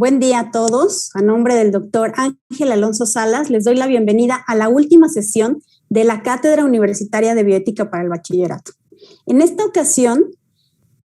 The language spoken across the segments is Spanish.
Buen día a todos. A nombre del doctor Ángel Alonso Salas, les doy la bienvenida a la última sesión de la Cátedra Universitaria de Bioética para el Bachillerato. En esta ocasión,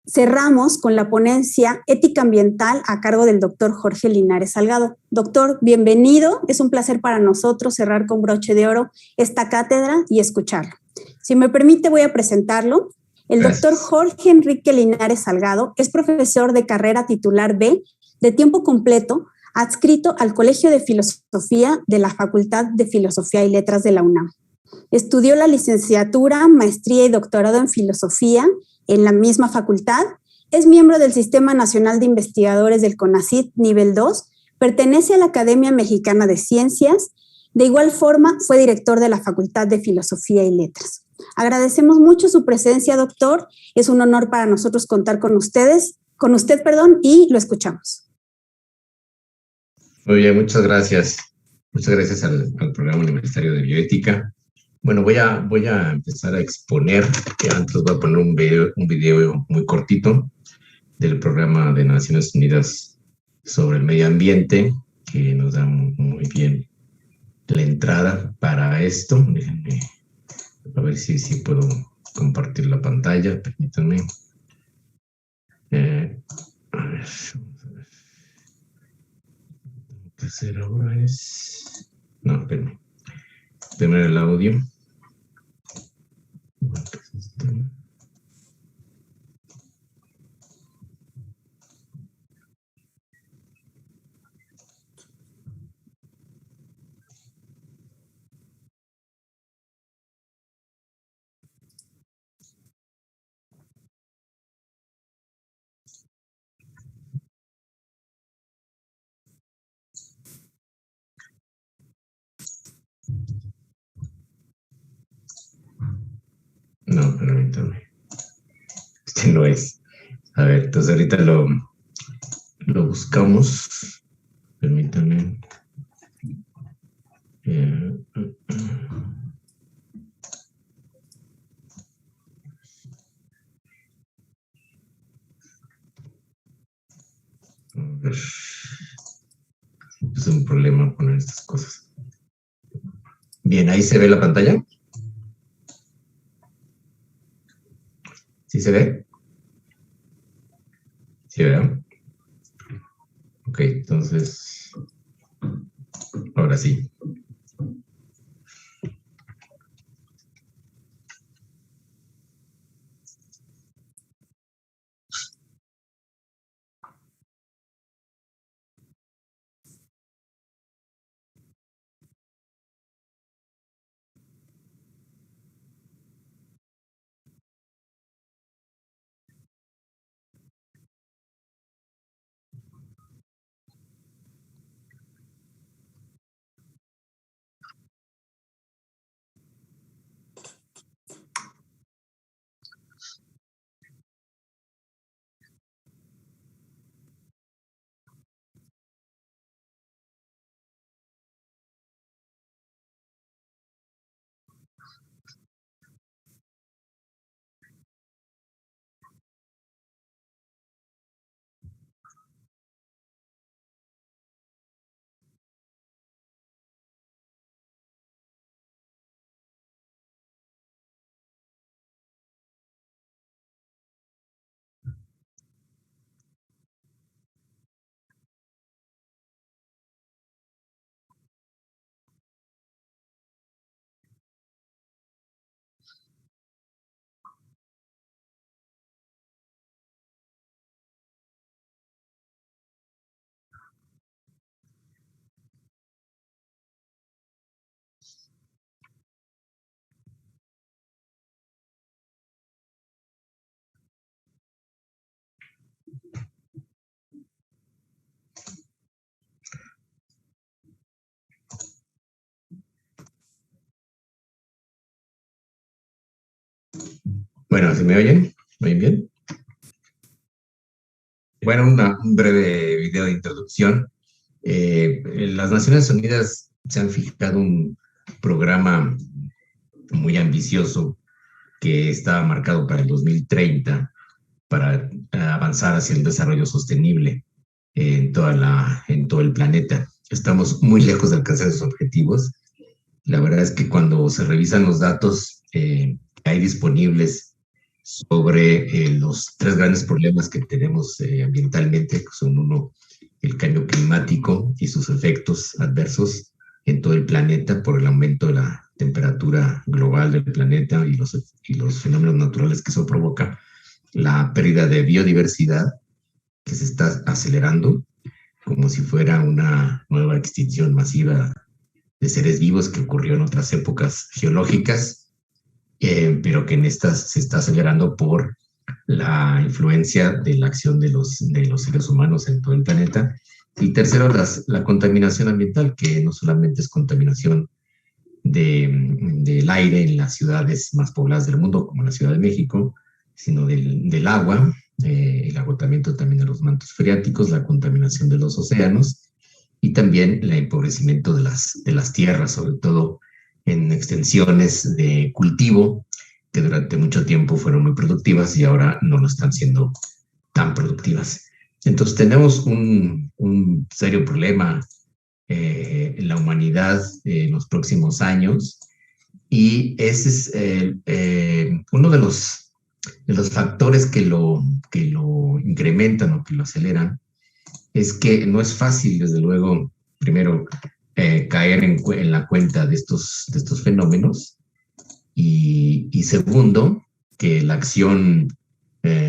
cerramos con la ponencia Ética Ambiental a cargo del doctor Jorge Linares Salgado. Doctor, bienvenido. Es un placer para nosotros cerrar con broche de oro esta cátedra y escucharlo. Si me permite, voy a presentarlo. El doctor Jorge Enrique Linares Salgado es profesor de carrera titular B de tiempo completo, adscrito al Colegio de Filosofía de la Facultad de Filosofía y Letras de la UNAM. Estudió la licenciatura, maestría y doctorado en filosofía en la misma facultad. Es miembro del Sistema Nacional de Investigadores del CONACYT nivel 2, pertenece a la Academia Mexicana de Ciencias. De igual forma, fue director de la Facultad de Filosofía y Letras. Agradecemos mucho su presencia, doctor. Es un honor para nosotros contar con usted, y lo escuchamos. Muy bien, muchas gracias. Muchas gracias al Programa Universitario de Bioética. Bueno, voy a empezar a exponer, que antes voy a poner un video muy cortito del Programa de Naciones Unidas sobre el Medio Ambiente, que nos da muy bien la entrada para esto. Déjenme a ver si puedo compartir la pantalla, permítanme. A ver, ¿qué hacer ahora es? No, espérenme. Tener el audio. No, permítame. Este no es. A ver, entonces ahorita lo buscamos. Permítame. A ver. Es un problema poner estas cosas. Bien, ahí se ve la pantalla. ¿Sí se ve? ¿Sí, verdad? Ok, entonces, ahora sí. Bueno, ¿se me oyen? ¿Me oyen bien? Bueno, un breve video de introducción. Las Naciones Unidas se han fijado un programa muy ambicioso que está marcado para el 2030 para avanzar hacia el desarrollo sostenible. en todo el planeta. Estamos muy lejos de alcanzar esos objetivos. La verdad es que cuando se revisan los datos que hay disponibles sobre los tres grandes problemas que tenemos ambientalmente, que son uno, el cambio climático y sus efectos adversos en todo el planeta por el aumento de la temperatura global del planeta y los fenómenos naturales que eso provoca, la pérdida de biodiversidad que se está acelerando como si fuera una nueva extinción masiva de seres vivos que ocurrió en otras épocas geológicas, pero que en estas se está acelerando por la influencia de la acción de los seres humanos en todo el planeta. Y tercero, la contaminación ambiental, que no solamente es contaminación del aire en las ciudades más pobladas del mundo, como la Ciudad de México, sino del agua, el agotamiento también de los mantos freáticos, la contaminación de los océanos y también el empobrecimiento de las tierras, sobre todo en extensiones de cultivo que durante mucho tiempo fueron muy productivas y ahora no lo están siendo tan productivas. Entonces tenemos un serio problema en la humanidad en los próximos años y ese es uno de los factores que lo incrementan o que lo aceleran. Es que no es fácil, desde luego, primero caer en la cuenta de estos fenómenos y segundo, que la acción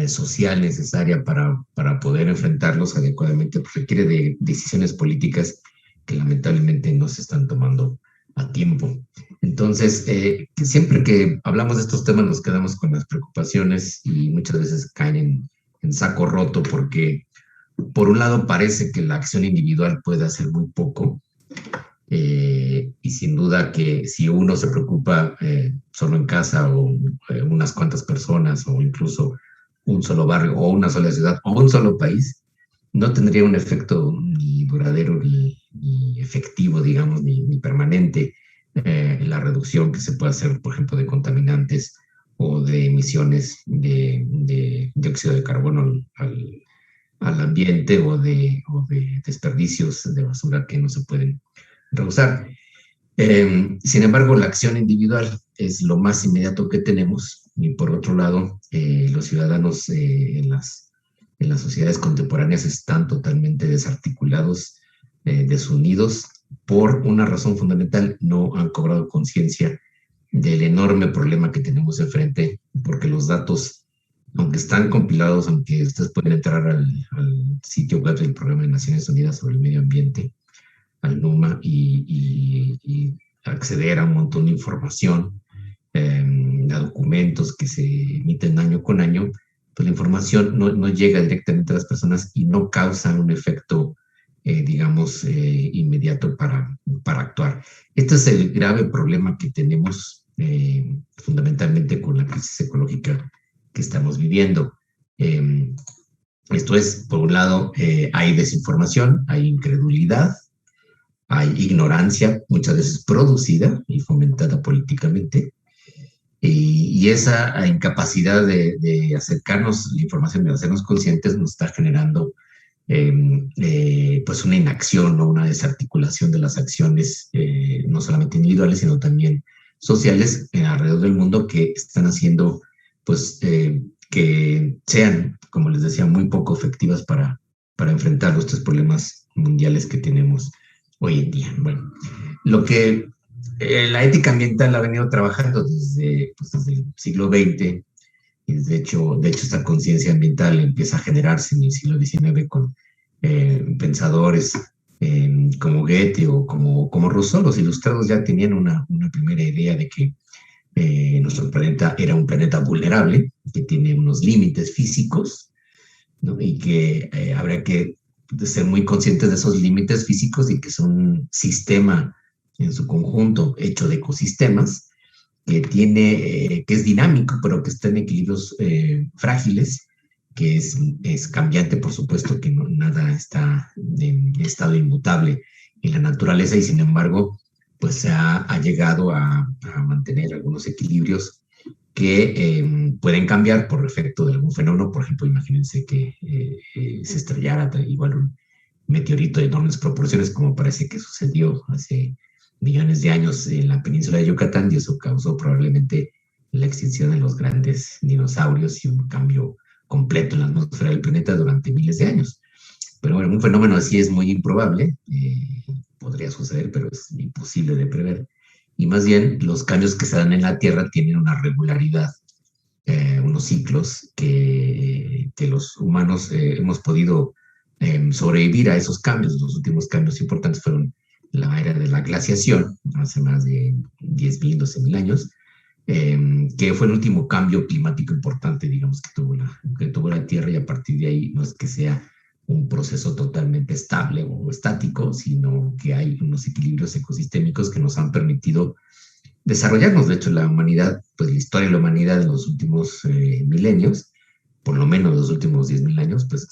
social necesaria para poder enfrentarlos adecuadamente pues, requiere de decisiones políticas que lamentablemente no se están tomando a tiempo. Entonces, siempre que hablamos de estos temas nos quedamos con las preocupaciones y muchas veces caen en saco roto porque por un lado parece que la acción individual puede hacer muy poco y sin duda que si uno se preocupa solo en casa o unas cuantas personas o incluso un solo barrio o una sola ciudad o un solo país, no tendría un efecto ni duradero ni efectivo, digamos, ni permanente en la reducción que se puede hacer, por ejemplo, de contaminantes o de emisiones de dióxido de carbono al ambiente o de desperdicios de basura que no se pueden reusar. Sin embargo, la acción individual es lo más inmediato que tenemos y por otro lado, los ciudadanos en las sociedades contemporáneas están totalmente desarticulados, desunidos por una razón fundamental, no han cobrado conciencia del enorme problema que tenemos enfrente, porque los datos, aunque están compilados, aunque ustedes pueden entrar al sitio web del Programa de Naciones Unidas sobre el Medio Ambiente, al NUMA, y acceder a un montón de información, a documentos que se emiten año con año, pues la información no llega directamente a las personas y no causa un efecto, digamos, inmediato para actuar. Este es el grave problema que tenemos fundamentalmente con la crisis ecológica que estamos viviendo. Esto es, por un lado, hay desinformación, hay incredulidad, hay ignorancia, muchas veces producida y fomentada políticamente, y esa incapacidad de acercarnos la información, de hacernos conscientes, nos está generando pues una inacción o una desarticulación de las acciones, no solamente individuales, sino también sociales alrededor del mundo que están haciendo pues que sean, como les decía, muy poco efectivas para enfrentar los tres problemas mundiales que tenemos hoy en día. Bueno, lo que la ética ambiental ha venido trabajando desde el siglo XX, y de hecho esta conciencia ambiental empieza a generarse en el siglo XIX con pensadores como Goethe o como Rousseau. Los ilustrados ya tenían una primera idea de que nuestro planeta era un planeta vulnerable, que tiene unos límites físicos, ¿no? Y que habría que ser muy conscientes de esos límites físicos y que es un sistema en su conjunto hecho de ecosistemas que es dinámico, pero que está en equilibrios frágiles, que es cambiante, por supuesto, que nada está en estado inmutable en la naturaleza y sin embargo, pues se ha llegado a mantener algunos equilibrios que pueden cambiar por efecto de algún fenómeno. Por ejemplo, imagínense que se estrellara igual meteorito de enormes proporciones, como parece que sucedió hace millones de años en la península de Yucatán, y eso causó probablemente la extinción de los grandes dinosaurios y un cambio completo en la atmósfera del planeta durante miles de años. Pero bueno, un fenómeno así es muy improbable, podría suceder, pero es imposible de prever. Y más bien, los cambios que se dan en la Tierra tienen una regularidad, unos ciclos que los humanos hemos podido sobrevivir a esos cambios. Los últimos cambios importantes fueron la era de la glaciación, hace más de 10.000, 12.000 años, que fue el último cambio climático importante, digamos, que tuvo la Tierra, y a partir de ahí no es que sea un proceso totalmente estable o estático, sino que hay unos equilibrios ecosistémicos que nos han permitido desarrollarnos. De hecho, la humanidad, pues la historia de la humanidad en los últimos milenios, por lo menos los últimos 10.000 años, pues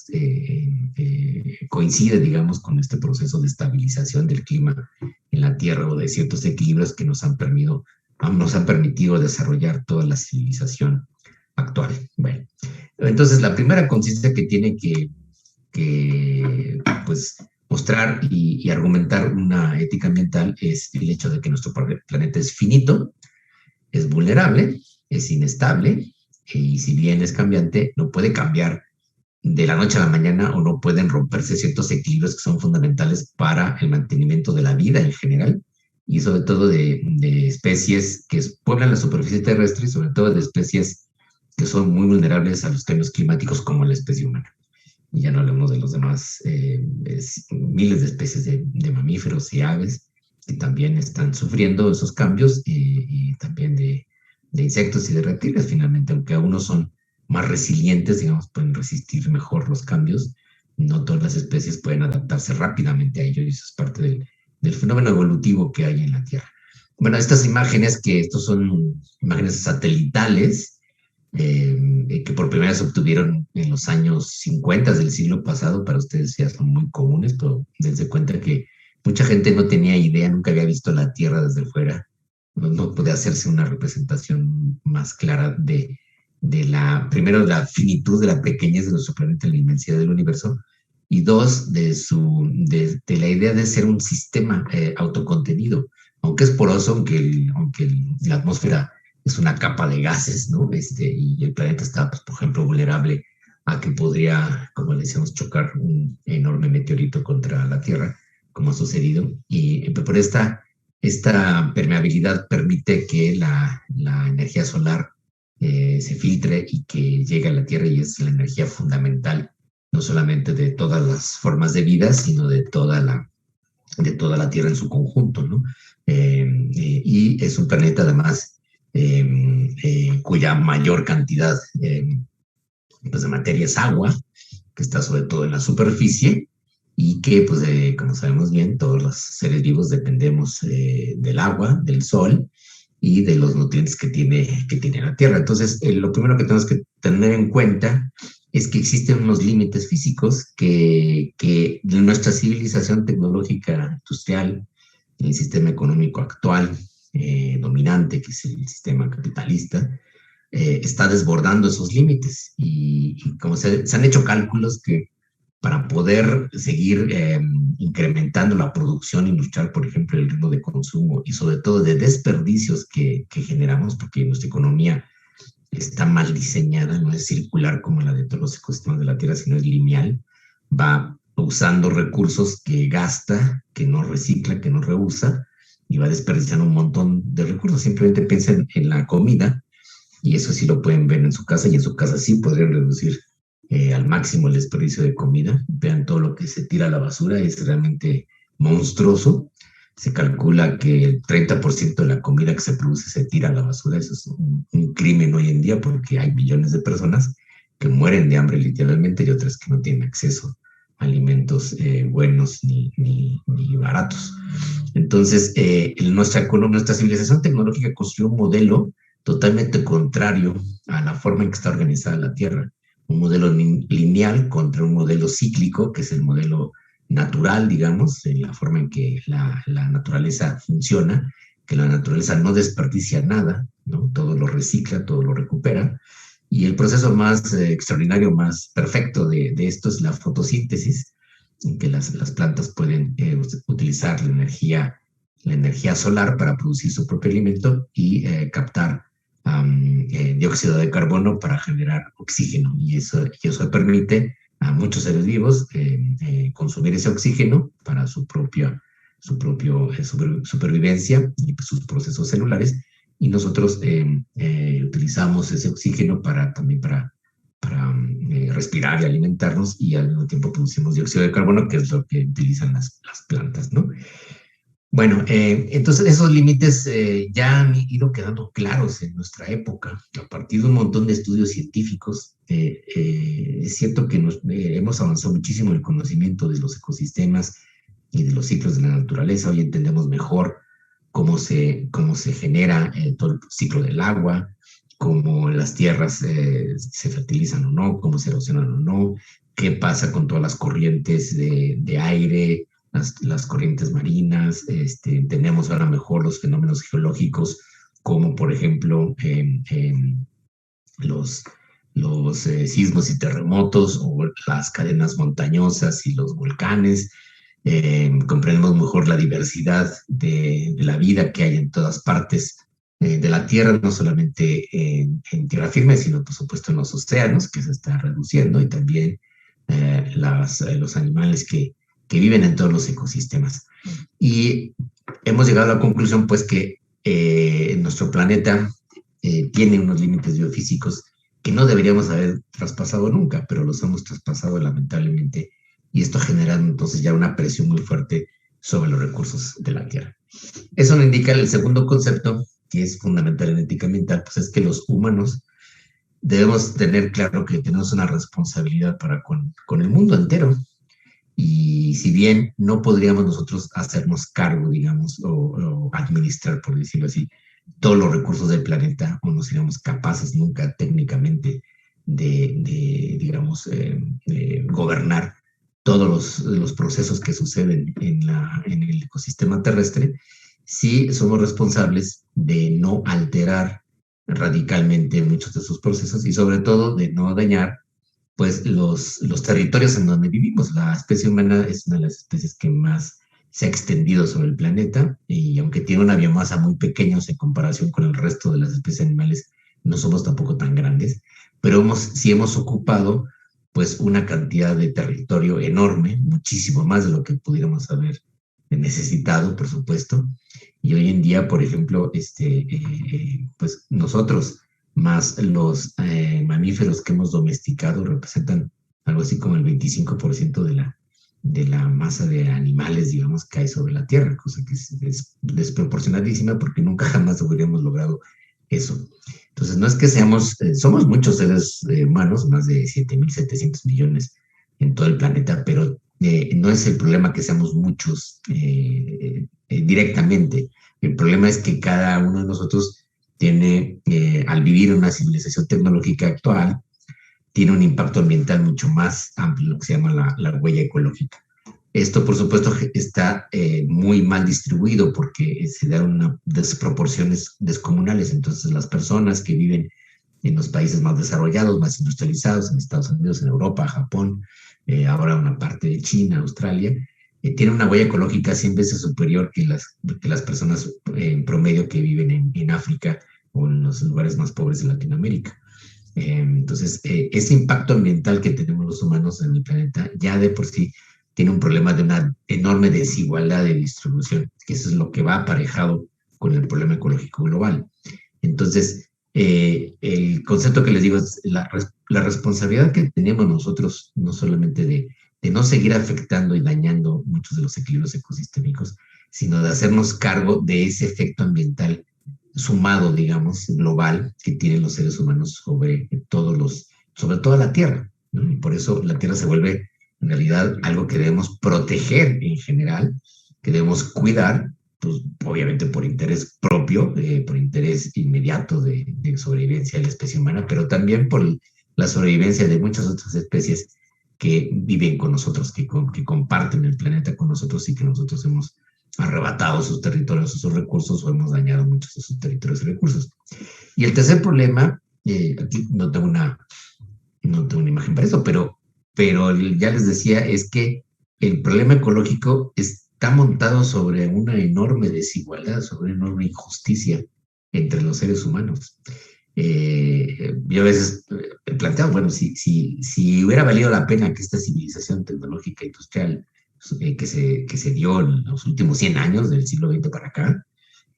coincide, digamos, con este proceso de estabilización del clima en la Tierra, o de ciertos equilibrios que nos han permitido desarrollar toda la civilización actual. Bueno, entonces la primera conciencia que tiene que pues mostrar y argumentar una ética ambiental es el hecho de que nuestro planeta es finito, es vulnerable, es inestable, y si bien es cambiante, no puede cambiar de la noche a la mañana, o no pueden romperse ciertos equilibrios que son fundamentales para el mantenimiento de la vida en general, y sobre todo de especies que pueblan la superficie terrestre, y sobre todo de especies que son muy vulnerables a los cambios climáticos, como la especie humana. Y ya no hablamos de los demás miles de especies de mamíferos y aves que también están sufriendo esos cambios, y también de insectos y de reptiles, finalmente, aunque algunos son más resilientes, digamos, pueden resistir mejor los cambios. No todas las especies pueden adaptarse rápidamente a ello, y eso es parte del fenómeno evolutivo que hay en la Tierra. Bueno, estas imágenes, estos son imágenes satelitales, que por primera vez se obtuvieron en los años 50 del siglo pasado. Para ustedes ya son muy comunes, pero dense cuenta que mucha gente no tenía idea, nunca había visto la Tierra desde fuera, no podía hacerse una representación más clara primero, de la finitud, de la pequeñez de nuestro planeta, la inmensidad del universo, y dos, de la idea de ser un sistema autocontenido, aunque es poroso, aunque la atmósfera es una capa de gases, ¿no? Y el planeta está, pues, por ejemplo, vulnerable a que podría, como le decíamos, chocar un enorme meteorito contra la Tierra, como ha sucedido. Y por esta permeabilidad permite que la energía solar se filtre y que llegue a la Tierra, y es la energía fundamental, no solamente de todas las formas de vida, sino de toda la Tierra en su conjunto, ¿no? Y es un planeta, además, cuya mayor cantidad pues de materia es agua, que está sobre todo en la superficie, y que, pues, como sabemos bien, todos los seres vivos dependemos del agua, del sol y de los nutrientes que tiene la Tierra. Entonces, lo primero que tenemos que tener en cuenta es que existen unos límites físicos que nuestra civilización tecnológica industrial, el sistema económico actual dominante, que es el sistema capitalista, está desbordando esos límites. Y como se han hecho cálculos que para poder seguir incrementando la producción industrial, por ejemplo, el ritmo de consumo y sobre todo de desperdicios que generamos, porque nuestra economía está mal diseñada, no es circular como la de todos los ecosistemas de la Tierra, sino es lineal, va usando recursos que gasta, que no recicla, que no reusa, y va desperdiciando un montón de recursos. Simplemente piensen en la comida, y eso sí lo pueden ver en su casa, y en su casa sí podrían reducir al máximo el desperdicio de comida. Vean todo lo que se tira a la basura, es realmente monstruoso. Se calcula que el 30% de la comida que se produce se tira a la basura. Eso es un crimen hoy en día, porque hay millones de personas que mueren de hambre literalmente, y otras que no tienen acceso a alimentos buenos ni baratos. Entonces, nuestra civilización tecnológica construyó un modelo totalmente contrario a la forma en que está organizada la Tierra. Un modelo lineal contra un modelo cíclico, que es el modelo natural, digamos, en la forma en que la naturaleza funciona, que la naturaleza no desperdicia nada, ¿no? Todo lo recicla, todo lo recupera. Y el proceso más extraordinario, más perfecto de esto es la fotosíntesis, en que las plantas pueden utilizar la energía solar para producir su propio alimento y captar dióxido de carbono para generar oxígeno. Y eso permite a muchos seres vivos consumir ese oxígeno para su propia supervivencia y sus procesos celulares. Y nosotros utilizamos ese oxígeno también para respirar y alimentarnos, y al mismo tiempo producimos dióxido de carbono, que es lo que utilizan las plantas, ¿no? Bueno, entonces esos límites ya han ido quedando claros en nuestra época a partir de un montón de estudios científicos. Es cierto que hemos avanzado muchísimo en el conocimiento de los ecosistemas y de los ciclos de la naturaleza. Hoy entendemos mejor cómo se genera todo el ciclo del agua, cómo las tierras se fertilizan o no, cómo se erosionan o no, qué pasa con todas las corrientes de aire, las corrientes marinas. Entendemos ahora mejor los fenómenos geológicos, como por ejemplo los sismos y terremotos, o las cadenas montañosas y los volcanes. Comprendemos mejor la diversidad de la vida que hay en todas partes de la Tierra, no solamente en tierra firme, sino por supuesto en los océanos, que se está reduciendo, y también los animales que viven en todos los ecosistemas. Y hemos llegado a la conclusión, pues, que nuestro planeta tiene unos límites biofísicos que no deberíamos haber traspasado nunca, pero los hemos traspasado lamentablemente, y esto genera entonces ya una presión muy fuerte sobre los recursos de la Tierra. Eso nos indica el segundo concepto, que es fundamental en ética ambiental, pues es que los humanos debemos tener claro que tenemos una responsabilidad para con el mundo entero. Y si bien no podríamos nosotros hacernos cargo, digamos, o administrar, por decirlo así, todos los recursos del planeta, o no seríamos capaces nunca técnicamente digamos, gobernar todos los procesos que suceden en el ecosistema terrestre, sí somos responsables de no alterar radicalmente muchos de esos procesos, y sobre todo de no dañar pues los territorios en donde vivimos. La especie humana es una de las especies que más se ha extendido sobre el planeta, y aunque tiene una biomasa muy pequeña en comparación con el resto de las especies animales, no somos tampoco tan grandes, pero sí hemos ocupado pues una cantidad de territorio enorme, muchísimo más de lo que pudiéramos haber necesitado, por supuesto. Y hoy en día, por ejemplo, pues nosotros más los mamíferos que hemos domesticado representan algo así como el 25% de la masa de animales, digamos, que hay sobre la Tierra, cosa que es desproporcionadísima, porque nunca jamás hubiéramos logrado eso. Entonces, no es que somos muchos seres humanos, más de 7.700 millones en todo el planeta, pero no es el problema que seamos muchos directamente. El problema es que cada uno de nosotros tiene, al vivir en una civilización tecnológica actual, tiene un impacto ambiental mucho más amplio, lo que se llama la huella ecológica. Esto, por supuesto, está muy mal distribuido, porque se dan unas desproporciones descomunales. Entonces, las personas que viven en los países más desarrollados, más industrializados, en Estados Unidos, en Europa, Japón, ahora una parte de China, Australia, tienen una huella ecológica 100 veces superior que las personas en promedio que viven en África o en los lugares más pobres de Latinoamérica. Entonces, ese impacto ambiental que tenemos los humanos en el planeta ya de por sí tiene un problema de una enorme desigualdad de distribución, que eso es lo que va aparejado con el problema ecológico global. Entonces, el concepto que les digo es la responsabilidad que tenemos nosotros, no solamente de no seguir afectando y dañando muchos de los equilibrios ecosistémicos, sino de hacernos cargo de ese efecto ambiental sumado, digamos, global, que tienen los seres humanos sobre toda la Tierra, ¿no? Y por eso la Tierra se vuelve en realidad algo que debemos proteger en general, que debemos cuidar, pues obviamente por interés propio, por interés inmediato de sobrevivencia de la especie humana, pero también por la sobrevivencia de muchas otras especies que viven con nosotros, que comparten el planeta con nosotros, y que nosotros hemos arrebatado sus territorios, sus recursos, o hemos dañado muchos de sus territorios y recursos. Y el tercer problema, aquí no tengo una imagen para eso, pero ya les decía, es que el problema ecológico está montado sobre una enorme desigualdad, sobre una enorme injusticia entre los seres humanos. Yo a veces he planteado, bueno, si hubiera valido la pena que esta civilización tecnológica industrial que se dio en los últimos 100 años del siglo XX para acá,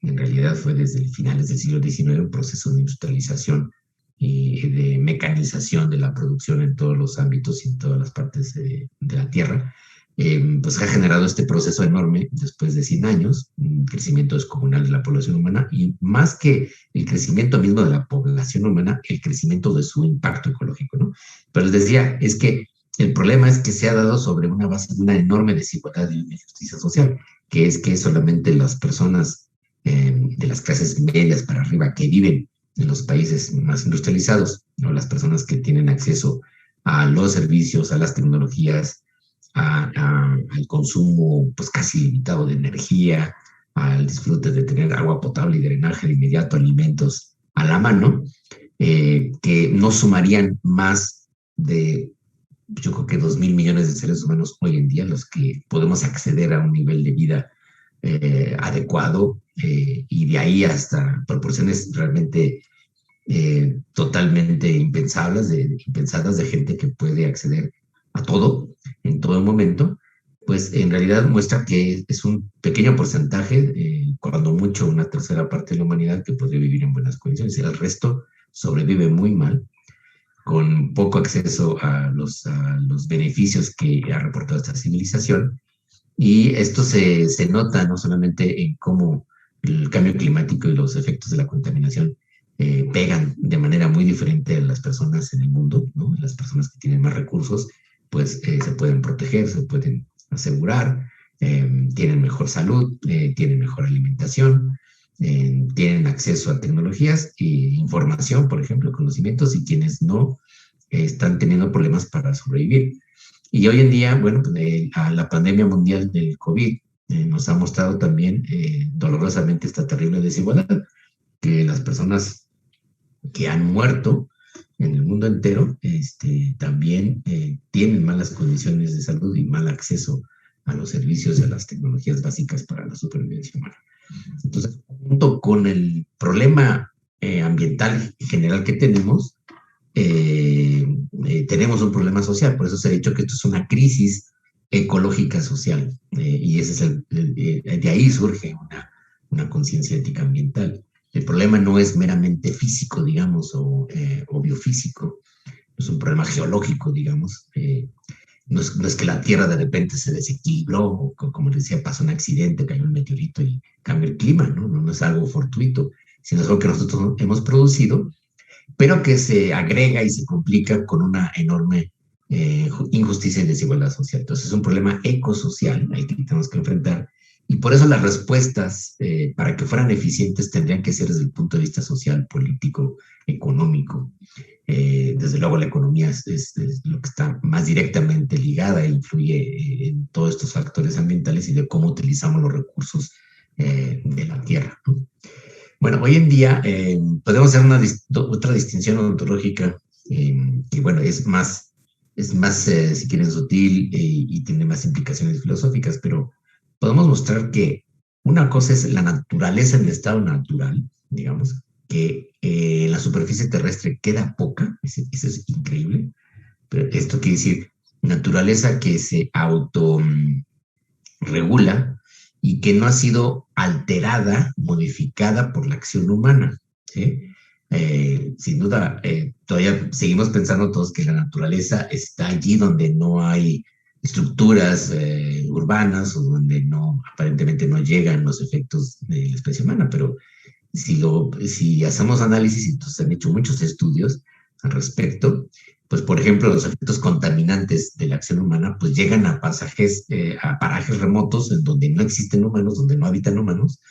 en realidad fue desde finales del siglo XIX un proceso de industrialización y de mecanización de la producción en todos los ámbitos y en todas las partes de la Tierra, pues ha generado este proceso enorme después de 100 años, un crecimiento descomunal de la población humana y más que el crecimiento mismo de la población humana, el crecimiento de su impacto ecológico, ¿no? Pero les decía, es que el problema es que se ha dado sobre una base de una enorme desigualdad y una injusticia social, que es que solamente las personas de las clases medias para arriba que viven en los países más industrializados, ¿no? Las personas que tienen acceso a los servicios, a las tecnologías, al consumo pues casi limitado de energía, al disfrute de tener agua potable y drenaje de inmediato, alimentos a la mano, que no sumarían más de, yo creo que 2.000 millones de seres humanos hoy en día, los que podemos acceder a un nivel de vida adecuado, y de ahí hasta proporciones realmente totalmente impensadas de gente que puede acceder a todo en todo momento, pues en realidad muestra que es un pequeño porcentaje, cuando mucho una tercera parte de la humanidad que podría vivir en buenas condiciones, y el resto sobrevive muy mal, con poco acceso a los beneficios que ha reportado esta civilización. Y esto se nota no solamente en cómo el cambio climático y los efectos de la contaminación pegan de manera muy diferente a las personas en el mundo, ¿no? Las personas que tienen más recursos, pues se pueden proteger, se pueden asegurar, tienen mejor salud, tienen mejor alimentación, tienen acceso a tecnologías e información, por ejemplo, conocimientos, y quienes no están teniendo problemas para sobrevivir. Y hoy en día, bueno, pues, la pandemia mundial del COVID nos ha mostrado también dolorosamente esta terrible desigualdad, que las personas que han muerto en el mundo entero también tienen malas condiciones de salud y mal acceso a los servicios y a las tecnologías básicas para la supervivencia humana. Entonces, junto con el problema ambiental general que tenemos, tenemos un problema social. Por eso se ha dicho que esto es una crisis ecológica social, y ese es de ahí surge una conciencia ética ambiental. El problema no es meramente físico, digamos, o biofísico, es un problema geológico, digamos. No es que la Tierra de repente se desequilibró, o como les decía, pasó un accidente, cayó un meteorito y cambió el clima, ¿no? No es algo fortuito, sino es algo que nosotros hemos producido, pero que se agrega y se complica con una enorme injusticia y desigualdad social. Entonces es un problema ecosocial al que tenemos que enfrentar, y por eso las respuestas, para que fueran eficientes, tendrían que ser desde el punto de vista social, político, económico. Desde luego la economía es lo que está más directamente ligada e influye en todos estos factores ambientales y de cómo utilizamos los recursos de la tierra, ¿no? Bueno, hoy en día podemos hacer otra distinción ontológica, que bueno, es más si quieren, sutil, y tiene más implicaciones filosóficas, pero podemos mostrar que una cosa es la naturaleza en el estado natural, digamos, que en la superficie terrestre queda poca, eso es increíble, pero esto quiere decir naturaleza que se autorregula y que no ha sido alterada, modificada por la acción humana, ¿sí? Sin duda, todavía seguimos pensando todos que la naturaleza está allí donde no hay estructuras urbanas, o donde aparentemente no llegan los efectos de la especie humana, pero si hacemos análisis, y entonces se han hecho muchos estudios al respecto, pues por ejemplo los efectos contaminantes de la acción humana pues llegan a parajes remotos en donde no existen humanos, donde no habitan humanos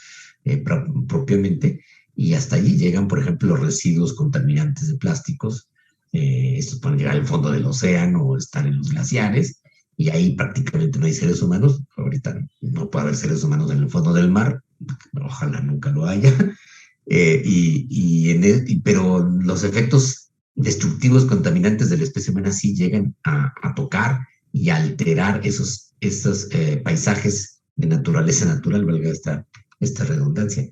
propiamente, y hasta allí llegan, por ejemplo, los residuos contaminantes de plásticos. Estos pueden llegar al fondo del océano o estar en los glaciares, y ahí prácticamente no hay seres humanos. Ahorita no puede haber seres humanos en el fondo del mar, ojalá nunca lo haya, pero los efectos destructivos contaminantes de la especie humana sí llegan a tocar y a alterar esos estos paisajes de naturaleza natural, valga esta redundancia.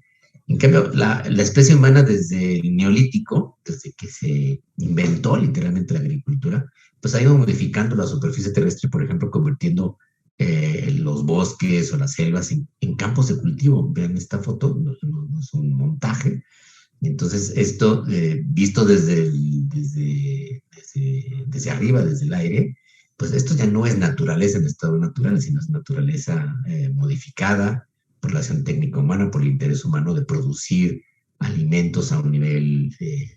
En cambio, la especie humana desde el Neolítico, desde que se inventó literalmente la agricultura, pues ha ido modificando la superficie terrestre, por ejemplo, convirtiendo los bosques o las selvas en campos de cultivo. Vean esta foto, no es un montaje. Entonces, esto visto desde arriba, desde el aire, pues esto ya no es naturaleza en estado natural, sino es naturaleza modificada por la acción técnica humana, por el interés humano de producir alimentos a un nivel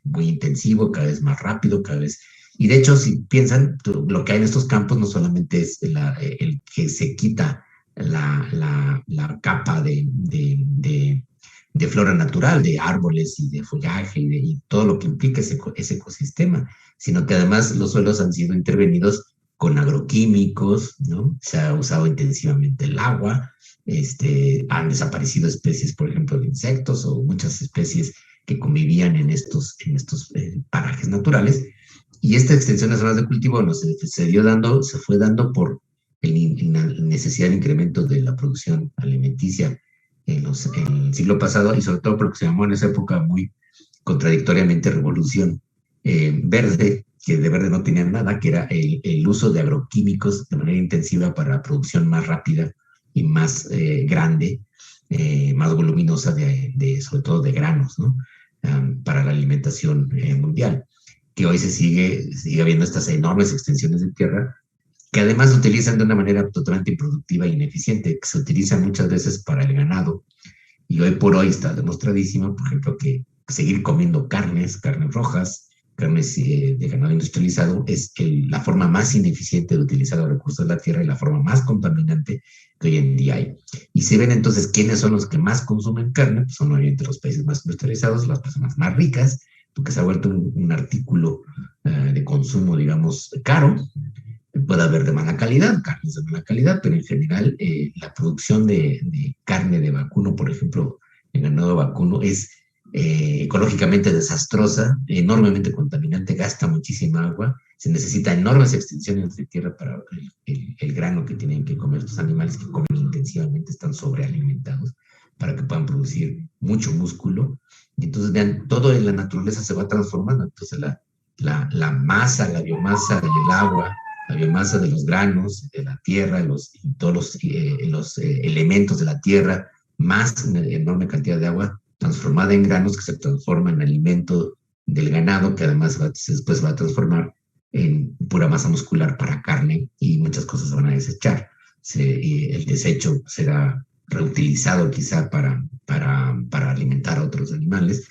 muy intensivo, cada vez más rápido, cada vez. Y de hecho, si piensan, lo que hay en estos campos no solamente es el que se quita la capa de flora natural, de árboles y de follaje y todo lo que implica ese ecosistema, sino que además los suelos han sido intervenidos con agroquímicos, ¿no? Se ha usado intensivamente el agua, han desaparecido especies, por ejemplo, de insectos o muchas especies que convivían en estos parajes naturales. Y esta extensión de zonas de cultivo se fue dando por la necesidad de incremento de la producción alimenticia en el siglo pasado, y sobre todo porque se llamó en esa época muy contradictoriamente revolución verde, que de verde no tenía nada, que era el uso de agroquímicos de manera intensiva para la producción más rápida y más grande, más voluminosa, sobre todo de granos, ¿no? Para la alimentación mundial, que hoy sigue habiendo estas enormes extensiones de tierra que además se utilizan de una manera totalmente improductiva e ineficiente, que se utilizan muchas veces para el ganado. Y hoy por hoy está demostradísimo, por ejemplo, que seguir comiendo carnes rojas, carnes de ganado industrializado, es la forma más ineficiente de utilizar los recursos de la tierra y la forma más contaminante que hoy en día hay. Y se ven entonces quiénes son los que más consumen carne, pues son obviamente los países más industrializados, las personas más ricas, porque se ha vuelto un artículo de consumo, digamos, caro. Puede haber de mala calidad, carnes de mala calidad, pero en general la producción de carne de vacuno, por ejemplo, en ganado vacuno, es ecológicamente desastrosa, enormemente contaminante, gasta muchísima agua, se necesitan enormes extensiones de tierra para el grano que tienen que comer estos animales que comen intensivamente, están sobrealimentados para que puedan producir mucho músculo. Y entonces, vean, todo en la naturaleza se va transformando. Entonces, la masa, la biomasa y el agua, la biomasa de los granos, de la tierra, todos los elementos de la tierra, más una enorme cantidad de agua transformada en granos que se transforma en alimento del ganado, que además después va a transformar en pura masa muscular para carne, y muchas cosas se van a desechar. El desecho será reutilizado quizá para alimentar a otros animales,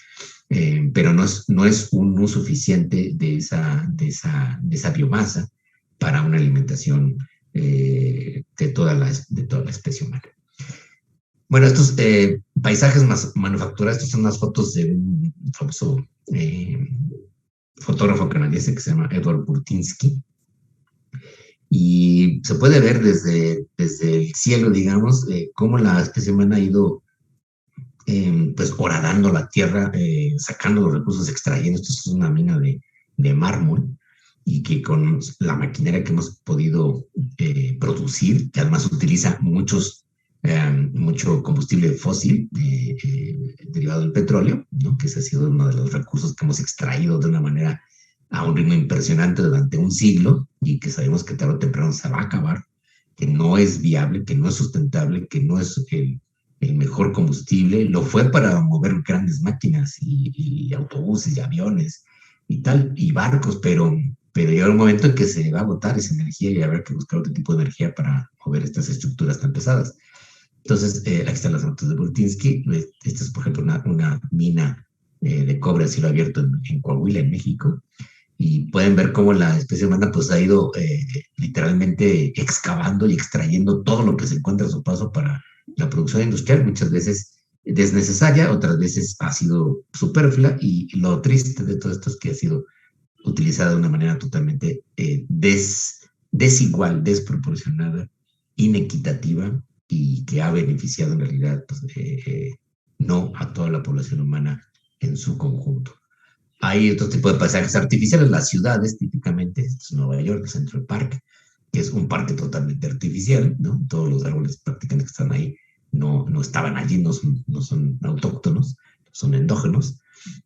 pero no es un uso suficiente de esa biomasa para una alimentación de toda la especie humana. Bueno, estos paisajes manufacturados, estas son unas fotos de un famoso fotógrafo canadiense que se llama Edward Burtynsky, y se puede ver desde el cielo, digamos, cómo la especie humana ha ido pues horadando la tierra, sacando los recursos, extrayendo. Esto es una mina de mármol, y que con la maquinaria que hemos podido producir, que además utiliza mucho combustible fósil derivado del petróleo, ¿no? Que ese ha sido uno de los recursos que hemos extraído de una manera a un ritmo impresionante durante un siglo, y que sabemos que tarde o temprano se va a acabar, que no es viable, que no es sustentable, que no es el mejor combustible. Lo fue para mover grandes máquinas y autobuses y aviones y tal, y barcos, pero llega un momento en que se va a agotar esa energía y habrá que buscar otro tipo de energía para mover estas estructuras tan pesadas. Entonces, aquí están las fotos de Burtynsky. Esta es, por ejemplo, una mina de cobre a cielo abierto en Coahuila, en México, y pueden ver cómo la especie humana pues ha ido literalmente excavando y extrayendo todo lo que se encuentra a su paso para la producción industrial, muchas veces desnecesaria, otras veces ha sido superflua, y lo triste de todo esto es que ha sido utilizada de una manera totalmente desigual, desproporcionada, inequitativa, y que ha beneficiado en realidad pues, no a toda la población humana en su conjunto. Hay otro tipo de paisajes artificiales, las ciudades típicamente, esto es Nueva York, Central Park, que es un parque totalmente artificial, ¿no? Todos los árboles prácticamente que están ahí no estaban allí, no son autóctonos, son endógenos.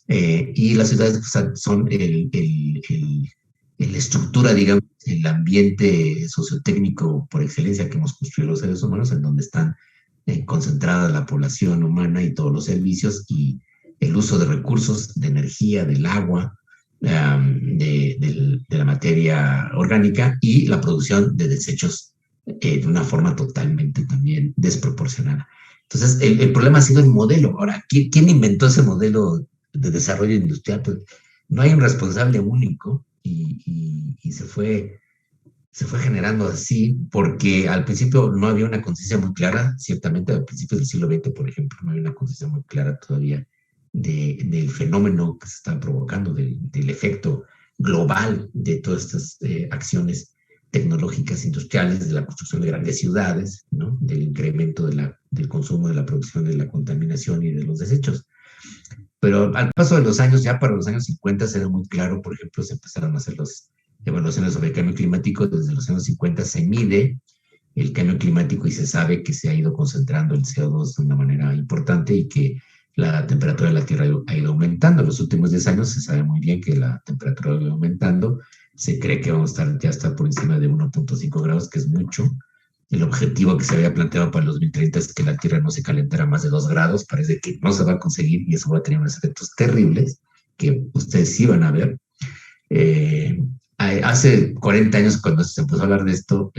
Y las ciudades son la estructura, digamos, el ambiente sociotécnico por excelencia que hemos construido los seres humanos, en donde están concentrada la población humana y todos los servicios y el uso de recursos, de energía, del agua, de la materia orgánica y la producción de desechos de una forma totalmente también desproporcionada. Entonces, el problema ha sido el modelo. Ahora, ¿quién inventó ese modelo de desarrollo industrial? Pues no hay un responsable único y se fue generando así porque al principio no había una conciencia muy clara, ciertamente al principio del siglo XX, por ejemplo, no había una conciencia muy clara todavía del fenómeno que se está provocando, del efecto global de todas estas acciones tecnológicas industriales, de la construcción de grandes ciudades, ¿no? Del incremento del consumo, de la producción, de la contaminación y de los desechos. Pero al paso de los años, ya para los años 50 era muy claro, por ejemplo, se empezaron a hacer las evaluaciones sobre el cambio climático. Desde los años 50 se mide el cambio climático y se sabe que se ha ido concentrando el CO2 de una manera importante y que la temperatura de la Tierra ha ido aumentando. En los últimos 10 años se sabe muy bien que la temperatura ha ido aumentando. Se cree que vamos a estar ya por encima de 1.5 grados, que es mucho. El objetivo que se había planteado para el 2030 es que la Tierra no se calentara más de 2 grados. Parece que no se va a conseguir y eso va a tener unos efectos terribles que ustedes sí van a ver. Hace 40 años, cuando se empezó a hablar de esto,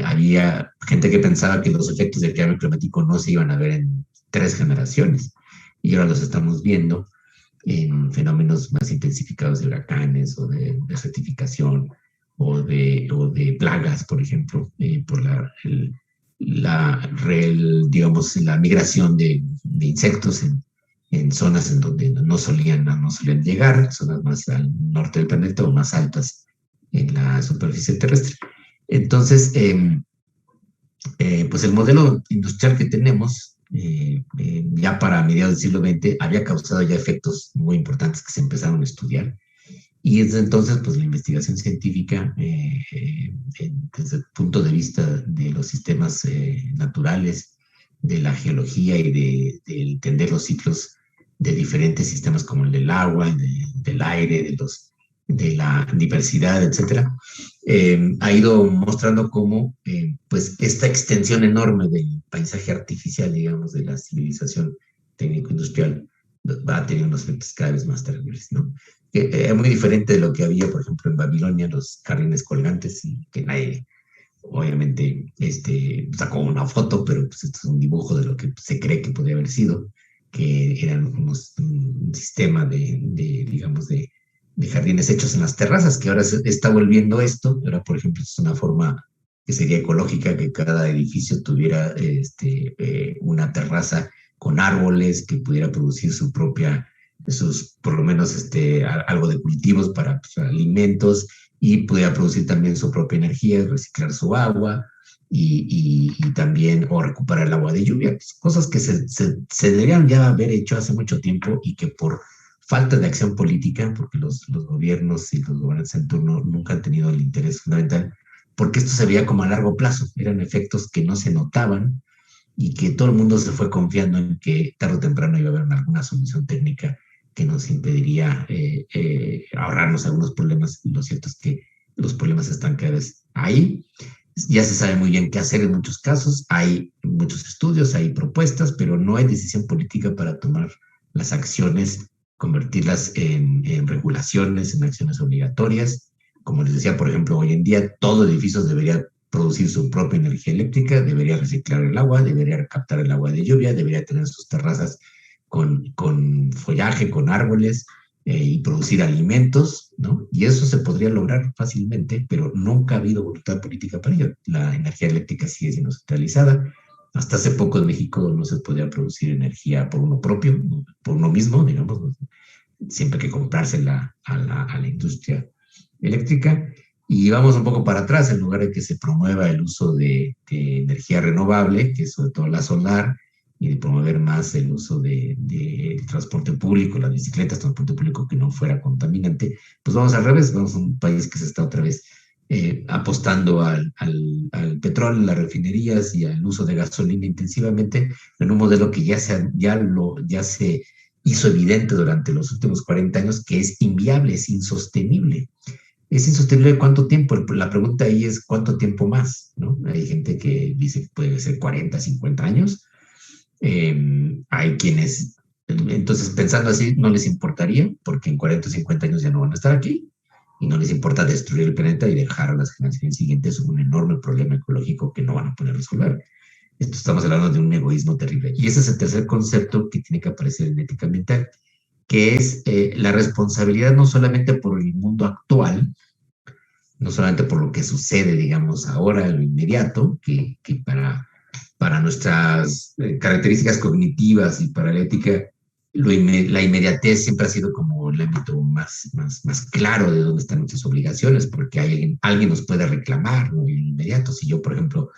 había gente que pensaba que los efectos del cambio climático no se iban a ver en 3 generaciones. Y ahora los estamos viendo en fenómenos más intensificados de huracanes o de desertificación o de plagas, por ejemplo, por digamos, la migración de insectos en zonas en donde no solían llegar, zonas más al norte del planeta o más altas en la superficie terrestre. Entonces, pues el modelo industrial que tenemos ya para mediados del siglo XX había causado ya efectos muy importantes que se empezaron a estudiar. Y desde entonces, pues la investigación científica, desde el punto de vista de los sistemas naturales, de la geología y de entender los ciclos de diferentes sistemas como el del agua, del aire, de la diversidad, etcétera, ha ido mostrando cómo pues esta extensión enorme del paisaje artificial, digamos, de la civilización técnico-industrial va a tener unos efectos cada vez más terribles, ¿no? Es muy diferente de lo que había, por ejemplo, en Babilonia, los jardines colgantes, y que nadie, obviamente, sacó una foto, pero pues esto es un dibujo de lo que se cree que podría haber sido, que eran un sistema digamos, de jardines hechos en las terrazas, que ahora se está volviendo esto. Ahora, por ejemplo, es una forma que sería ecológica, que cada edificio tuviera una terraza con árboles, que pudiera producir por lo menos algo de cultivos para alimentos, y pudiera producir también su propia energía, reciclar su agua y también o recuperar el agua de lluvia, cosas que se deberían ya haber hecho hace mucho tiempo y que por falta de acción política, porque los gobiernos y los gobernantes en turno nunca han tenido el interés fundamental, porque esto se veía como a largo plazo, eran efectos que no se notaban y que todo el mundo se fue confiando en que tarde o temprano iba a haber alguna solución técnica que nos impediría ahorrarnos algunos problemas. Lo cierto es que los problemas están cada vez ahí. Ya se sabe muy bien qué hacer en muchos casos, hay muchos estudios, hay propuestas, pero no hay decisión política para tomar las acciones, convertirlas en regulaciones, en acciones obligatorias. Como les decía, por ejemplo, hoy en día todo edificio debería producir su propia energía eléctrica, debería reciclar el agua, debería captar el agua de lluvia, debería tener sus terrazas con follaje, con árboles, y producir alimentos, ¿no? Y eso se podría lograr fácilmente, pero nunca ha habido voluntad política para ello. La energía eléctrica sigue siendo centralizada. Hasta hace poco en México no se podía producir energía por uno propio, por uno mismo, digamos, siempre hay que comprársela a la industria eléctrica. Y vamos un poco para atrás, en lugar de que se promueva el uso de energía renovable, que es sobre todo la solar, y de promover más el uso del transporte público, las bicicletas, transporte público que no fuera contaminante, pues vamos al revés, vamos a un país que se está otra vez apostando al petróleo, las refinerías y al uso de gasolina intensivamente, en un modelo que ya se hizo evidente durante los últimos 40 años que es inviable, es insostenible. Es insostenible cuánto tiempo. La pregunta ahí es cuánto tiempo más, ¿no? Hay gente que dice que puede ser 40, 50 años. Hay quienes, entonces pensando así, no les importaría, porque en 40 o 50 años ya no van a estar aquí, y no les importa destruir el planeta y dejar a las generaciones siguientes un enorme problema ecológico que no van a poder resolver. Esto estamos hablando de un egoísmo terrible. Y ese es el tercer concepto que tiene que aparecer en ética ambiental, que es la responsabilidad no solamente por el mundo actual, no solamente por lo que sucede, digamos, ahora, en lo inmediato, que para nuestras características cognitivas y para la ética, la inmediatez siempre ha sido como el ámbito más claro de dónde están nuestras obligaciones, porque alguien nos puede reclamar, ¿no? En inmediato. Si yo, por ejemplo,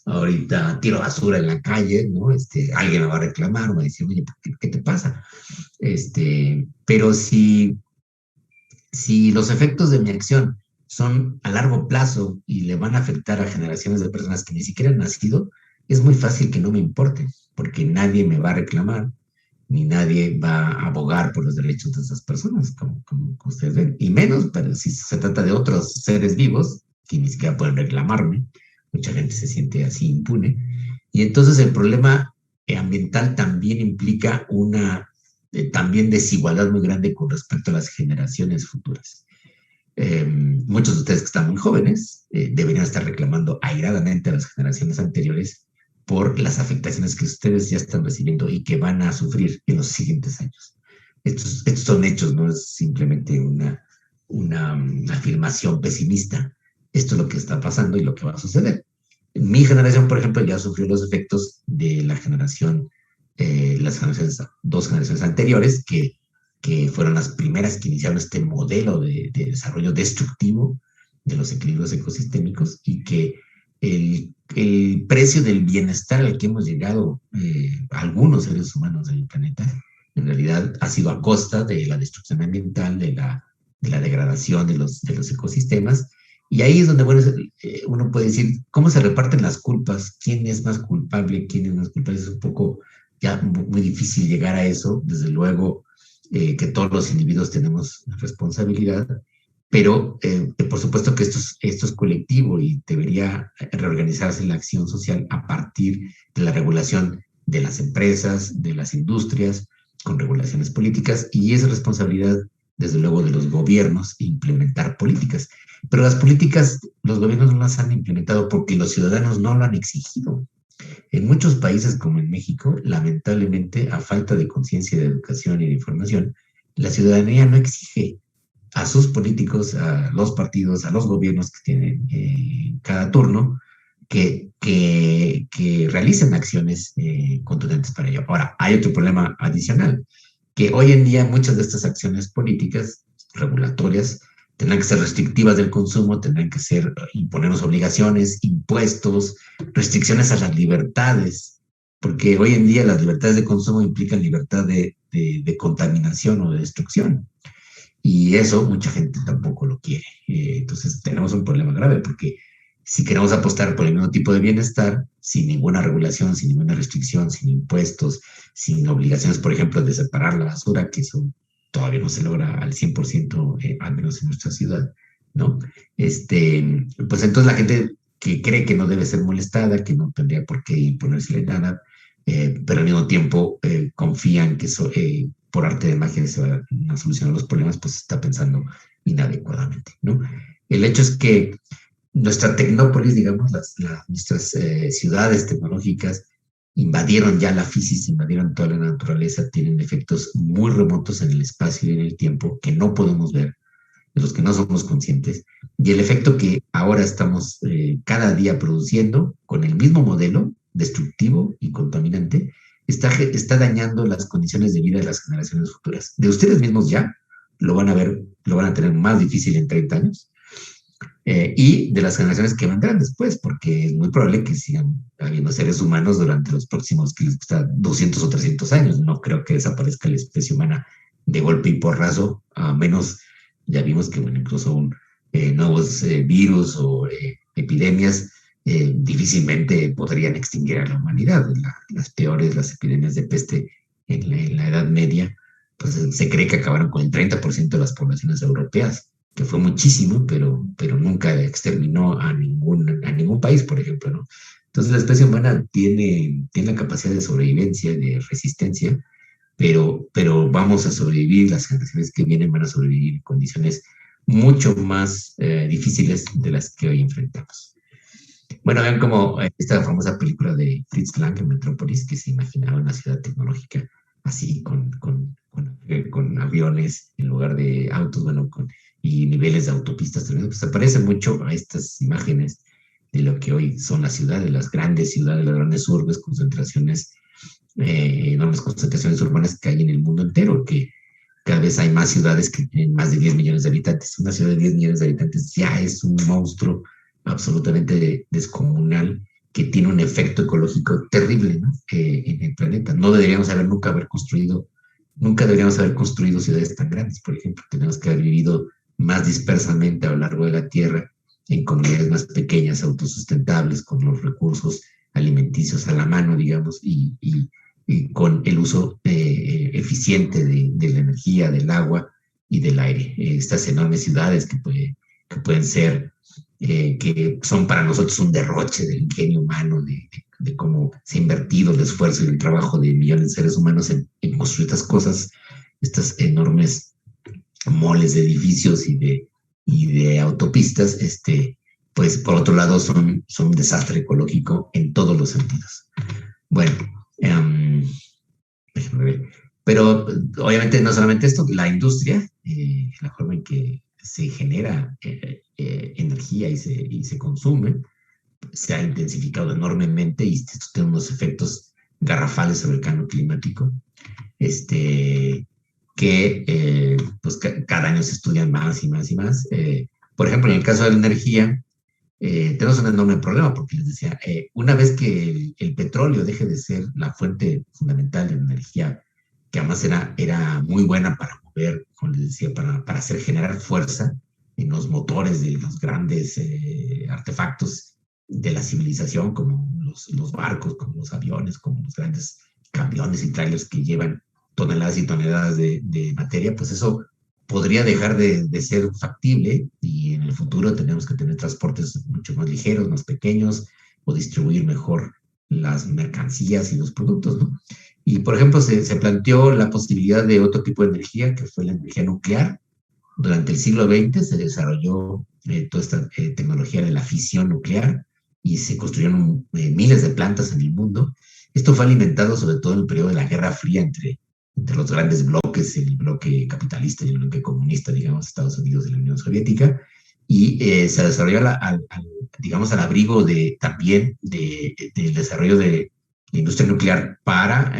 ahorita tiro basura en la calle, ¿no? Alguien me va a reclamar, me va a decir, oye, ¿qué te pasa? Pero si los efectos de mi acción son a largo plazo y le van a afectar a generaciones de personas que ni siquiera han nacido, es muy fácil que no me importe, porque nadie me va a reclamar, ni nadie va a abogar por los derechos de esas personas, como ustedes ven. Y menos, pero si se trata de otros seres vivos, que ni siquiera pueden reclamarme, mucha gente se siente así impune. Y entonces el problema ambiental también implica una también desigualdad muy grande con respecto a las generaciones futuras. Muchos de ustedes que están muy jóvenes deberían estar reclamando airadamente a las generaciones anteriores por las afectaciones que ustedes ya están recibiendo y que van a sufrir en los siguientes años. Estos son hechos, no es simplemente una afirmación pesimista. Esto es lo que está pasando y lo que va a suceder. Mi generación, por ejemplo, ya sufrió los efectos de la generación, dos generaciones anteriores, que fueron las primeras que iniciaron este modelo de desarrollo destructivo de los equilibrios ecosistémicos, y que el precio del bienestar al que hemos llegado algunos seres humanos en el planeta, en realidad ha sido a costa de la destrucción ambiental, de la degradación de los ecosistemas. Y ahí es donde uno puede decir, ¿cómo se reparten las culpas? ¿Quién es más culpable? ¿Quién es más culpable? Es un poco ya muy difícil llegar a eso. Desde luego que todos los individuos tenemos responsabilidad, pero por supuesto que esto es colectivo y debería reorganizarse la acción social a partir de la regulación de las empresas, de las industrias, con regulaciones políticas, y es responsabilidad, desde luego, de los gobiernos implementar políticas. Pero las políticas, los gobiernos no las han implementado porque los ciudadanos no lo han exigido. En muchos países, como en México, lamentablemente, a falta de conciencia, de educación y de información, la ciudadanía no exige a sus políticos, a los partidos, a los gobiernos que tienen cada turno, que realicen acciones contundentes para ello. Ahora, hay otro problema adicional, que hoy en día muchas de estas acciones políticas regulatorias tendrán que ser restrictivas del consumo, tendrán que imponernos obligaciones, impuestos, restricciones a las libertades, porque hoy en día las libertades de consumo implican libertad de contaminación o de destrucción. Y eso mucha gente tampoco lo quiere. Entonces tenemos un problema grave, porque si queremos apostar por el mismo tipo de bienestar, sin ninguna regulación, sin ninguna restricción, sin impuestos, sin obligaciones, por ejemplo, de separar la basura, que eso todavía no se logra al 100%, al menos en nuestra ciudad, ¿no? Pues entonces la gente que cree que no debe ser molestada, que no tendría por qué imponérsele nada, pero al mismo tiempo confían que eso, por arte de magia se van a solucionar los problemas, pues está pensando inadecuadamente, ¿no? El hecho es que nuestra tecnópolis, digamos, nuestras ciudades tecnológicas invadieron ya la física, invadieron toda la naturaleza, tienen efectos muy remotos en el espacio y en el tiempo que no podemos ver, de los que no somos conscientes, y el efecto que ahora estamos cada día produciendo con el mismo modelo destructivo y contaminante está dañando las condiciones de vida de las generaciones futuras. De ustedes mismos ya lo van a tener más difícil en 30 años, y de las generaciones que vendrán después, porque es muy probable que sigan habiendo seres humanos durante los próximos, que les gusta, 200 o 300 años. No creo que desaparezca la especie humana de golpe y porrazo, a menos, ya vimos que, bueno, incluso nuevos virus o epidemias difícilmente podrían extinguir a la humanidad. Las peores, las epidemias de peste en la Edad Media, pues se cree que acabaron con el 30% de las poblaciones europeas, que fue muchísimo, pero nunca exterminó a ningún país, por ejemplo, ¿no? Entonces la especie humana tiene la capacidad de sobrevivencia, de resistencia, pero vamos a sobrevivir, las generaciones que vienen van a sobrevivir en condiciones mucho más difíciles de las que hoy enfrentamos. Bueno, vean como esta famosa película de Fritz Lang en Metrópolis, que se imaginaba una ciudad tecnológica así, con aviones en lugar de autos, bueno, y niveles de autopistas tremendos, pues se parece mucho a estas imágenes de lo que hoy son las ciudades, las grandes ciudades, las grandes urbes, enormes concentraciones urbanas que hay en el mundo entero, que cada vez hay más ciudades que tienen más de 10 millones de habitantes. Una ciudad de 10 millones de habitantes ya es un monstruo absolutamente descomunal que tiene un efecto ecológico terrible, ¿no? En el planeta. No deberíamos nunca deberíamos haber construido ciudades tan grandes, por ejemplo. Tenemos que haber vivido más dispersamente a lo largo de la Tierra, en comunidades más pequeñas, autosustentables, con los recursos alimenticios a la mano, digamos, y con el uso eficiente de la energía, del agua y del aire. Estas enormes ciudades que pueden ser, que son para nosotros un derroche del ingenio humano, de cómo se ha invertido el esfuerzo y el trabajo de millones de seres humanos en construir estas cosas, estas enormes moles de edificios y de autopistas, pues por otro lado son un desastre ecológico en todos los sentidos. Bueno, déjame ver. Pero obviamente no solamente esto, la industria, la forma en que se genera energía y se consume, se ha intensificado enormemente y esto tiene unos efectos garrafales sobre el cambio climático, que pues cada año se estudian más y más y más. Por ejemplo, en el caso de la energía, tenemos un enorme problema, porque les decía, una vez que el petróleo deje de ser la fuente fundamental de energía, que además era muy buena para mover, como les decía, para hacer generar fuerza en los motores de los grandes artefactos de la civilización, como los barcos, como los aviones, como los grandes camiones y trailers que llevan toneladas y toneladas de materia, pues eso podría dejar de ser factible y en el futuro tenemos que tener transportes mucho más ligeros, más pequeños, o distribuir mejor las mercancías y los productos, ¿no? Y, por ejemplo, se planteó la posibilidad de otro tipo de energía, que fue la energía nuclear. Durante el siglo XX se desarrolló toda esta tecnología de la fisión nuclear y se construyeron miles de plantas en el mundo. Esto fue alimentado sobre todo en el periodo de la Guerra Fría entre los grandes bloques, el bloque capitalista y el bloque comunista, digamos, Estados Unidos y la Unión Soviética, y se desarrolló, digamos, al abrigo también del desarrollo de la industria nuclear para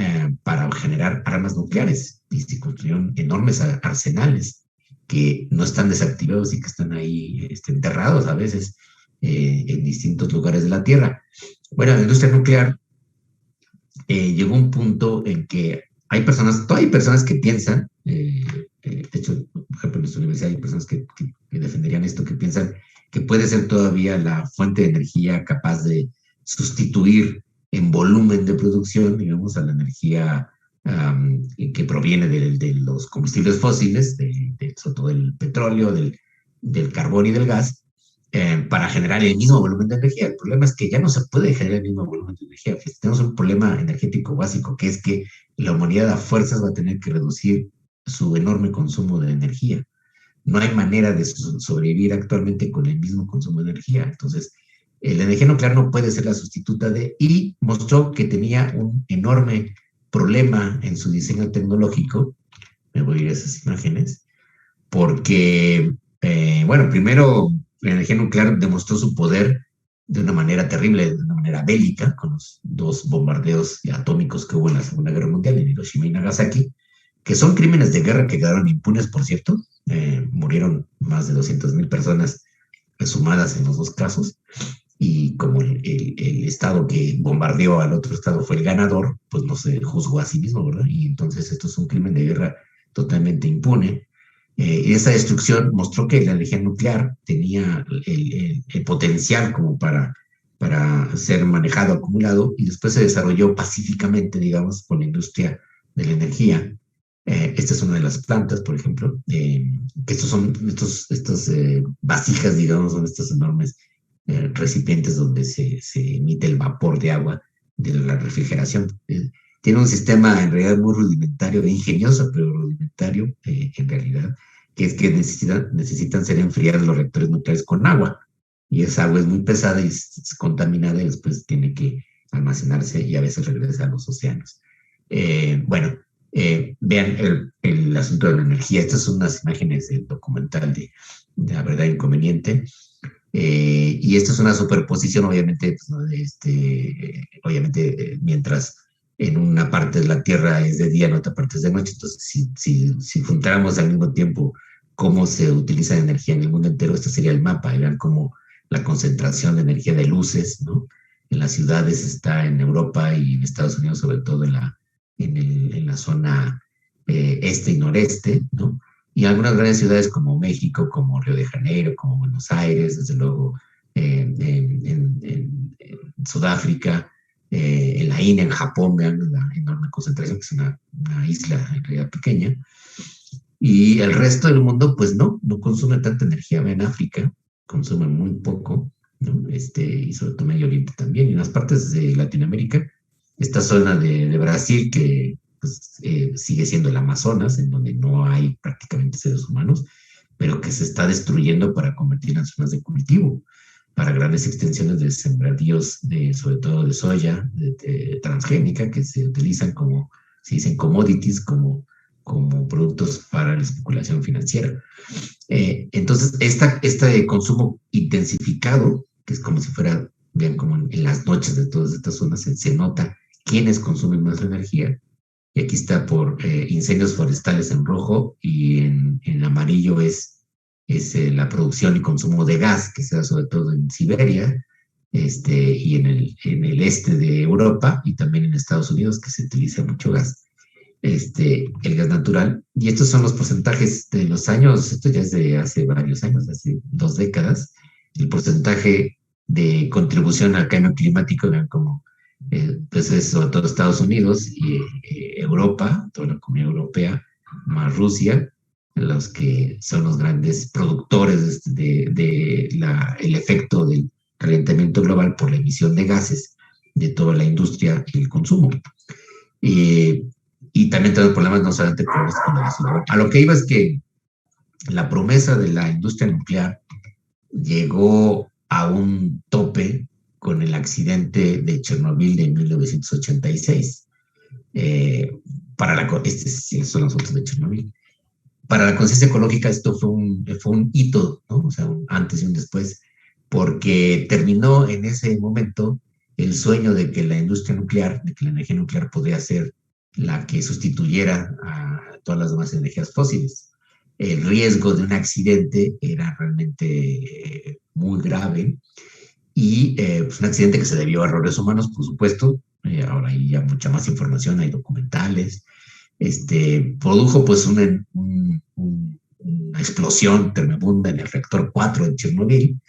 generar armas nucleares, y se construyeron enormes arsenales que no están desactivados y que están ahí enterrados a veces en distintos lugares de la Tierra. Bueno, la industria nuclear llegó a un punto en que todavía hay personas que piensan, de hecho, por ejemplo, en nuestra universidad hay personas que defenderían esto, que piensan que puede ser todavía la fuente de energía capaz de sustituir en volumen de producción, digamos, a la energía que proviene de los combustibles fósiles, sobre todo del petróleo, del carbón y del gas, para generar el mismo volumen de energía. El problema es que ya no se puede generar el mismo volumen de energía. Tenemos un problema energético básico, que es que la humanidad a fuerzas va a tener que reducir su enorme consumo de energía. No hay manera de sobrevivir actualmente con el mismo consumo de energía. Entonces, la energía nuclear no puede ser la sustituta y mostró que tenía un enorme problema en su diseño tecnológico. Me voy a ir a esas imágenes, porque, bueno, primero, la energía nuclear demostró su poder de una manera terrible, de una manera bélica, con los 2 bombardeos atómicos que hubo en la Segunda Guerra Mundial, en Hiroshima y Nagasaki, que son crímenes de guerra que quedaron impunes, por cierto. Murieron más de 200,000 personas sumadas en los 2 casos, y como el estado que bombardeó al otro estado fue el ganador, pues no se juzgó a sí mismo, ¿verdad? Y entonces esto es un crimen de guerra totalmente impune. Y esa destrucción mostró que la energía nuclear tenía el potencial como para ser manejado, acumulado, y después se desarrolló pacíficamente, digamos, por la industria de la energía. Esta es una de las plantas, por ejemplo, que estos vasijas, digamos, son estos enormes recipientes donde se emite el vapor de agua de la refrigeración. Tiene un sistema en realidad muy rudimentario, ingenioso, pero rudimentario en realidad, que es que necesitan ser enfriados los reactores nucleares con agua. Y esa agua es muy pesada y es contaminada y después tiene que almacenarse y a veces regresa a los océanos. Bueno, vean el asunto de la energía. Estas son unas imágenes del documental de La Verdad Inconveniente. Y esto es una superposición, obviamente, pues, ¿no? Obviamente, mientras en una parte de la Tierra es de día, en otra parte es de noche. Entonces, si juntáramos al mismo tiempo cómo se utiliza la energía en el mundo entero, este sería el mapa. Y vean cómo la concentración de energía de luces, ¿no? En las ciudades está en Europa y en Estados Unidos, sobre todo en la zona este y noreste, ¿no? Y algunas grandes ciudades como México, como Río de Janeiro, como Buenos Aires, desde luego en Sudáfrica, en la India, en Japón, vean la enorme concentración, que es una isla en realidad pequeña. Y el resto del mundo, pues no consume tanta energía. En África consume muy poco, ¿no? Y sobre todo Medio Oriente también. Y en las partes de Latinoamérica, esta zona de Brasil, que pues, sigue siendo el Amazonas, en donde no hay prácticamente seres humanos, pero que se está destruyendo para convertir en zonas de cultivo, para grandes extensiones de sembradíos, sobre todo de soya, transgénica, que se utilizan como, se dicen commodities, como productos para la especulación financiera. Entonces, este consumo intensificado, que es como si fuera, vean, como en las noches de todas estas zonas, se nota quiénes consumen más energía. Y aquí está por incendios forestales en rojo, y en amarillo es la producción y consumo de gas, que se da sobre todo en Siberia, y en el este de Europa, y también en Estados Unidos, que se utiliza mucho gas. El gas natural. Y estos son los porcentajes de los años, esto ya es de hace varios años, hace 2 décadas, el porcentaje de contribución al cambio climático, vean como, pues es sobre todo Estados Unidos y Europa, toda la comunidad europea, más Rusia, los que son los grandes productores el efecto del calentamiento global por la emisión de gases de toda la industria y el consumo. Y también tenemos problemas no solamente con la ciudad. A lo que iba es que la promesa de la industria nuclear llegó a un tope con el accidente de Chernobyl de 1986. Estos son los fotos de Chernobyl. Para la conciencia ecológica esto fue un hito, ¿no? O sea, un antes y un después, porque terminó en ese momento el sueño de que la industria nuclear, de que la energía nuclear podría ser la que sustituyera a todas las demás energías fósiles. El riesgo de un accidente era realmente muy grave, y pues un accidente que se debió a errores humanos, por supuesto. Ahora hay ya mucha más información, hay documentales. Produjo pues una explosión tremenda en el reactor 4 de Chernobyl,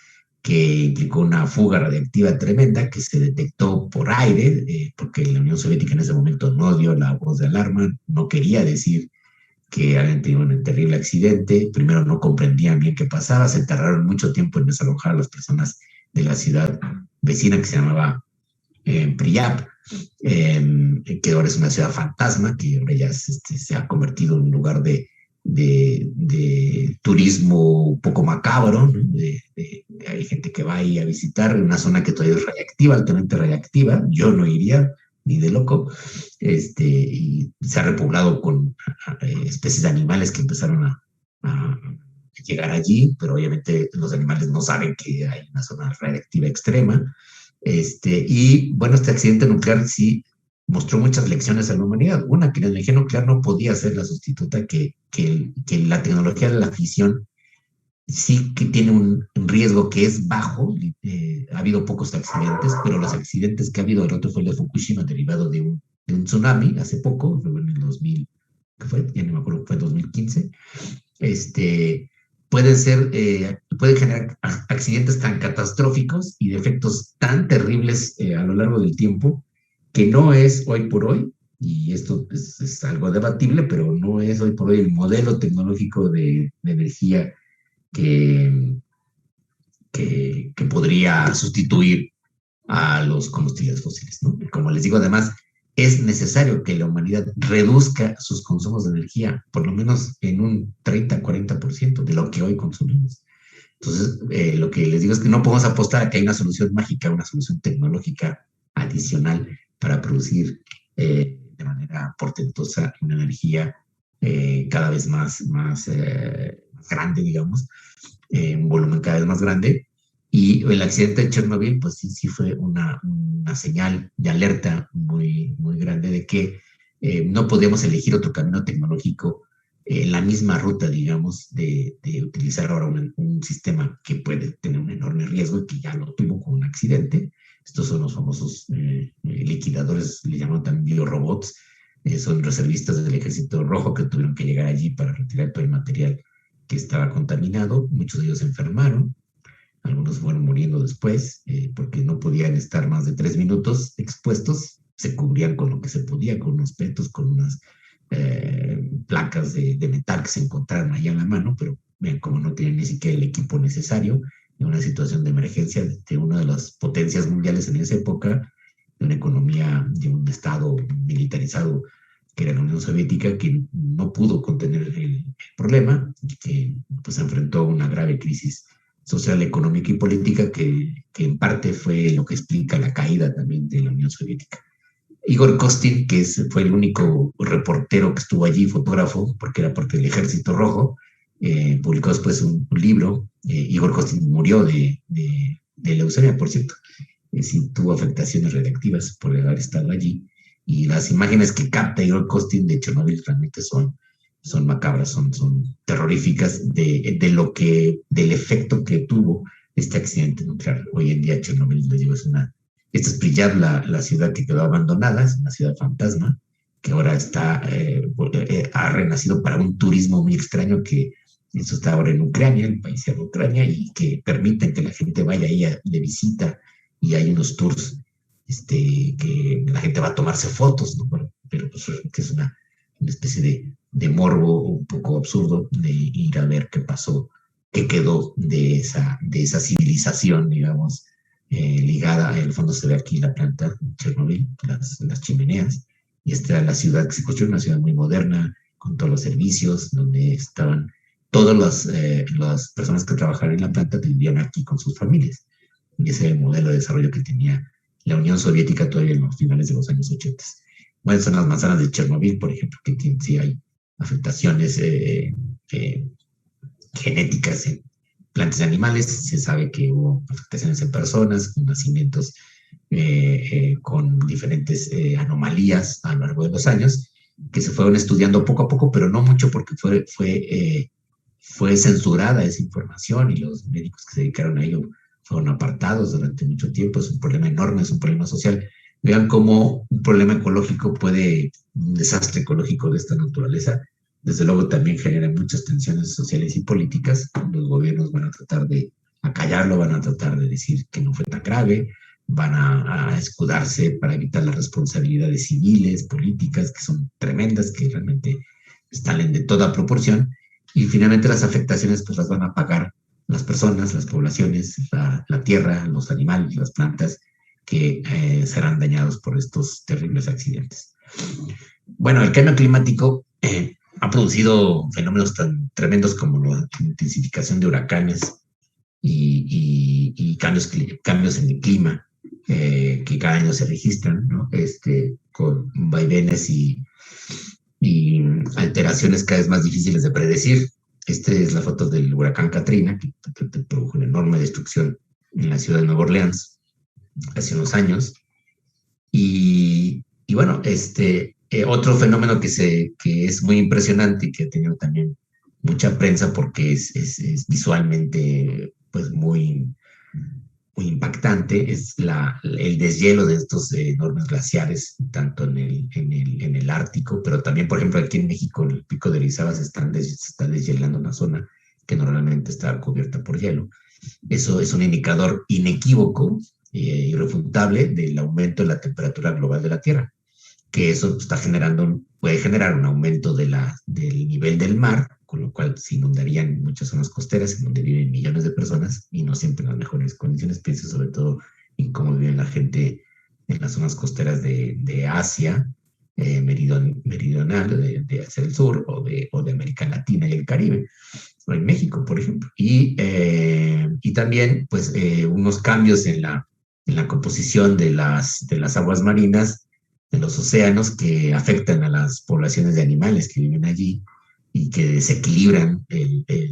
que implicó una fuga radiactiva tremenda que se detectó por aire, porque la Unión Soviética en ese momento no dio la voz de alarma, no quería decir que habían tenido un terrible accidente. Primero no comprendían bien qué pasaba, se tardaron mucho tiempo en desalojar a las personas de la ciudad vecina que se llamaba Priyab, que ahora es una ciudad fantasma, que ahora ya se ha convertido en un lugar de turismo un poco macabro, ¿no? Hay gente que va ahí a visitar una zona que todavía es radiactiva, altamente radiactiva. Yo no iría ni de loco, y se ha repoblado con especies de animales que empezaron a llegar allí, pero obviamente los animales no saben que hay una zona radiactiva extrema. Y bueno, este accidente nuclear sí mostró muchas lecciones a la humanidad. Una, que la energía nuclear no podía ser la sustituta, que la tecnología de la fisión sí que tiene un riesgo que es bajo. Ha habido pocos accidentes, pero los accidentes que ha habido, el otro fue el de Fukushima, derivado de un tsunami hace poco, en el 2000, ¿qué fue? Ya no me acuerdo, fue 2015. pueden generar accidentes tan catastróficos y de efectos tan terribles a lo largo del tiempo, que no es hoy por hoy, y esto es algo debatible, pero no es hoy por hoy el modelo tecnológico de energía que podría sustituir a los combustibles fósiles, ¿no? Como les digo, además, es necesario que la humanidad reduzca sus consumos de energía, por lo menos en un 30-40% de lo que hoy consumimos. Entonces, lo que les digo es que no podemos apostar a que hay una solución mágica, una solución tecnológica adicional para producir de manera portentosa una energía cada vez más grande, digamos, un volumen cada vez más grande. Y el accidente de Chernobyl, pues sí fue una señal de alerta muy grande de que no podemos elegir otro camino tecnológico en la misma ruta, digamos, de utilizar ahora un sistema que puede tener un enorme riesgo y que ya lo tuvo con un accidente. Estos son los famosos liquidadores, le llaman también biorobots, son reservistas del Ejército Rojo que tuvieron que llegar allí para retirar todo el material que estaba contaminado. Muchos de ellos se enfermaron, algunos fueron muriendo después porque no podían estar más de 3 minutos expuestos, se cubrían con lo que se podía, con unos petos, con unas placas de metal que se encontraron allá en la mano, pero vean, como no tenían ni siquiera el equipo necesario, en una situación de emergencia de una de las potencias mundiales en esa época, de una economía, de un estado militarizado que era la Unión Soviética, que no pudo contener el problema, que pues enfrentó a una grave crisis social, económica y política que en parte fue lo que explica la caída también de la Unión Soviética. Igor Kostin, que fue el único reportero que estuvo allí, fotógrafo, porque era parte del Ejército Rojo, publicó después un libro. Igor Kostin murió de leucemia, por cierto. Sí tuvo afectaciones radiactivas por haber estado allí. Y las imágenes que capta Igor Kostin de Chernobyl realmente son macabras, son terroríficas del efecto que tuvo este accidente nuclear. Hoy en día Chernobyl, les digo, esta es Pripyat, la ciudad que quedó abandonada, es una ciudad fantasma, que ahora ha renacido para un turismo muy extraño, que eso está ahora en Ucrania, el país de Ucrania, y que permiten que la gente vaya ahí de visita, y hay unos tours que la gente va a tomarse fotos, ¿no? Pero pues, que es una especie de morbo un poco absurdo de ir a ver qué pasó, qué quedó de esa civilización, digamos, ligada. En el fondo se ve aquí la planta Chernobyl, las chimeneas, y esta era la ciudad que se construyó, una ciudad muy moderna, con todos los servicios, donde estaban todas las personas que trabajaban en la planta, vivían aquí con sus familias. Y ese era el modelo de desarrollo que tenía la Unión Soviética todavía en los finales de los años 80. Bueno, son las manzanas de Chernobyl, por ejemplo, que sí hay afectaciones genéticas en plantas y animales. Se sabe que hubo afectaciones en personas, con nacimientos con diferentes anomalías a lo largo de los años, que se fueron estudiando poco a poco, pero no mucho, porque fue censurada esa información y los médicos que se dedicaron a ello fueron apartados durante mucho tiempo. Es un problema enorme, es un problema social. Vean cómo un problema ecológico un desastre ecológico de esta naturaleza, desde luego también genera muchas tensiones sociales y políticas. Los gobiernos van a tratar de acallarlo, van a tratar de decir que no fue tan grave, van a escudarse para evitar las responsabilidades civiles, políticas, que son tremendas, que realmente salen de toda proporción, y finalmente las afectaciones pues las van a pagar las personas, las poblaciones, la tierra, los animales, las plantas, que serán dañados por estos terribles accidentes. Bueno, el cambio climático ha producido fenómenos tan tremendos como la intensificación de huracanes y cambios en el clima que cada año se registran, ¿no? Con vaivenes y alteraciones cada vez más difíciles de predecir. Esta es la foto del huracán Katrina, que produjo una enorme destrucción en la ciudad de Nueva Orleans hace unos años. Y bueno, otro fenómeno que es muy impresionante y que ha tenido también mucha prensa porque es visualmente pues muy muy impactante es el deshielo de estos enormes glaciares, tanto en el Ártico, pero también, por ejemplo, aquí en México, en el Pico de Orizaba se está deshielando una zona que normalmente está cubierta por hielo. Eso es un indicador inequívoco e irrefutable del aumento de la temperatura global de la Tierra, que eso puede generar un aumento del nivel del mar, con lo cual se inundarían muchas zonas costeras en donde viven millones de personas y no siempre en las mejores condiciones. Pienso sobre todo en cómo vive la gente en las zonas costeras de Asia meridional, de Asia del Sur o de América Latina y el Caribe, o en México, por ejemplo. Y también, pues, unos cambios en la composición de las aguas marinas, de los océanos, que afectan a las poblaciones de animales que viven allí y que desequilibran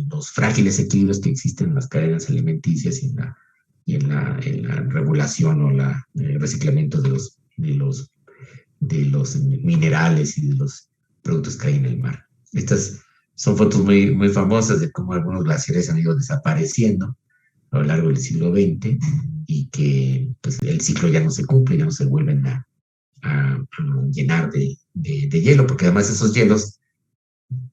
los frágiles equilibrios que existen en las cadenas alimenticias y en la regulación o el reciclamiento de los minerales y de los productos que hay en el mar. Estas son fotos muy, muy famosas de cómo algunos glaciares han ido desapareciendo a lo largo del siglo XX y que pues, el ciclo ya no se cumple, ya no se vuelven a llenar de hielo, porque además esos hielos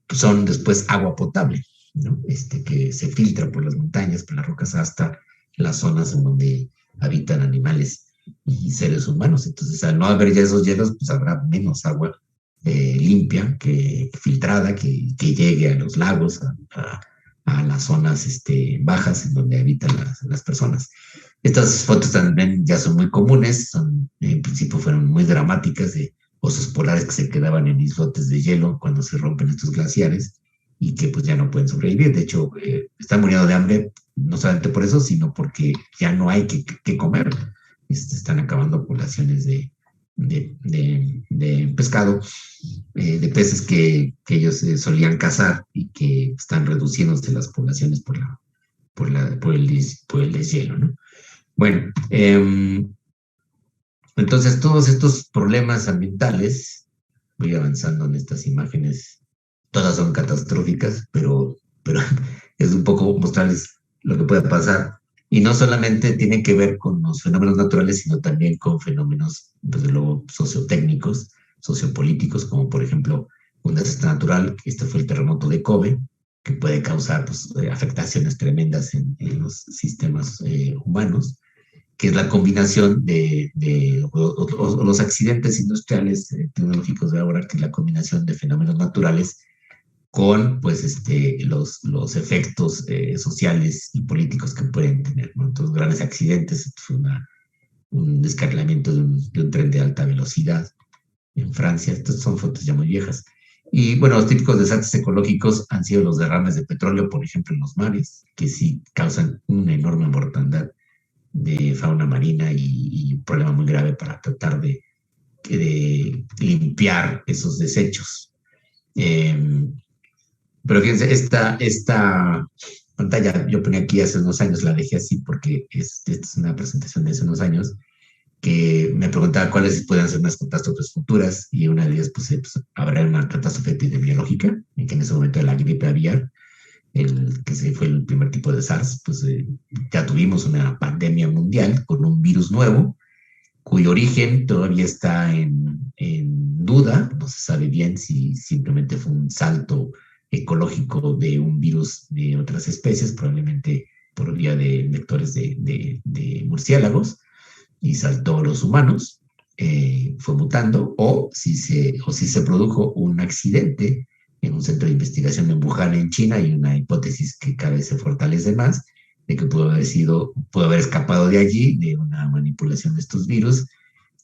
son después agua potable, ¿no? Que se filtra por las montañas, por las rocas, hasta las zonas en donde habitan animales y seres humanos. Entonces, al no haber ya esos hielos, pues habrá menos agua limpia, filtrada, que llegue a los lagos, a las zonas bajas en donde habitan las personas. Estas fotos también ya son muy comunes, en principio fueron muy dramáticas, de osos polares que se quedaban en islotes de hielo cuando se rompen estos glaciares y que pues ya no pueden sobrevivir. De hecho, están muriendo de hambre, no solamente por eso, sino porque ya no hay que comer. Están acabando poblaciones de pescado, de peces que ellos solían cazar y que están reduciéndose las poblaciones por el deshielo, ¿no? Bueno, entonces todos estos problemas ambientales, voy avanzando en estas imágenes, todas son catastróficas, pero es un poco mostrarles lo que puede pasar. Y no solamente tiene que ver con los fenómenos naturales, sino también con fenómenos, desde luego, sociotécnicos, sociopolíticos, como por ejemplo un desastre natural, este fue el terremoto de Kobe, que puede causar pues, afectaciones tremendas en los sistemas humanos, que es la combinación de los accidentes industriales tecnológicos de ahora, que es la combinación de fenómenos naturales con pues, los efectos sociales y políticos que pueden tener, ¿no? Entonces, grandes accidentes, fue un descarrilamiento de un tren de alta velocidad en Francia. Estas son fotos ya muy viejas. Y bueno, los típicos desastres ecológicos han sido los derrames de petróleo, por ejemplo, en los mares, que sí causan una enorme mortandad de fauna marina y un problema muy grave para tratar de limpiar esos desechos. Pero fíjense, esta pantalla yo ponía aquí hace unos años, la dejé así porque esta es una presentación de hace unos años, que me preguntaba cuáles pueden ser unas catástrofes futuras, y una de ellas pues, habrá una catástrofe epidemiológica, en que en ese momento de la gripe aviar, que fue el primer tipo de SARS, pues ya tuvimos una pandemia mundial con un virus nuevo, cuyo origen todavía está en duda, no se sabe bien si simplemente fue un salto ecológico de un virus de otras especies, probablemente por vía de vectores de murciélagos, y saltó a los humanos, fue mutando, o si se produjo un accidente en un centro de investigación en Wuhan, en China. Hay una hipótesis que cada vez se fortalece más, de que pudo haber escapado de allí, de una manipulación de estos virus,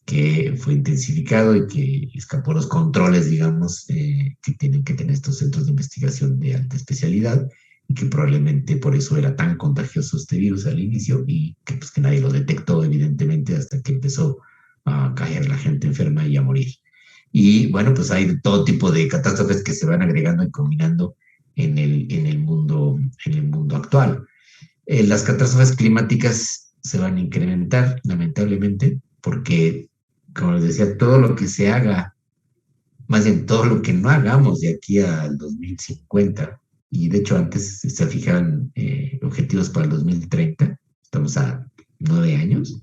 que fue intensificado y que escapó a los controles, digamos, que tienen que tener estos centros de investigación de alta especialidad, y que probablemente por eso era tan contagioso este virus al inicio, y que, pues, que nadie lo detectó, evidentemente, hasta que empezó a caer la gente enferma y a morir. Y bueno, pues hay todo tipo de catástrofes que se van agregando y combinando en el mundo actual. Las catástrofes climáticas se van a incrementar, lamentablemente, porque, como les decía, todo lo que se haga, más bien todo lo que no hagamos de aquí al 2050, y de hecho antes se fijaban objetivos para el 2030, estamos a 9 años,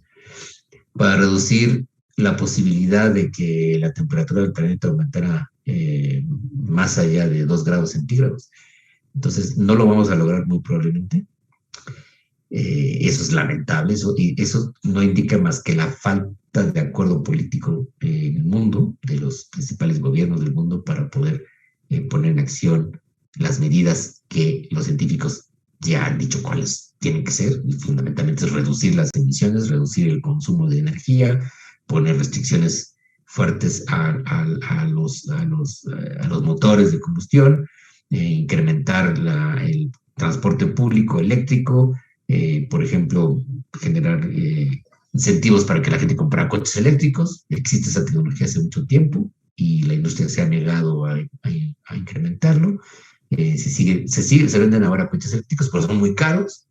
para reducir la posibilidad de que la temperatura del planeta aumentara más allá de 2 grados centígrados. Entonces, no lo vamos a lograr muy probablemente. Eso es lamentable, y eso no indica más que la falta de acuerdo político en el mundo, de los principales gobiernos del mundo, para poder poner en acción las medidas que los científicos ya han dicho cuáles tienen que ser, y fundamentalmente es reducir las emisiones, reducir el consumo de energía, poner restricciones fuertes a los motores de combustión, incrementar el transporte público eléctrico, por ejemplo, generar incentivos para que la gente compre coches eléctricos. Existe esa tecnología hace mucho tiempo y la industria se ha negado a incrementarlo. Se venden ahora coches eléctricos, pero son muy caros.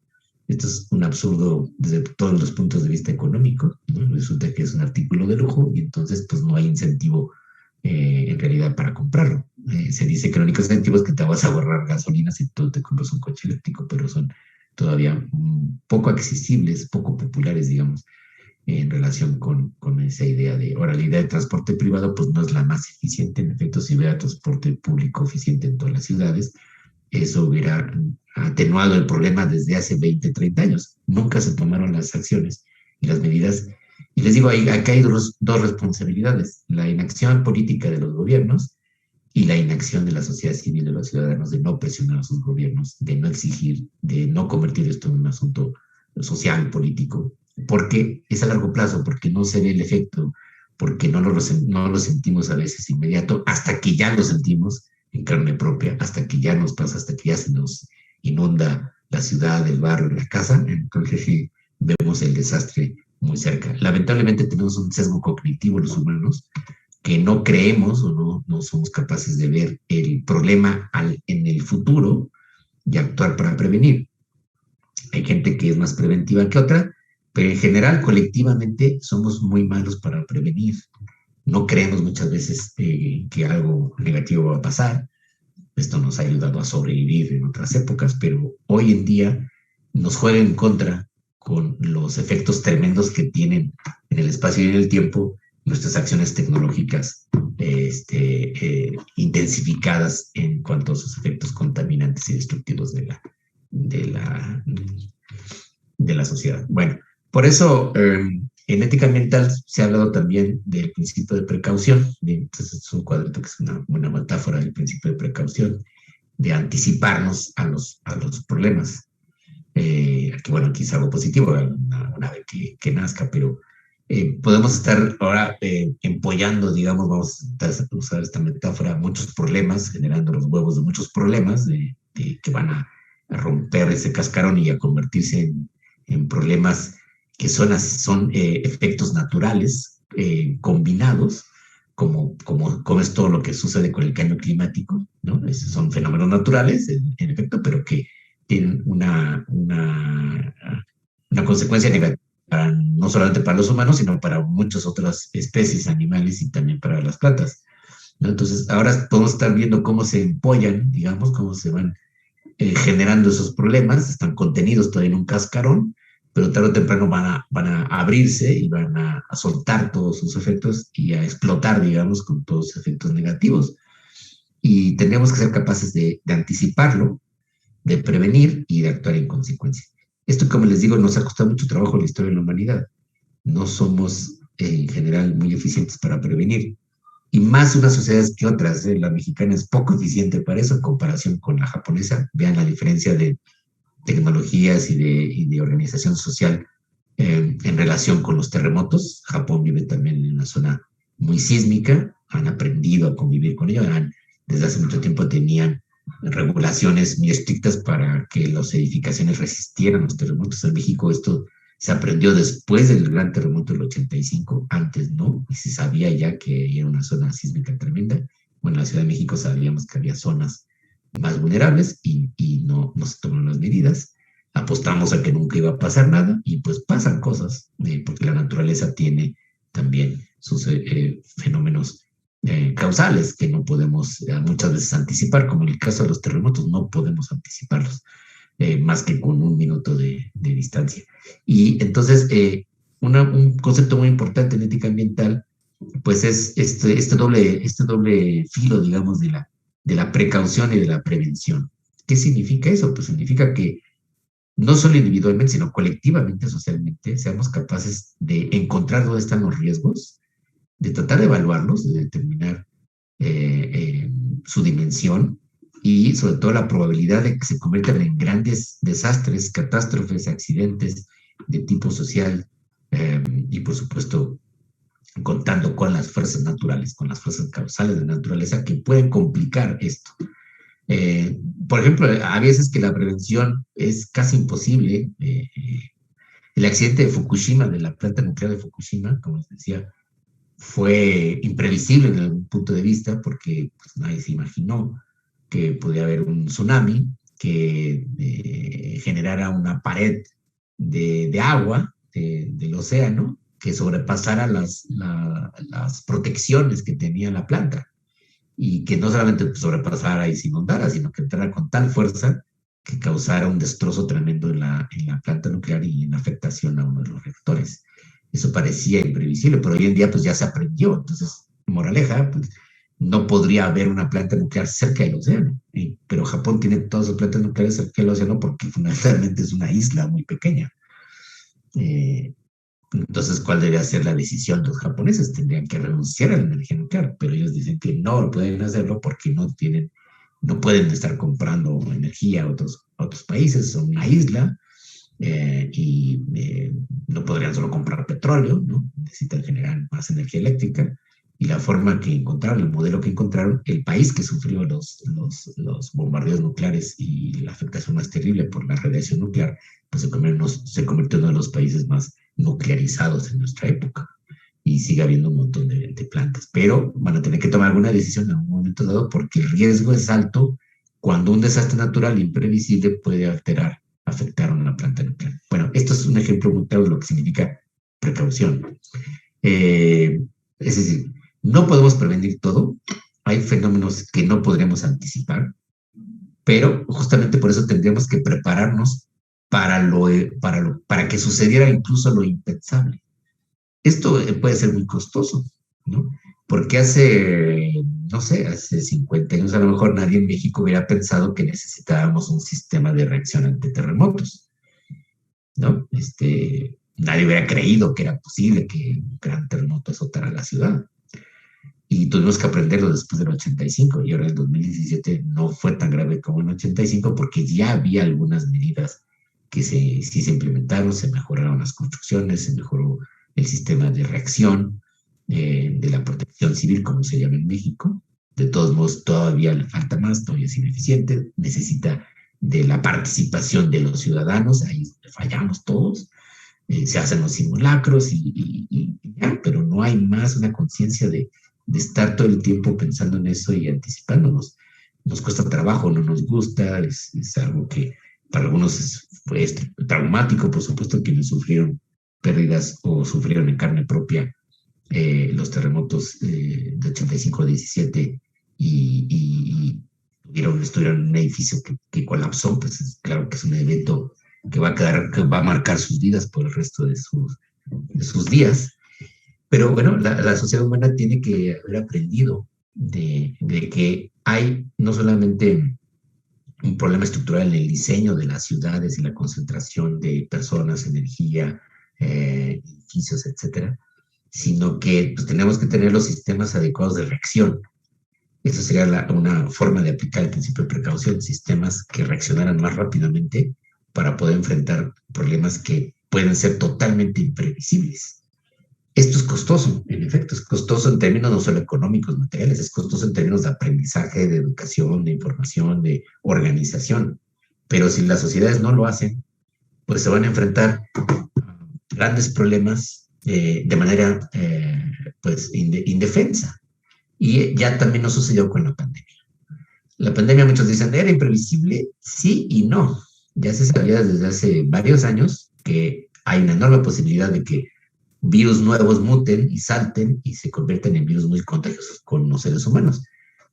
Esto es un absurdo desde todos los puntos de vista económicos, ¿no? Resulta que es un artículo de lujo y entonces pues no hay incentivo en realidad para comprarlo. Se dice que el único incentivo es que te vas a ahorrar gasolina si tú te compras un coche eléctrico, pero son todavía poco accesibles, poco populares, digamos, en relación con esa idea de, ahora la idea de transporte privado pues no es la más eficiente. En efecto, si hubiera transporte público eficiente en todas las ciudades, eso hubiera atenuado el problema desde hace 20, 30 años. Nunca se tomaron las acciones y las medidas. Y les digo, acá hay dos responsabilidades: la inacción política de los gobiernos y la inacción de la sociedad civil, de los ciudadanos, de no presionar a sus gobiernos, de no exigir, de no convertir esto en un asunto social, político, porque es a largo plazo, porque no se ve el efecto, porque no lo sentimos a veces inmediato, hasta que ya lo sentimos en carne propia, hasta que ya nos pasa, hasta que ya se nos inunda la ciudad, el barrio, la casa. Entonces sí, vemos el desastre muy cerca. Lamentablemente tenemos un sesgo cognitivo los humanos, que no creemos o no somos capaces de ver el problema en el futuro y actuar para prevenir. Hay gente que es más preventiva que otra, pero en general, colectivamente, somos muy malos para prevenir. No creemos muchas veces que algo negativo va a pasar. Esto nos ha ayudado a sobrevivir en otras épocas, pero hoy en día nos juega en contra con los efectos tremendos que tienen en el espacio y en el tiempo nuestras acciones tecnológicas intensificadas en cuanto a sus efectos contaminantes y destructivos de la sociedad. Bueno, por eso en ética ambiental se ha hablado también del principio de precaución. Entonces es un cuadrito que es una buena metáfora del principio de precaución, de anticiparnos a los problemas. Bueno, aquí es algo positivo una vez que nazca, pero podemos estar ahora empollando, digamos, vamos a usar esta metáfora, muchos problemas, generando los huevos de muchos problemas que van a romper ese cascarón y a convertirse en problemas que son efectos naturales combinados, como es todo lo que sucede con el cambio climático, ¿no? Esos son fenómenos naturales, en efecto, pero que tienen una consecuencia negativa, no solamente para los humanos, sino para muchas otras especies animales y también para las plantas, ¿no? Entonces, ahora podemos estar viendo cómo se empollan, digamos, cómo se van generando esos problemas, están contenidos todavía en un cascarón, pero tarde o temprano van a abrirse y van a soltar todos sus efectos y a explotar, digamos, con todos sus efectos negativos. Y tendríamos que ser capaces de anticiparlo, de prevenir y de actuar en consecuencia. Esto, como les digo, nos ha costado mucho trabajo en la historia de la humanidad. No somos, en general, muy eficientes para prevenir. Y más unas sociedades que otras. La mexicana es poco eficiente para eso en comparación con la japonesa. Vean la diferencia de tecnologías y de organización social en relación con los terremotos. Japón vive también en una zona muy sísmica, han aprendido a convivir con ello, desde hace mucho tiempo tenían regulaciones muy estrictas para que las edificaciones resistieran los terremotos. En México esto se aprendió después del gran terremoto del 85, antes no, y se sabía ya que era una zona sísmica tremenda. Bueno, en la Ciudad de México sabíamos que había zonas más vulnerables y no se tomaron las medidas. Apostamos a que nunca iba a pasar nada y pues pasan cosas, porque la naturaleza tiene también sus fenómenos causales que no podemos muchas veces anticipar, como en el caso de los terremotos, no podemos anticiparlos. más que con 1 minuto de distancia. Y entonces, un concepto muy importante en ética ambiental, pues es este doble filo, digamos, de la precaución y de la prevención. ¿Qué significa eso? Pues significa que no solo individualmente, sino colectivamente, socialmente, seamos capaces de encontrar dónde están los riesgos, de tratar de evaluarlos, de determinar su dimensión y sobre todo la probabilidad de que se conviertan en grandes desastres, catástrofes, accidentes de tipo social y por supuesto contando con las fuerzas naturales, con las fuerzas causales de la naturaleza que pueden complicar esto. Por ejemplo, a veces que la prevención es casi imposible. El accidente de Fukushima, de la planta nuclear de Fukushima, como les decía, fue imprevisible desde algún punto de vista porque pues, nadie se imaginó que podía haber un tsunami que generara una pared de agua del océano que sobrepasara las protecciones que tenía la planta y que no solamente sobrepasara y se inundara, sino que entrara con tal fuerza que causara un destrozo tremendo en la planta nuclear y en afectación a uno de los reactores. Eso parecía imprevisible, pero hoy en día pues ya se aprendió. Entonces, moraleja, pues, no podría haber una planta nuclear cerca del océano. Pero Japón tiene todas sus plantas nucleares cerca del océano porque fundamentalmente es una isla muy pequeña. Entonces, ¿cuál debería ser la decisión? Los japoneses tendrían que renunciar a la energía nuclear, pero ellos dicen que no pueden hacerlo porque no pueden estar comprando energía a otros países, son una isla y no podrían solo comprar petróleo, ¿no? Necesitan generar más energía eléctrica. Y la forma que encontraron, el modelo que encontraron, el país que sufrió los bombardeos nucleares y la afectación más terrible por la radiación nuclear, pues se convirtió en uno de los países más nuclearizados en nuestra época. Y sigue habiendo un montón de plantas. Pero van a tener que tomar alguna decisión en un momento dado porque el riesgo es alto cuando un desastre natural imprevisible puede afectar a una planta nuclear. Bueno, esto es un ejemplo muy claro de lo que significa precaución. Es decir, no podemos prevenir todo. Hay fenómenos que no podremos anticipar, pero justamente por eso tendríamos que prepararnos para que sucediera incluso lo impensable. Esto puede ser muy costoso, ¿no? Porque no sé, hace 50 años a lo mejor nadie en México hubiera pensado que necesitábamos un sistema de reacción ante terremotos, ¿no? Nadie hubiera creído que era posible que un gran terremoto azotara la ciudad. Y tuvimos que aprenderlo después del 85, y ahora en el 2017 no fue tan grave como en el 85 porque ya había algunas medidas que sí se implementaron, se mejoraron las construcciones, se mejoró el sistema de reacción de la protección civil, como se llama en México. De todos modos, todavía le falta más, todavía es ineficiente, necesita de la participación de los ciudadanos, ahí fallamos todos, se hacen los simulacros y ya, pero no hay más una conciencia de estar todo el tiempo pensando en eso y anticipándonos. Nos cuesta trabajo, no nos gusta, es algo que para algunos fue traumático, por supuesto, quienes sufrieron pérdidas o sufrieron en carne propia los terremotos de 85 a 17 y estuvieron en un edificio que colapsó, pues claro que es un evento que va a marcar sus vidas por el resto de sus días. Pero bueno, la sociedad humana tiene que haber aprendido de que hay no solamente un problema estructural en el diseño de las ciudades y la concentración de personas, energía, edificios, etcétera, sino que pues, tenemos que tener los sistemas adecuados de reacción. Eso sería una forma de aplicar el principio de precaución, sistemas que reaccionaran más rápidamente para poder enfrentar problemas que pueden ser totalmente imprevisibles. Esto es costoso, en efecto, es costoso en términos no solo económicos, materiales, es costoso en términos de aprendizaje, de educación, de información, de organización. Pero si las sociedades no lo hacen, pues se van a enfrentar a grandes problemas de manera pues indefensa. Y ya también nos sucedió con la pandemia. La pandemia, muchos dicen, ¿era imprevisible? Sí y no. Ya se sabía desde hace varios años que hay una enorme posibilidad de que virus nuevos muten y salten y se convierten en virus muy contagiosos con los seres humanos.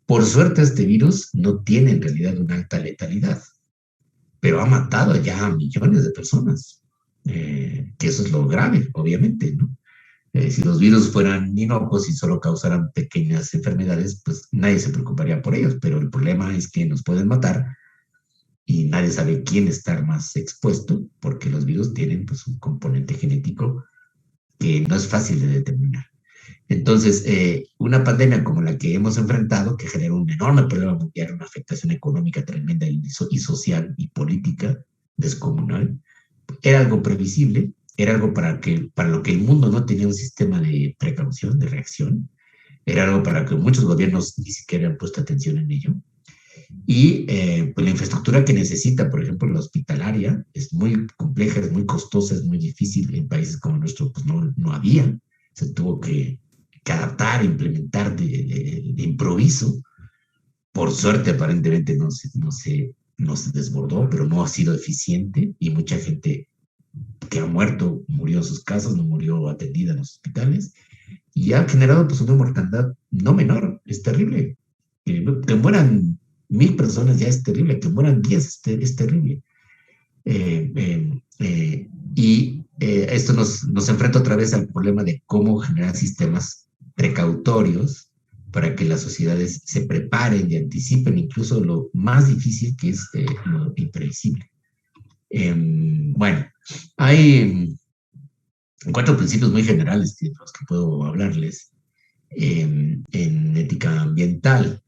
Por suerte, este virus no tiene en realidad una alta letalidad. pero ha matado ya a millones de personas, que eso es lo grave, obviamente, ¿no? Si los virus fueran inocuos y solo causaran pequeñas enfermedades, pues nadie se preocuparía por ellos, pero el problema es que nos pueden matar y nadie sabe quién está más expuesto, porque los virus tienen pues un componente genético que no es fácil de determinar. Entonces, una pandemia como la que hemos enfrentado, que generó un enorme problema mundial, una afectación económica tremenda y social y política descomunal, era algo previsible, era algo para lo que el mundo no tenía un sistema de precaución, de reacción, era algo para que muchos gobiernos ni siquiera han puesto atención en ello. Y pues la infraestructura que necesita, por ejemplo, la hospitalaria, es muy compleja, es muy costosa, es muy difícil. En países como el nuestro, pues no había. Se tuvo que adaptar, implementar de improviso. Por suerte, aparentemente no se desbordó, pero no ha sido eficiente y mucha gente que ha muerto murió en sus casas, no murió atendida en los hospitales y ha generado pues una mortandad no menor. Es terrible. Que mueran 1,000 personas ya es terrible, que mueran 10 es terrible. Esto nos enfrenta otra vez al problema de cómo generar sistemas precautorios para que las sociedades se preparen y anticipen incluso lo más difícil que es lo imprevisible. Bueno, hay 4 principios muy generales de los que puedo hablarles en ética ambiental.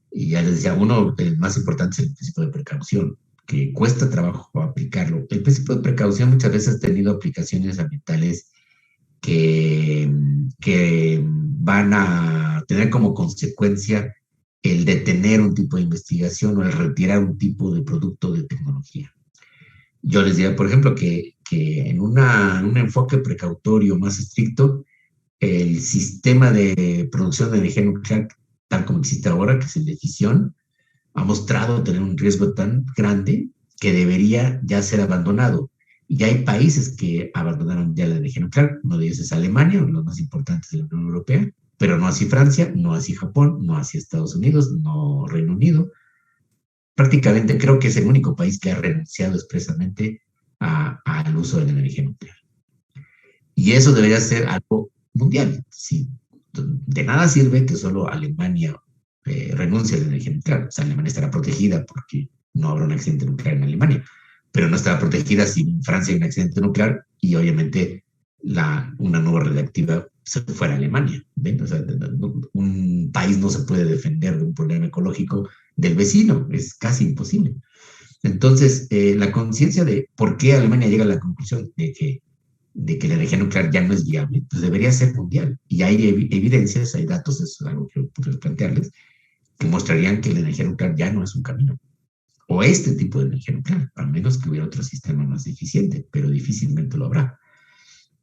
Y ya les decía, uno, el más importante es el principio de precaución, que cuesta trabajo aplicarlo. El principio de precaución muchas veces ha tenido aplicaciones ambientales que van a tener como consecuencia el detener un tipo de investigación o el retirar un tipo de producto de tecnología. Yo les diría, por ejemplo, que en un enfoque precautorio más estricto, el sistema de producción de energía nuclear, tal como existe ahora, que es el de fisión, ha mostrado tener un riesgo tan grande que debería ya ser abandonado. Y ya hay países que abandonaron ya la energía nuclear. Uno de ellos es Alemania, uno de los más importantes de la Unión Europea, pero no así Francia, no así Japón, no así Estados Unidos, no Reino Unido. Prácticamente creo que es el único país que ha renunciado expresamente al uso de la energía nuclear. Y eso debería ser algo mundial. Sí, de nada sirve que solo Alemania renuncie a la energía nuclear. O sea, Alemania estará protegida porque no habrá un accidente nuclear en Alemania, pero no estará protegida si en Francia hay un accidente nuclear y obviamente una nueva radioactiva se fuera a Alemania. ¿Ven? O sea, un país no se puede defender de un problema ecológico del vecino, es casi imposible. Entonces, la conciencia de por qué Alemania llega a la conclusión de que la energía nuclear ya no es viable, pues debería ser mundial. Y hay evidencias, hay datos, eso es algo que puedo plantearles, que mostrarían que la energía nuclear ya no es un camino. O este tipo de energía nuclear, a menos que hubiera otro sistema más eficiente, pero difícilmente lo habrá.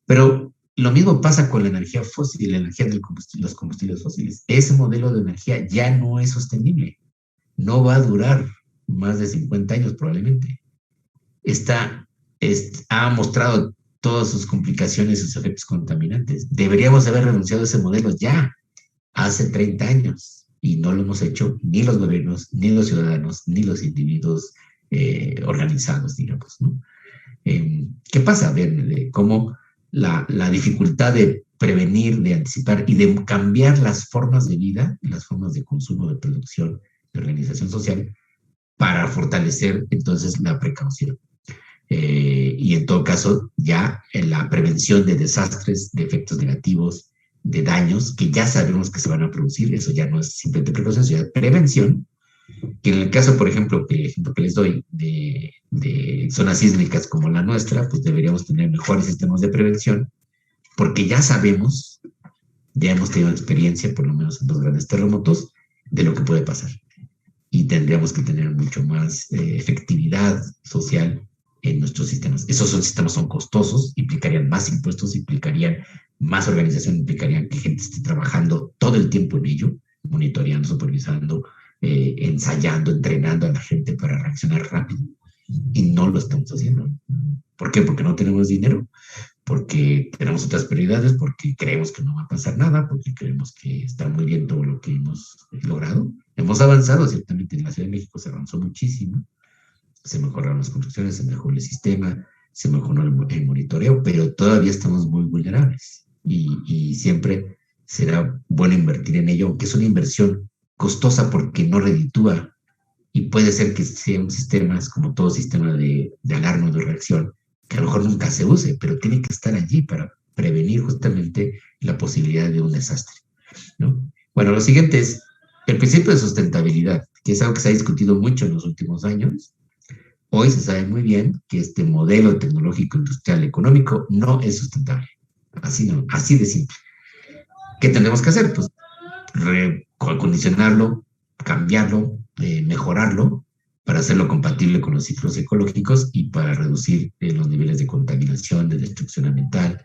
Pero lo mismo pasa con la energía fósil, la energía de los combustibles fósiles. Ese modelo de energía ya no es sostenible. No va a durar más de 50 años probablemente. Ha mostrado todas sus complicaciones y sus efectos contaminantes. Deberíamos haber renunciado a ese modelo ya hace 30 años y no lo hemos hecho ni los gobiernos, ni los ciudadanos, ni los individuos organizados, digamos, ¿no? ¿Qué pasa? Ver cómo la dificultad de prevenir, de anticipar y de cambiar las formas de vida, las formas de consumo, de producción, de organización social, para fortalecer entonces la precaución. Y en todo caso, ya en la prevención de desastres, de efectos negativos, de daños que ya sabemos que se van a producir, eso ya no es simplemente precaución, sino prevención, que en el caso, por ejemplo, el ejemplo que les doy de zonas sísmicas como la nuestra, pues deberíamos tener mejores sistemas de prevención, porque ya sabemos, ya hemos tenido experiencia, por lo menos en 2 grandes terremotos, de lo que puede pasar. Y tendríamos que tener mucho más efectividad social en nuestros sistemas. Esos sistemas son costosos, implicarían más impuestos, implicarían más organización, implicarían que gente esté trabajando todo el tiempo en ello, monitoreando, supervisando, ensayando, entrenando a la gente para reaccionar rápido. Y no lo estamos haciendo. ¿Por qué? Porque no tenemos dinero, porque tenemos otras prioridades, porque creemos que no va a pasar nada, porque creemos que está muy bien todo lo que hemos logrado. Hemos avanzado, ciertamente en la Ciudad de México se avanzó muchísimo, se mejoraron las construcciones, se mejoró el sistema, se mejoró el monitoreo, pero todavía estamos muy vulnerables y siempre será bueno invertir en ello, aunque es una inversión costosa porque no reditúa y puede ser que sea un sistema, es como todo sistema de alarma o de reacción, que a lo mejor nunca se use, pero tiene que estar allí para prevenir justamente la posibilidad de un desastre, ¿no? Bueno, lo siguiente es el principio de sustentabilidad, que es algo que se ha discutido mucho en los últimos años. Hoy se sabe muy bien que este modelo tecnológico, industrial, económico no es sustentable. Así no, así de simple. ¿Qué tenemos que hacer? Pues recondicionarlo, cambiarlo, mejorarlo para hacerlo compatible con los ciclos ecológicos y para reducir los niveles de contaminación, de destrucción ambiental.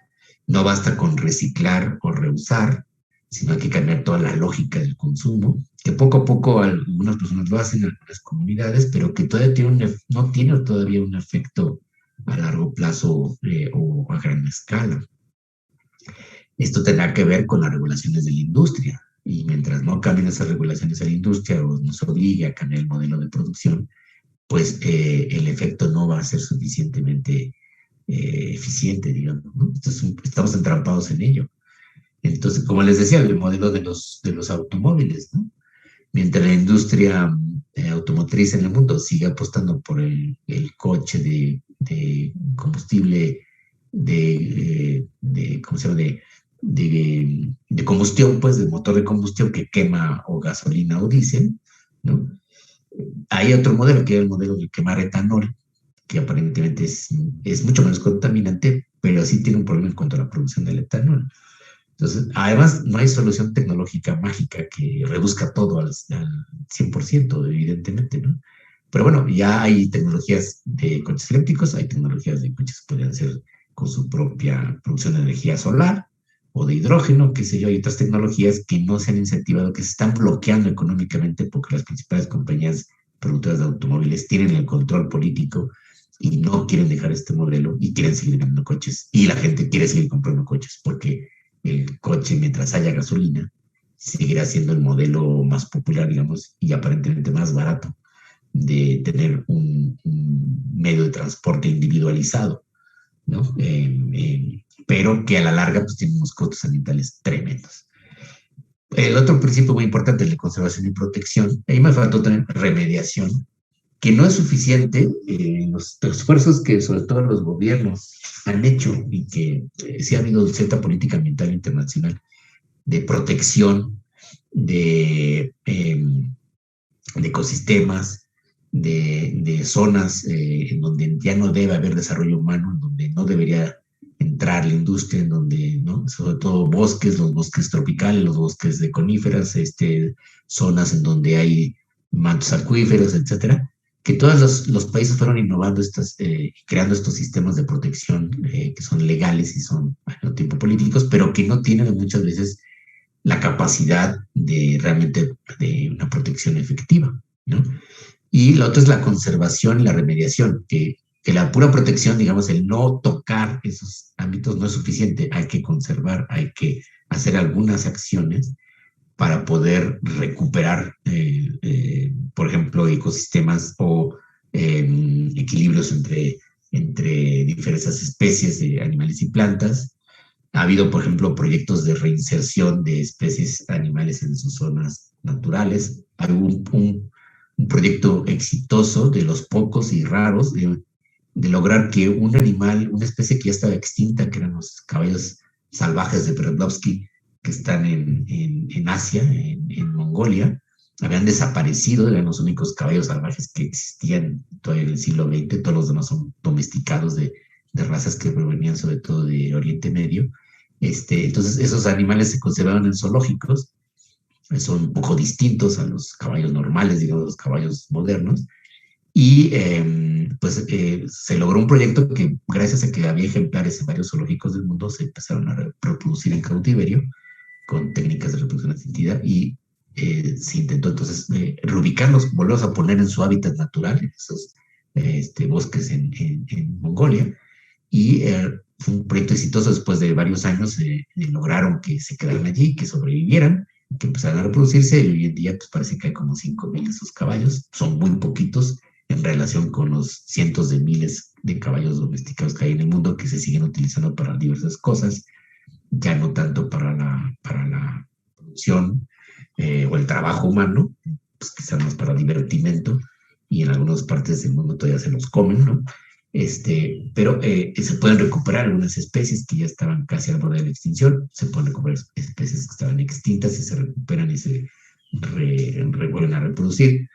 No basta con reciclar o reusar, sino hay que cambiar toda la lógica del consumo, que poco a poco algunas personas lo hacen en algunas comunidades, pero que todavía no tiene todavía un efecto a largo plazo o a gran escala. Esto tendrá que ver con las regulaciones de la industria, y mientras no cambien esas regulaciones a la industria o nos obligue a cambiar el modelo de producción, pues el efecto no va a ser suficientemente eficiente, digamos, ¿no? Entonces, estamos entrampados en ello. Entonces, como les decía, el modelo de los automóviles, ¿no? Mientras la industria automotriz en el mundo sigue apostando por el coche de combustible, ¿cómo se llama? De combustión, pues, de motor de combustión que quema o gasolina o diésel, ¿no? Hay otro modelo, que es el modelo de quemar etanol, que aparentemente es mucho menos contaminante, pero sí tiene un problema en cuanto a la producción del etanol. Entonces, además, no hay solución tecnológica mágica que reduzca todo al 100%, evidentemente, ¿no? Pero bueno, ya hay tecnologías de coches eléctricos, hay tecnologías de coches que pueden ser con su propia producción de energía solar o de hidrógeno, qué sé yo, hay otras tecnologías que no se han incentivado, que se están bloqueando económicamente porque las principales compañías productoras de automóviles tienen el control político y no quieren dejar este modelo y quieren seguir vendiendo coches. Y la gente quiere seguir comprando coches porque el coche, mientras haya gasolina, seguirá siendo el modelo más popular, digamos, y aparentemente más barato de tener un medio de transporte individualizado, ¿no? Pero que a la larga pues tiene unos costos ambientales tremendos. El otro principio muy importante es la conservación y protección. Ahí me faltó también remediación, que no es suficiente. Los esfuerzos que sobre todo los gobiernos han hecho y que sí ha habido cierta política ambiental internacional de protección de ecosistemas, de zonas en donde ya no debe haber desarrollo humano, en donde no debería entrar la industria, en donde, ¿no? Sobre todo bosques, los bosques tropicales, los bosques de coníferas, zonas en donde hay mantos acuíferos, etcétera, que todos los países fueron innovando creando estos sistemas de protección que son legales y son al mismo tiempo políticos, pero que no tienen muchas veces la capacidad de realmente de una protección efectiva, ¿no? Y la otra es la conservación y la remediación, que la pura protección, digamos, el no tocar esos ámbitos no es suficiente, hay que conservar, hay que hacer algunas acciones para poder recuperar, por ejemplo, ecosistemas o equilibrios entre diversas especies de animales y plantas. Ha habido, por ejemplo, proyectos de reinserción de especies animales en sus zonas naturales. Hay un proyecto exitoso de los pocos y raros de lograr que un animal, una especie que ya estaba extinta, que eran los caballos salvajes de Przewalski, que están en Asia, en Mongolia, habían desaparecido, eran los únicos caballos salvajes que existían todavía en el siglo XX, todos los demás son domesticados de razas que provenían sobre todo de Oriente Medio. Entonces, esos animales se conservaban en zoológicos, son un poco distintos a los caballos normales, digamos, los caballos modernos, y pues se logró un proyecto que, gracias a que había ejemplares en varios zoológicos del mundo, se empezaron a reproducir en cautiverio con técnicas de reproducción asistida y se intentó entonces reubicarlos, volverlos a poner en su hábitat natural, en esos bosques en Mongolia, y fue un proyecto exitoso. Después de varios años lograron que se quedaran allí, que sobrevivieran, que empezaran a reproducirse, y hoy en día pues parece que hay como 5,000 de esos caballos, son muy poquitos, en relación con los cientos de miles de caballos domesticados que hay en el mundo que se siguen utilizando para diversas cosas, ya no tanto para la producción o el trabajo humano, pues quizás más para divertimento, y en algunas partes del mundo todavía se los comen, ¿no? Pero se pueden recuperar algunas especies que ya estaban casi al borde de la extinción, se pueden recuperar especies que estaban extintas y se recuperan y se vuelven a reproducir.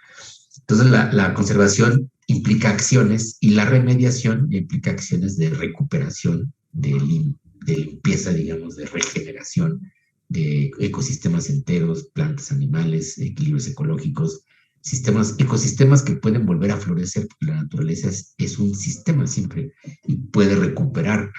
Entonces la conservación implica acciones y la remediación implica acciones de recuperación, de limpieza, digamos, de regeneración de ecosistemas enteros, plantas, animales, equilibrios ecológicos, ecosistemas que pueden volver a florecer, porque la naturaleza es un sistema siempre y puede recuperar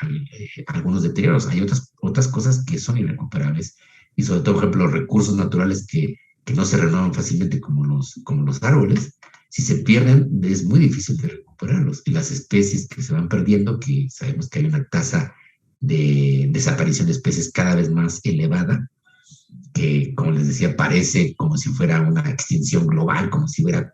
algunos deterioros. Hay otras cosas que son irrecuperables y sobre todo, por ejemplo, los recursos naturales que no se renuevan fácilmente como los árboles. Si se pierden, es muy difícil de recuperarlos. Y las especies que se van perdiendo, que sabemos que hay una tasa de desaparición de especies cada vez más elevada, que, como les decía, parece como si fuera una extinción global, como si hubiera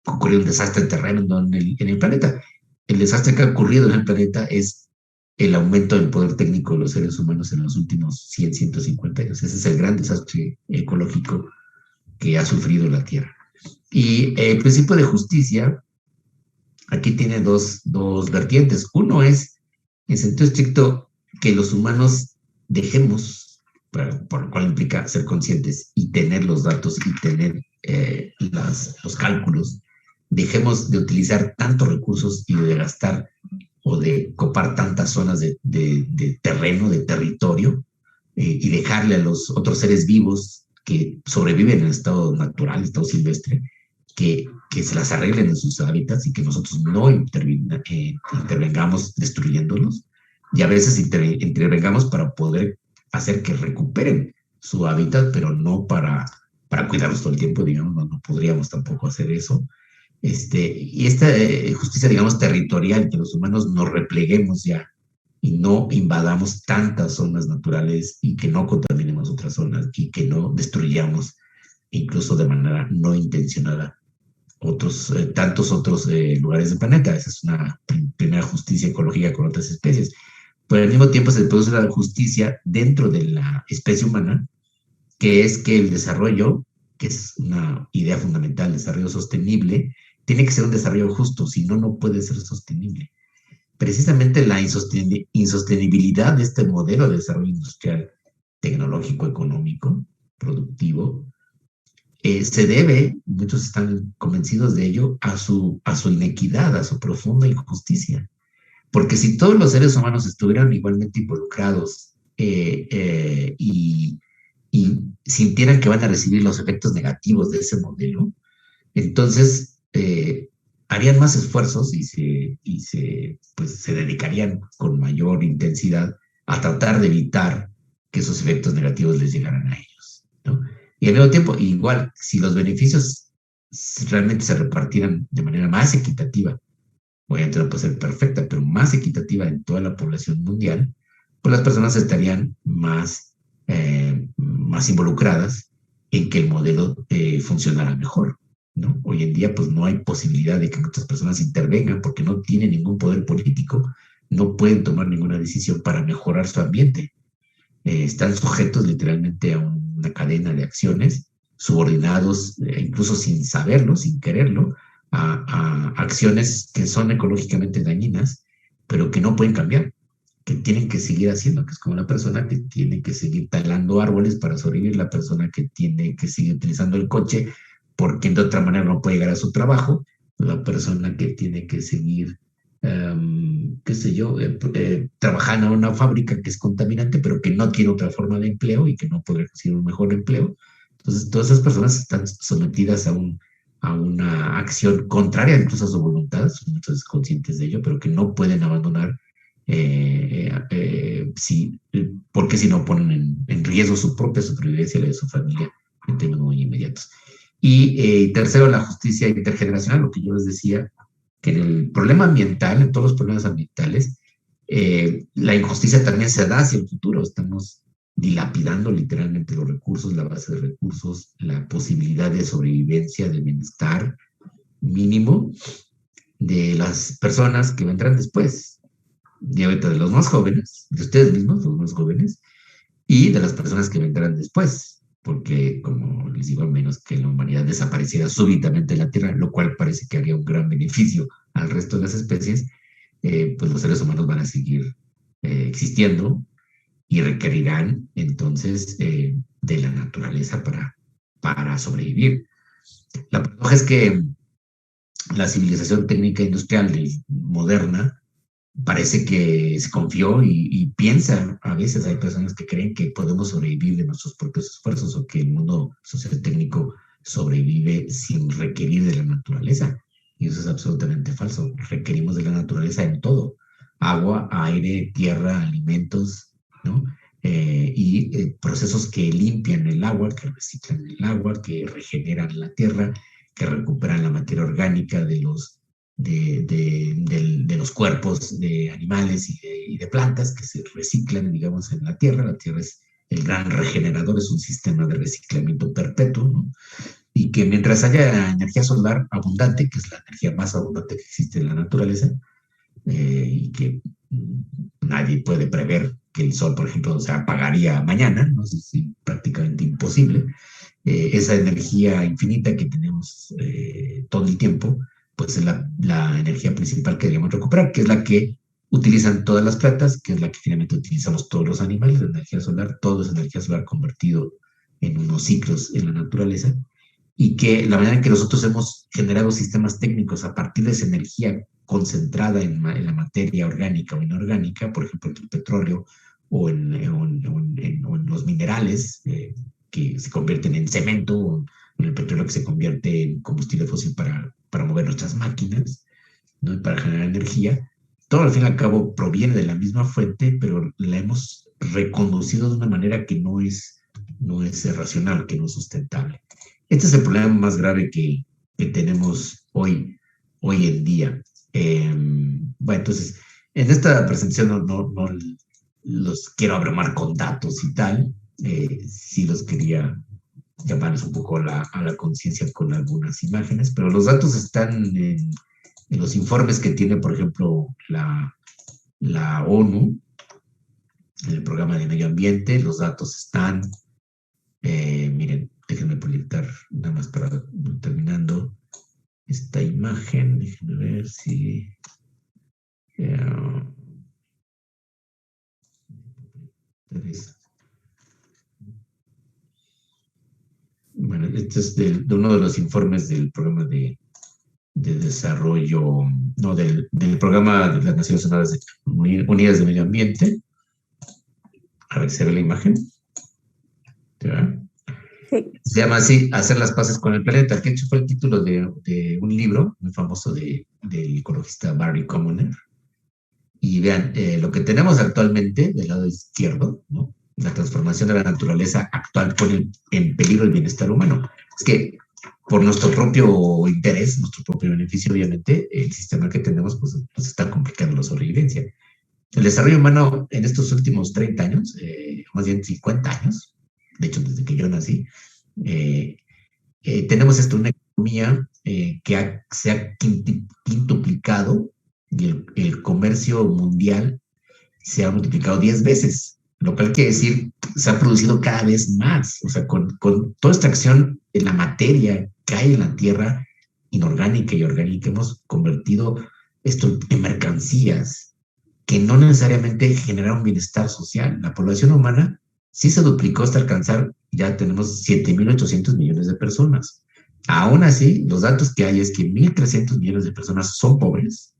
ocurrido un desastre tremendo en el planeta. El desastre que ha ocurrido en el planeta es el aumento del poder técnico de los seres humanos en los últimos 100, 150 años. Ese es el gran desastre ecológico que ha sufrido la Tierra. Y el principio de justicia aquí tiene dos vertientes. Uno es, en sentido estricto, que los humanos dejemos, por lo cual implica ser conscientes y tener los datos y tener los cálculos, dejemos de utilizar tantos recursos y de gastar o de copar tantas zonas de terreno, de territorio, y dejarle a los otros seres vivos que sobreviven en estado natural, estado silvestre, que se las arreglen en sus hábitats y que nosotros no intervengamos destruyéndolos, y a veces intervengamos para poder hacer que recuperen su hábitat, pero no para cuidarlos todo el tiempo, digamos, no podríamos tampoco hacer eso. Y esta justicia, digamos, territorial, que los humanos nos repleguemos ya y no invadamos tantas zonas naturales y que no contaminemos otras zonas y que no destruyamos, incluso de manera no intencionada, tantos otros lugares del planeta. Esa es una primera justicia ecológica con otras especies. Pero al mismo tiempo se produce la justicia dentro de la especie humana, que es que el desarrollo, que es una idea fundamental, el desarrollo sostenible, tiene que ser un desarrollo justo, si no, no puede ser sostenible. Precisamente la insostenibilidad de este modelo de desarrollo industrial, tecnológico, económico, productivo, se debe, muchos están convencidos de ello, a su inequidad, a su profunda injusticia. Porque si todos los seres humanos estuvieran igualmente involucrados y sintieran que van a recibir los efectos negativos de ese modelo, entonces harían más esfuerzos y se dedicarían con mayor intensidad a tratar de evitar que esos efectos negativos les llegaran a ellos, ¿no? Y al mismo tiempo, igual, si los beneficios realmente se repartieran de manera más equitativa, obviamente no puede ser perfecta, pero más equitativa en toda la población mundial, pues las personas estarían más involucradas en que el modelo funcionara mejor, ¿no? Hoy en día, pues no hay posibilidad de que muchas personas intervengan porque no tienen ningún poder político, no pueden tomar ninguna decisión para mejorar su ambiente. Están sujetos literalmente a una cadena de acciones, subordinados, incluso sin saberlo, sin quererlo, a acciones que son ecológicamente dañinas, pero que no pueden cambiar, que tienen que seguir haciendo, que es como la persona que tiene que seguir talando árboles para sobrevivir, la persona que tiene que seguir utilizando el coche porque de otra manera no puede llegar a su trabajo, la persona que tiene que seguir qué sé yo, trabajando en una fábrica que es contaminante, pero que no tiene otra forma de empleo y que no podrá conseguir un mejor empleo. Entonces, todas esas personas están sometidas a una acción contraria incluso a su voluntad, son muchos conscientes de ello, pero que no pueden abandonar porque si no ponen en riesgo su propia supervivencia y la de su familia en términos muy inmediatos. Y tercero, la justicia intergeneracional, lo que yo les decía, que en el problema ambiental, en todos los problemas ambientales, la injusticia también se da hacia el futuro. Estamos dilapidando literalmente los recursos, la base de recursos, la posibilidad de sobrevivencia, de bienestar mínimo, de las personas que vendrán después, de ahorita de los más jóvenes, de ustedes mismos, los más jóvenes, y de las personas que vendrán después, porque, como les digo, a menos que la humanidad desapareciera súbitamente de la Tierra, lo cual parece que haría un gran beneficio al resto de las especies, pues los seres humanos van a seguir existiendo y requerirán entonces de la naturaleza para sobrevivir. La paradoja es que la civilización técnica industrial moderna parece que se confió y piensa, a veces hay personas que creen que podemos sobrevivir de nuestros propios esfuerzos o que el mundo sociotécnico sobrevive sin requerir de la naturaleza. Y eso es absolutamente falso. Requerimos de la naturaleza en todo. Agua, aire, tierra, alimentos, ¿no? Y procesos que limpian el agua, que reciclan el agua, que regeneran la tierra, que recuperan la materia orgánica de los cuerpos de animales y de plantas que se reciclan, digamos, en la Tierra. La Tierra es el gran regenerador, es un sistema de reciclamiento perpetuo, ¿no? Y que mientras haya energía solar abundante, que es la energía más abundante que existe en la naturaleza, y que nadie puede prever que el sol, por ejemplo, se apagaría mañana, ¿no? Es prácticamente imposible. Esa energía infinita que tenemos todo el tiempo, pues es la energía principal que debemos recuperar, que es la que utilizan todas las plantas, que es la que finalmente utilizamos todos los animales, la energía solar, todo es energía solar convertido en unos ciclos en la naturaleza, y que la manera en que nosotros hemos generado sistemas técnicos a partir de esa energía concentrada en la materia orgánica o inorgánica, por ejemplo, en el petróleo o en los minerales, que se convierten en cemento, o en el petróleo que se convierte en combustible fósil para mover nuestras máquinas, ¿no? Y para generar energía. Todo al fin y al cabo proviene de la misma fuente, pero la hemos reconducido de una manera que no es racional, que no es sustentable. Este es el problema más grave que tenemos hoy en día. Bueno, entonces, en esta presentación no los quiero abrumar con datos y tal. Sí los quería llamarles un poco a la conciencia con algunas imágenes, pero los datos están en los informes que tiene, por ejemplo, la ONU, en el programa de medio ambiente. Los datos están, miren, déjenme proyectar nada más para terminando esta imagen. Déjenme ver si... bueno, este es de uno de los informes del programa de desarrollo, no, del programa de las Naciones Unidas de Medio Ambiente. A ver si se ve la imagen. ¿Ya? Sí. Se llama así, Hacer las paces con el planeta, que hecho fue el título de un libro muy famoso del ecologista Barry Commoner. Y vean, lo que tenemos actualmente del lado izquierdo, ¿no? La transformación de la naturaleza actual pone en peligro el bienestar humano. Es que por nuestro propio interés, nuestro propio beneficio, obviamente, el sistema que tenemos pues está complicando la sobrevivencia. El desarrollo humano en estos últimos 30 años, más bien 50 años, de hecho desde que yo nací, tenemos una economía que se ha quintuplicado, y el comercio mundial se ha multiplicado 10 veces, lo cual quiere decir se ha producido cada vez más. O sea, con toda esta acción en la materia que hay en la tierra inorgánica y orgánica, hemos convertido esto en mercancías que no necesariamente generan un bienestar social. La población humana sí se duplicó hasta alcanzar, ya tenemos 7.800 millones de personas. Aún así, los datos que hay es que 1.300 millones de personas son pobres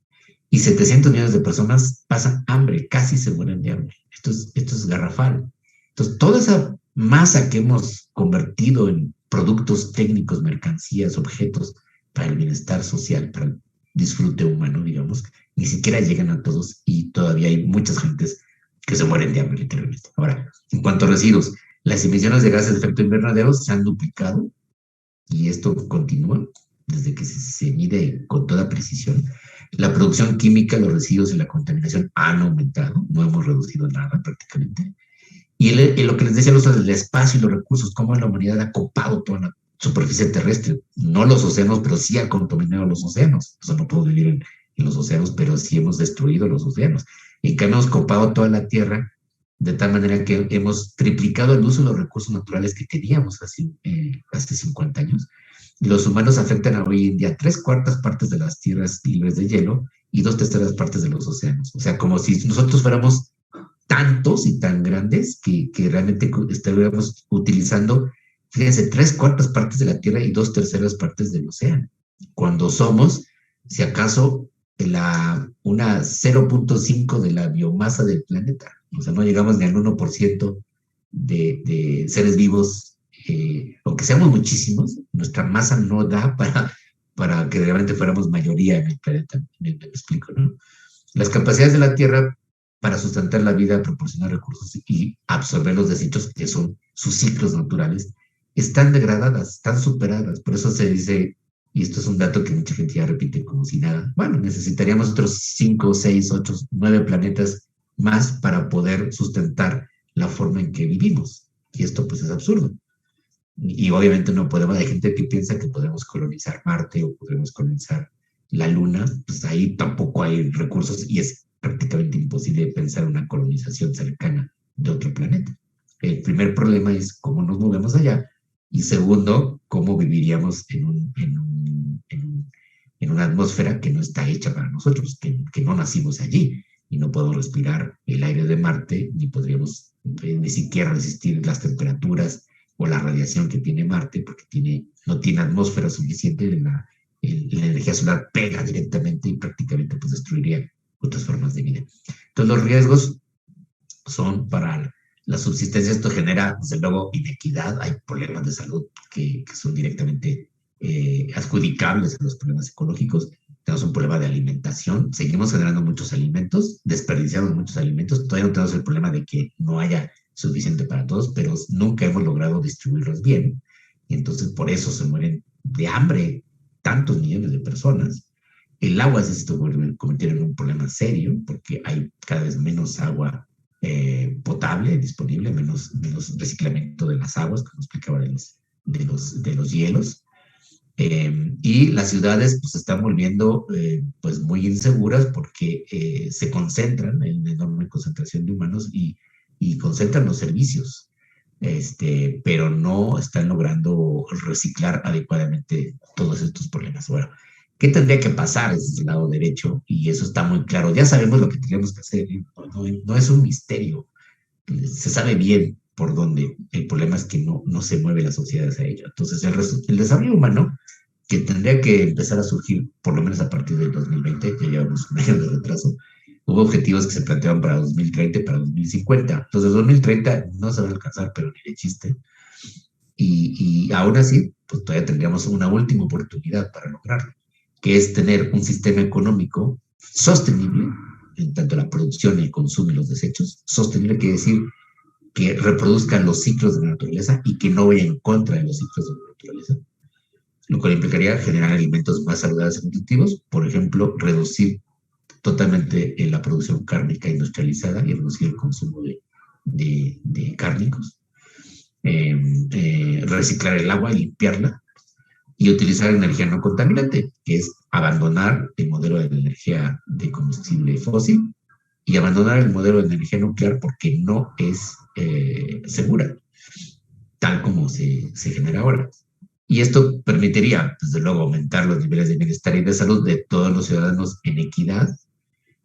y 700 millones de personas pasan hambre, casi se mueren de hambre. Esto es garrafal. Entonces, toda esa masa que hemos convertido en productos técnicos, mercancías, objetos para el bienestar social, para el disfrute humano, digamos, ni siquiera llegan a todos y todavía hay muchas gentes que se mueren de hambre, literalmente. Ahora, en cuanto a residuos, las emisiones de gases de efecto invernadero se han duplicado y esto continúa desde que se mide con toda precisión. La producción química, los residuos y la contaminación han aumentado, no hemos reducido nada prácticamente. Y lo que les decía, el espacio y los recursos, cómo la humanidad ha copado toda superficie terrestre, no los océanos, pero sí ha contaminado los océanos. O sea, no puedo vivir en los océanos, pero sí hemos destruido los océanos. En cambio, hemos copado toda la tierra de tal manera que hemos triplicado el uso de los recursos naturales que teníamos hace 50 años. Y los humanos afectan hoy en día 3/4 partes de las tierras libres de hielo y 2/3 partes de los océanos. O sea, como si nosotros fuéramos tantos y tan grandes que realmente estaríamos utilizando, fíjense, 3/4 partes de la tierra y 2/3 partes del océano. Cuando somos, si acaso, una 0.5 de la biomasa del planeta. O sea, no llegamos ni al 1% de seres vivos. Aunque seamos muchísimos, nuestra masa no da para que realmente fuéramos mayoría en el planeta. Me explico, ¿no? Las capacidades de la Tierra para sustentar la vida, proporcionar recursos y absorber los desechos, que son sus ciclos naturales, están degradadas, están superadas. Por eso se dice, y esto es un dato que mucha gente ya repite como si nada, bueno, necesitaríamos otros 5, 6, 8, 9 planetas más para poder sustentar la forma en que vivimos. Y esto pues es absurdo. Y obviamente no podemos, hay gente que piensa que podemos colonizar Marte o podemos colonizar la Luna, pues ahí tampoco hay recursos y es prácticamente imposible pensar una colonización cercana de otro planeta. El primer problema es cómo nos movemos allá y segundo, cómo viviríamos en una atmósfera que no está hecha para nosotros, que no nacimos allí y no podemos respirar el aire de Marte, ni podríamos ni siquiera resistir las temperaturas o la radiación que tiene Marte, porque no tiene atmósfera suficiente, la energía solar pega directamente y prácticamente pues destruiría otras formas de vida. Entonces los riesgos son para la subsistencia. Esto genera, desde luego, inequidad. Hay problemas de salud que son directamente adjudicables a los problemas ecológicos. Tenemos un problema de alimentación. Seguimos generando muchos alimentos, desperdiciamos muchos alimentos. Todavía no tenemos el problema de que no haya suficiente para todos, pero nunca hemos logrado distribuirlos bien. Y entonces por eso se mueren de hambre tantos millones de personas. El agua se está convirtiendo en un problema serio porque hay cada vez menos agua potable disponible, menos reciclamiento de las aguas, como explicaba de los hielos. Y las ciudades pues, se están volviendo pues, muy inseguras porque se concentran, hay una enorme concentración de humanos y concentran los servicios, pero no están logrando reciclar adecuadamente todos estos problemas. Bueno, ¿qué tendría que pasar desde el lado derecho? Y eso está muy claro. Ya sabemos lo que tenemos que hacer. No es un misterio. Se sabe bien por dónde. El problema es que no se mueve la sociedad hacia ello. Entonces, el desarrollo humano, que tendría que empezar a surgir por lo menos a partir del 2020, ya llevamos un año de retraso, hubo objetivos que se planteaban para 2030 y para 2050. Entonces, 2030 no se va a alcanzar, pero ni de chiste. Y aún así, pues todavía tendríamos una última oportunidad para lograrlo, que es tener un sistema económico sostenible, en tanto la producción, el consumo y los desechos. Sostenible quiere decir que reproduzcan los ciclos de la naturaleza y que no vaya en contra de los ciclos de la naturaleza, lo cual implicaría generar alimentos más saludables y nutritivos, por ejemplo, reducir totalmente la producción cárnica industrializada y reducir el consumo de cárnicos, reciclar el agua y limpiarla, y utilizar energía no contaminante, que es abandonar el modelo de energía de combustible fósil y abandonar el modelo de energía nuclear porque no es segura, tal como se genera ahora. Y esto permitiría, desde luego, aumentar los niveles de bienestar y de salud de todos los ciudadanos en equidad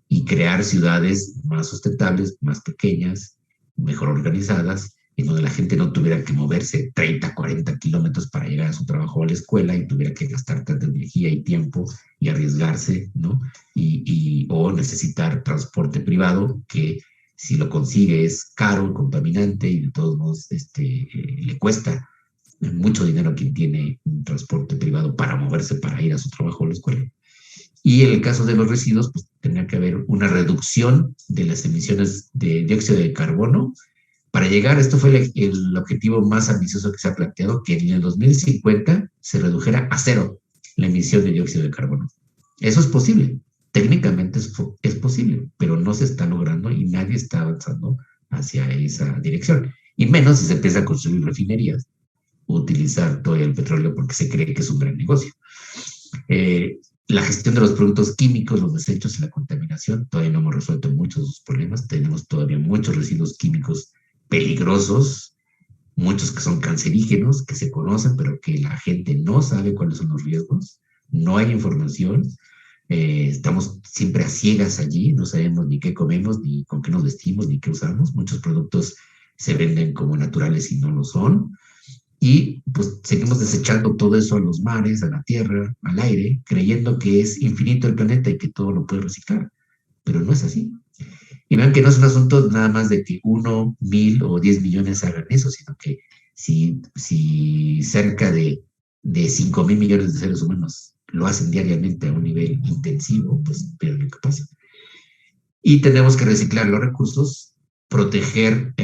y crear ciudades más sustentables, más pequeñas, mejor organizadas, en donde la gente no tuviera que moverse 30, 40 kilómetros para llegar a su trabajo o a la escuela y tuviera que gastar tanta energía y tiempo y arriesgarse, ¿no? O necesitar transporte privado que si lo consigue es caro, contaminante y de todos modos le cuesta mucho dinero a quien tiene un transporte privado para moverse, para ir a su trabajo o a la escuela. Y en el caso de los residuos, pues tendría que haber una reducción de las emisiones de dióxido de carbono. Para llegar, esto fue el objetivo más ambicioso que se ha planteado, que en el 2050 se redujera a 0 la emisión de dióxido de carbono. Eso es posible, técnicamente es posible, pero no se está logrando y nadie está avanzando hacia esa dirección. Y menos si se empieza a construir refinerías utilizar todavía el petróleo porque se cree que es un gran negocio. La gestión de los productos químicos, los desechos y la contaminación, todavía no hemos resuelto muchos de esos problemas. Tenemos todavía muchos residuos químicos peligrosos, muchos que son cancerígenos, que se conocen, pero que la gente no sabe cuáles son los riesgos. No hay información. Estamos siempre a ciegas allí, no sabemos ni qué comemos, ni con qué nos vestimos, ni qué usamos. Muchos productos se venden como naturales y no lo son. Y pues seguimos desechando todo eso a los mares, a la tierra, al aire, creyendo que es infinito el planeta y que todo lo puede reciclar. Pero no es así. Y vean que no es un asunto nada más de que 1, 1000 o 10 millones hagan eso, sino que si cerca de 5,000 millones de seres humanos lo hacen diariamente a un nivel intensivo, pues vean lo que pasa. Y tenemos que reciclar los recursos, proteger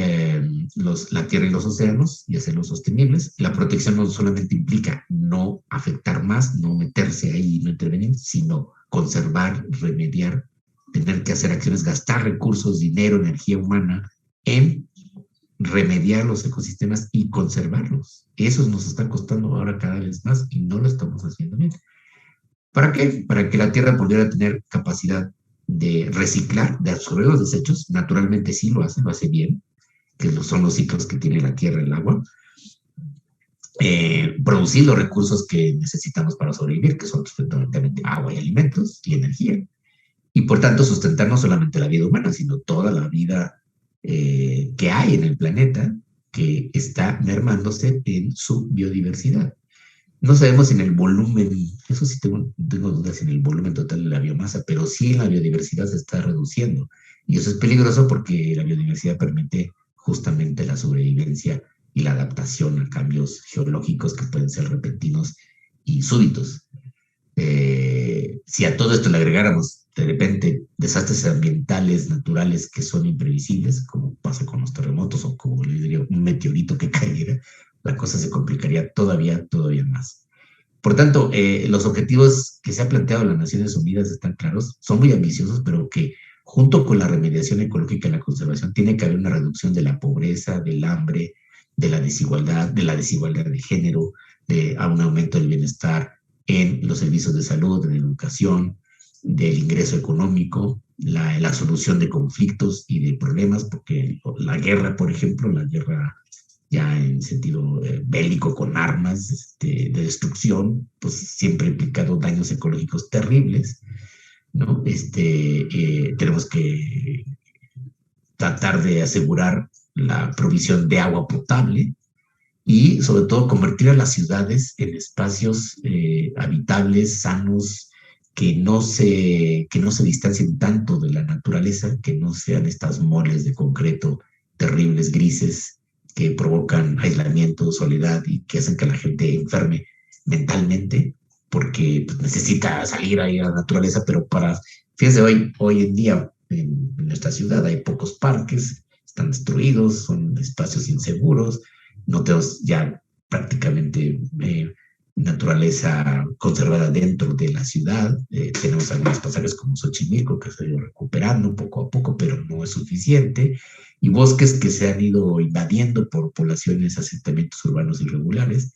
la tierra y los océanos y hacerlos sostenibles. La protección no solamente implica no afectar más, no meterse ahí y no intervenir, sino conservar, remediar, tener que hacer acciones, gastar recursos, dinero, energía humana en remediar los ecosistemas y conservarlos. Eso nos está costando ahora cada vez más y no lo estamos haciendo bien. ¿Para qué? Para que la Tierra pudiera tener capacidad de reciclar, de absorber los desechos. Naturalmente sí lo hace bien, que son los ciclos que tiene la Tierra, el agua. Producir los recursos que necesitamos para sobrevivir, que son fundamentalmente agua y alimentos y energía. Y por tanto sustentar no solamente la vida humana, sino toda la vida que hay en el planeta, que está mermándose en su biodiversidad. No sabemos en el volumen, eso sí tengo dudas en el volumen total de la biomasa, pero sí en la biodiversidad se está reduciendo. Y eso es peligroso porque la biodiversidad permite justamente la sobrevivencia y la adaptación a cambios geológicos que pueden ser repentinos y súbitos. Si a todo esto le agregáramos de repente desastres ambientales naturales que son imprevisibles, como pasa con los terremotos o como le diría un meteorito que cayera, la cosa se complicaría todavía más. Por tanto, los objetivos que se ha planteado las Naciones Unidas están claros, son muy ambiciosos, pero que junto con la remediación ecológica y la conservación tiene que haber una reducción de la pobreza, del hambre, de la desigualdad de género, a un aumento del bienestar en los servicios de salud, en la educación, del ingreso económico, la solución de conflictos y de problemas, porque la guerra, por ejemplo, la guerra ya en sentido bélico con armas de destrucción, pues siempre ha implicado daños ecológicos terribles, ¿no? Tenemos que tratar de asegurar la provisión de agua potable y sobre todo convertir a las ciudades en espacios habitables, sanos, que no se distancien tanto de la naturaleza, que no sean estas moles de concreto terribles, grises, que provocan aislamiento, soledad y que hacen que la gente enferme mentalmente porque pues, necesita salir ahí a la naturaleza, pero fíjense, hoy en día en nuestra ciudad hay pocos parques, están destruidos, son espacios inseguros, no tenemos ya prácticamente naturaleza conservada dentro de la ciudad. Tenemos algunos pasajes como Xochimilco que se ha ido recuperando poco a poco, pero no es suficiente. Y bosques que se han ido invadiendo por poblaciones, asentamientos urbanos irregulares.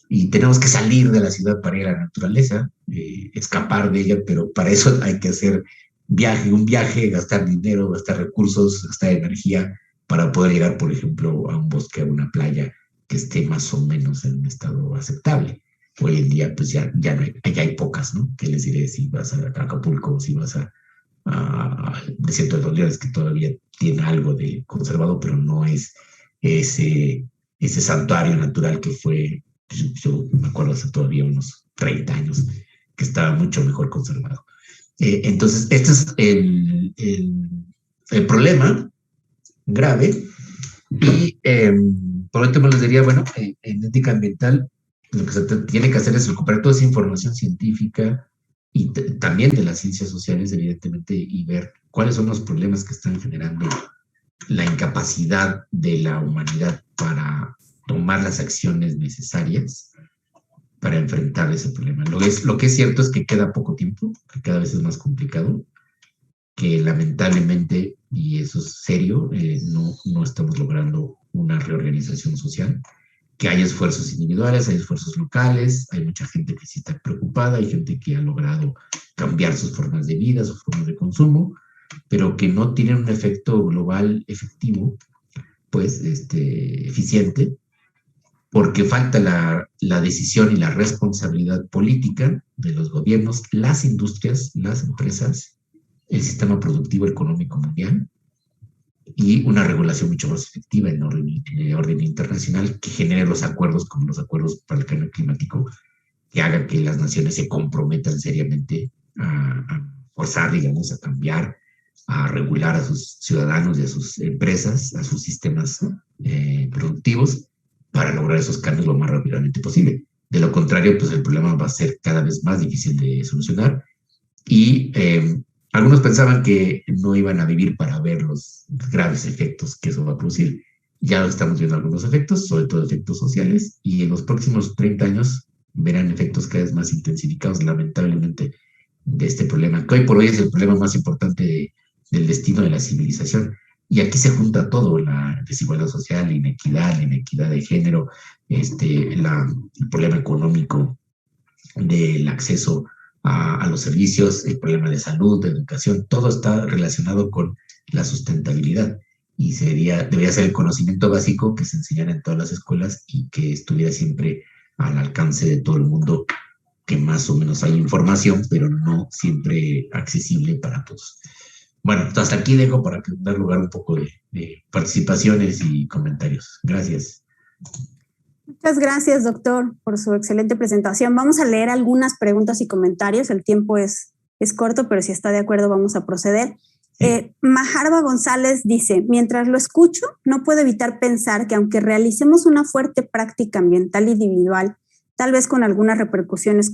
Y tenemos que salir de la ciudad para ir a la naturaleza, escapar de ella, pero para eso hay que hacer un viaje, gastar dinero, gastar recursos, gastar energía para poder llegar, por ejemplo, a un bosque, a una playa que esté más o menos en un estado aceptable. Hoy en día, pues ya hay pocas, ¿no? ¿Qué les diré si vas a Acapulco, si vas a Desierto de los Leones, que todavía tiene algo de conservado, pero no es ese santuario natural que fue, yo me acuerdo hace todavía unos 30 años, que estaba mucho mejor conservado. Entonces, este es el problema grave. Y por último les diría, bueno, en ética ambiental lo que se tiene que hacer es recuperar toda esa información científica y también de las ciencias sociales, evidentemente, y ver cuáles son los problemas que están generando la incapacidad de la humanidad para tomar las acciones necesarias para enfrentar ese problema. Lo que es cierto es que queda poco tiempo, que cada vez es más complicado, que lamentablemente, y eso es serio, no estamos logrando una reorganización social, que hay esfuerzos individuales, hay esfuerzos locales, hay mucha gente que sí está preocupada, hay gente que ha logrado cambiar sus formas de vida, sus formas de consumo, pero que no tienen un efecto global efectivo, pues, eficiente, porque falta la decisión y la responsabilidad política de los gobiernos, las industrias, las empresas, el sistema productivo económico mundial y una regulación mucho más efectiva en el orden internacional que genere los acuerdos, como los acuerdos para el cambio climático, que hagan que las naciones se comprometan seriamente a forzar, digamos, a cambiar, a regular a sus ciudadanos y a sus empresas, a sus sistemas productivos, para lograr esos cambios lo más rápidamente posible. De lo contrario, pues el problema va a ser cada vez más difícil de solucionar y algunos pensaban que no iban a vivir para ver los graves efectos que eso va a producir. Ya estamos viendo algunos efectos, sobre todo efectos sociales, y en los próximos 30 años verán efectos cada vez más intensificados, lamentablemente, de este problema, que hoy por hoy es el problema más importante del destino de la civilización. Y aquí se junta todo, la desigualdad social, la inequidad de género, el problema económico del acceso a los servicios, el problema de salud, de educación, todo está relacionado con la sustentabilidad y debería ser el conocimiento básico que se enseñara en todas las escuelas y que estuviera siempre al alcance de todo el mundo, que más o menos hay información, pero no siempre accesible para todos. Bueno, hasta aquí dejo para dar lugar un poco de participaciones y comentarios. Gracias. Muchas gracias, doctor, por su excelente presentación. Vamos a leer algunas preguntas y comentarios. El tiempo es corto, pero si está de acuerdo vamos a proceder. Sí. Majarba González dice, mientras lo escucho, no puedo evitar pensar que aunque realicemos una fuerte práctica ambiental individual, tal vez con algunas repercusiones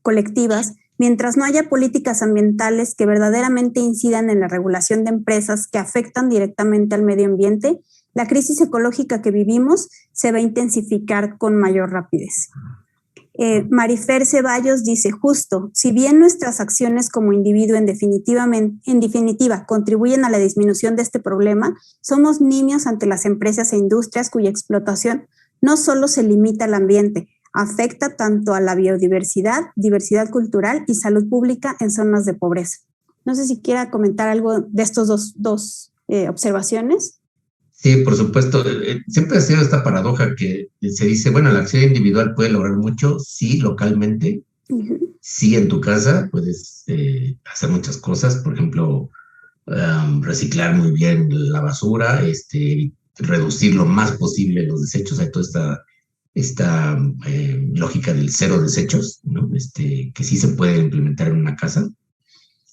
colectivas, mientras no haya políticas ambientales que verdaderamente incidan en la regulación de empresas que afectan directamente al medio ambiente, la crisis ecológica que vivimos se va a intensificar con mayor rapidez. Marifer Ceballos dice, justo, si bien nuestras acciones como individuo en definitiva contribuyen a la disminución de este problema, somos nimios ante las empresas e industrias cuya explotación no solo se limita al ambiente, afecta tanto a la biodiversidad, diversidad cultural y salud pública en zonas de pobreza. No sé si quiera comentar algo de estos dos observaciones. Sí, por supuesto. Siempre ha sido esta paradoja que se dice, bueno, la acción individual puede lograr mucho, sí, localmente, sí, en tu casa puedes hacer muchas cosas, por ejemplo, reciclar muy bien la basura, reducir lo más posible los desechos, hay toda esta lógica del cero desechos, ¿no? Que sí se puede implementar en una casa.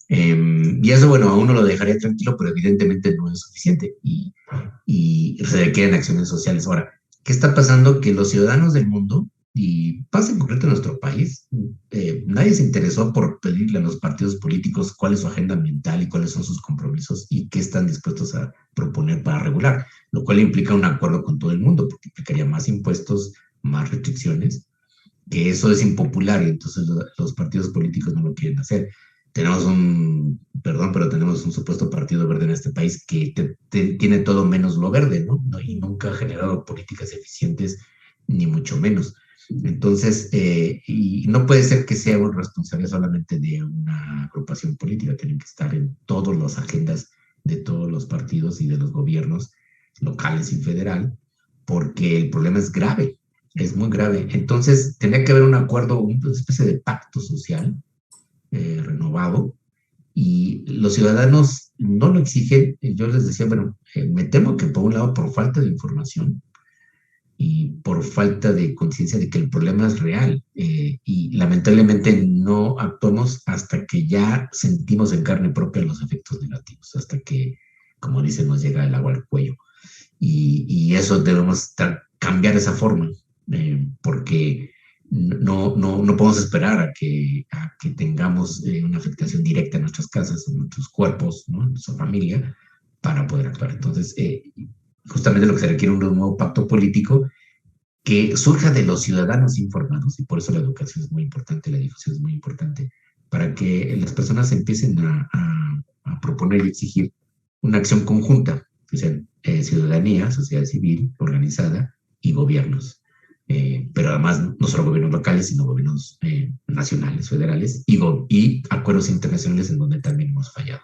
Y eso, bueno, a uno lo dejaría tranquilo, pero evidentemente no es suficiente y se requieren acciones sociales. Ahora, ¿qué está pasando? Que los ciudadanos del mundo, y pasa en concreto en nuestro país, nadie se interesó por pedirle a los partidos políticos cuál es su agenda ambiental y cuáles son sus compromisos y qué están dispuestos a proponer para regular, lo cual implica un acuerdo con todo el mundo, porque implicaría más impuestos, más restricciones, que eso es impopular y entonces los partidos políticos no lo quieren hacer. Tenemos tenemos un supuesto partido verde en este país que tiene todo menos lo verde, ¿no? Y nunca ha generado políticas eficientes, ni mucho menos. Entonces, y no puede ser que sea una responsabilidad solamente de una agrupación política, tienen que estar en todas las agendas de todos los partidos y de los gobiernos locales y federal, porque el problema es grave, es muy grave. Entonces, tendría que haber un acuerdo, una especie de pacto social, renovado, y los ciudadanos no lo exigen. Yo les decía, bueno, me temo que por un lado por falta de información y por falta de conciencia de que el problema es real, y lamentablemente no actuamos hasta que ya sentimos en carne propia los efectos negativos, hasta que, como dicen, nos llega el agua al cuello, y eso debemos cambiar esa forma, porque no podemos esperar a que tengamos una afectación directa en nuestras casas, en nuestros cuerpos, ¿no? En nuestra familia, para poder actuar. Entonces, justamente lo que se requiere es un nuevo pacto político que surja de los ciudadanos informados, y por eso la educación es muy importante, la difusión es muy importante, para que las personas empiecen a proponer y exigir una acción conjunta, que sean ciudadanía, sociedad civil, organizada y gobiernos. pero además no solo gobiernos locales, sino gobiernos nacionales, federales y acuerdos internacionales en donde también hemos fallado.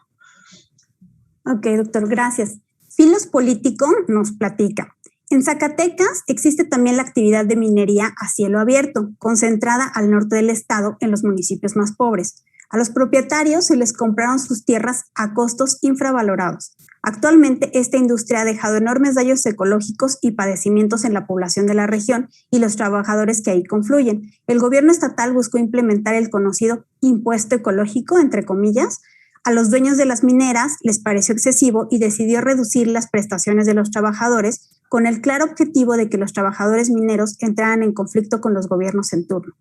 Ok, doctor, gracias. Filos Político nos platica. En Zacatecas existe también la actividad de minería a cielo abierto, concentrada al norte del estado en los municipios más pobres. A los propietarios se les compraron sus tierras a costos infravalorados. Actualmente, esta industria ha dejado enormes daños ecológicos y padecimientos en la población de la región y los trabajadores que ahí confluyen. El gobierno estatal buscó implementar el conocido impuesto ecológico, entre comillas. A los dueños de las mineras les pareció excesivo y decidió reducir las prestaciones de los trabajadores con el claro objetivo de que los trabajadores mineros entraran en conflicto con los gobiernos en turno.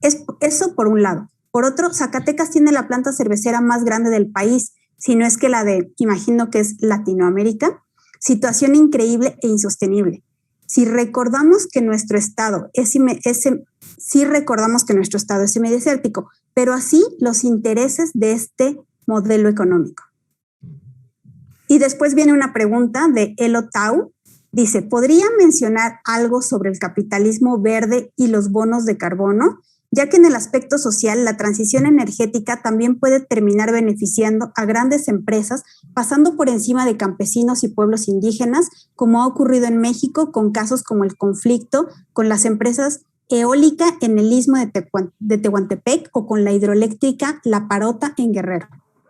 Eso por un lado. Por otro, Zacatecas tiene la planta cervecera más grande del país, si no es que la de, imagino que es Latinoamérica, situación increíble e insostenible. Si recordamos que nuestro estado es semidesértico, pero así los intereses de este modelo económico. Y después viene una pregunta de Elo Tau. Dice, ¿podría mencionar algo sobre el capitalismo verde y los bonos de carbono? Ya que en el aspecto social, la transición energética también puede terminar beneficiando a grandes empresas, pasando por encima de campesinos y pueblos indígenas, como ha ocurrido en México con casos como el conflicto con las empresas eólica en el istmo de Tehuantepec o con la hidroeléctrica La Parota en Guerrero.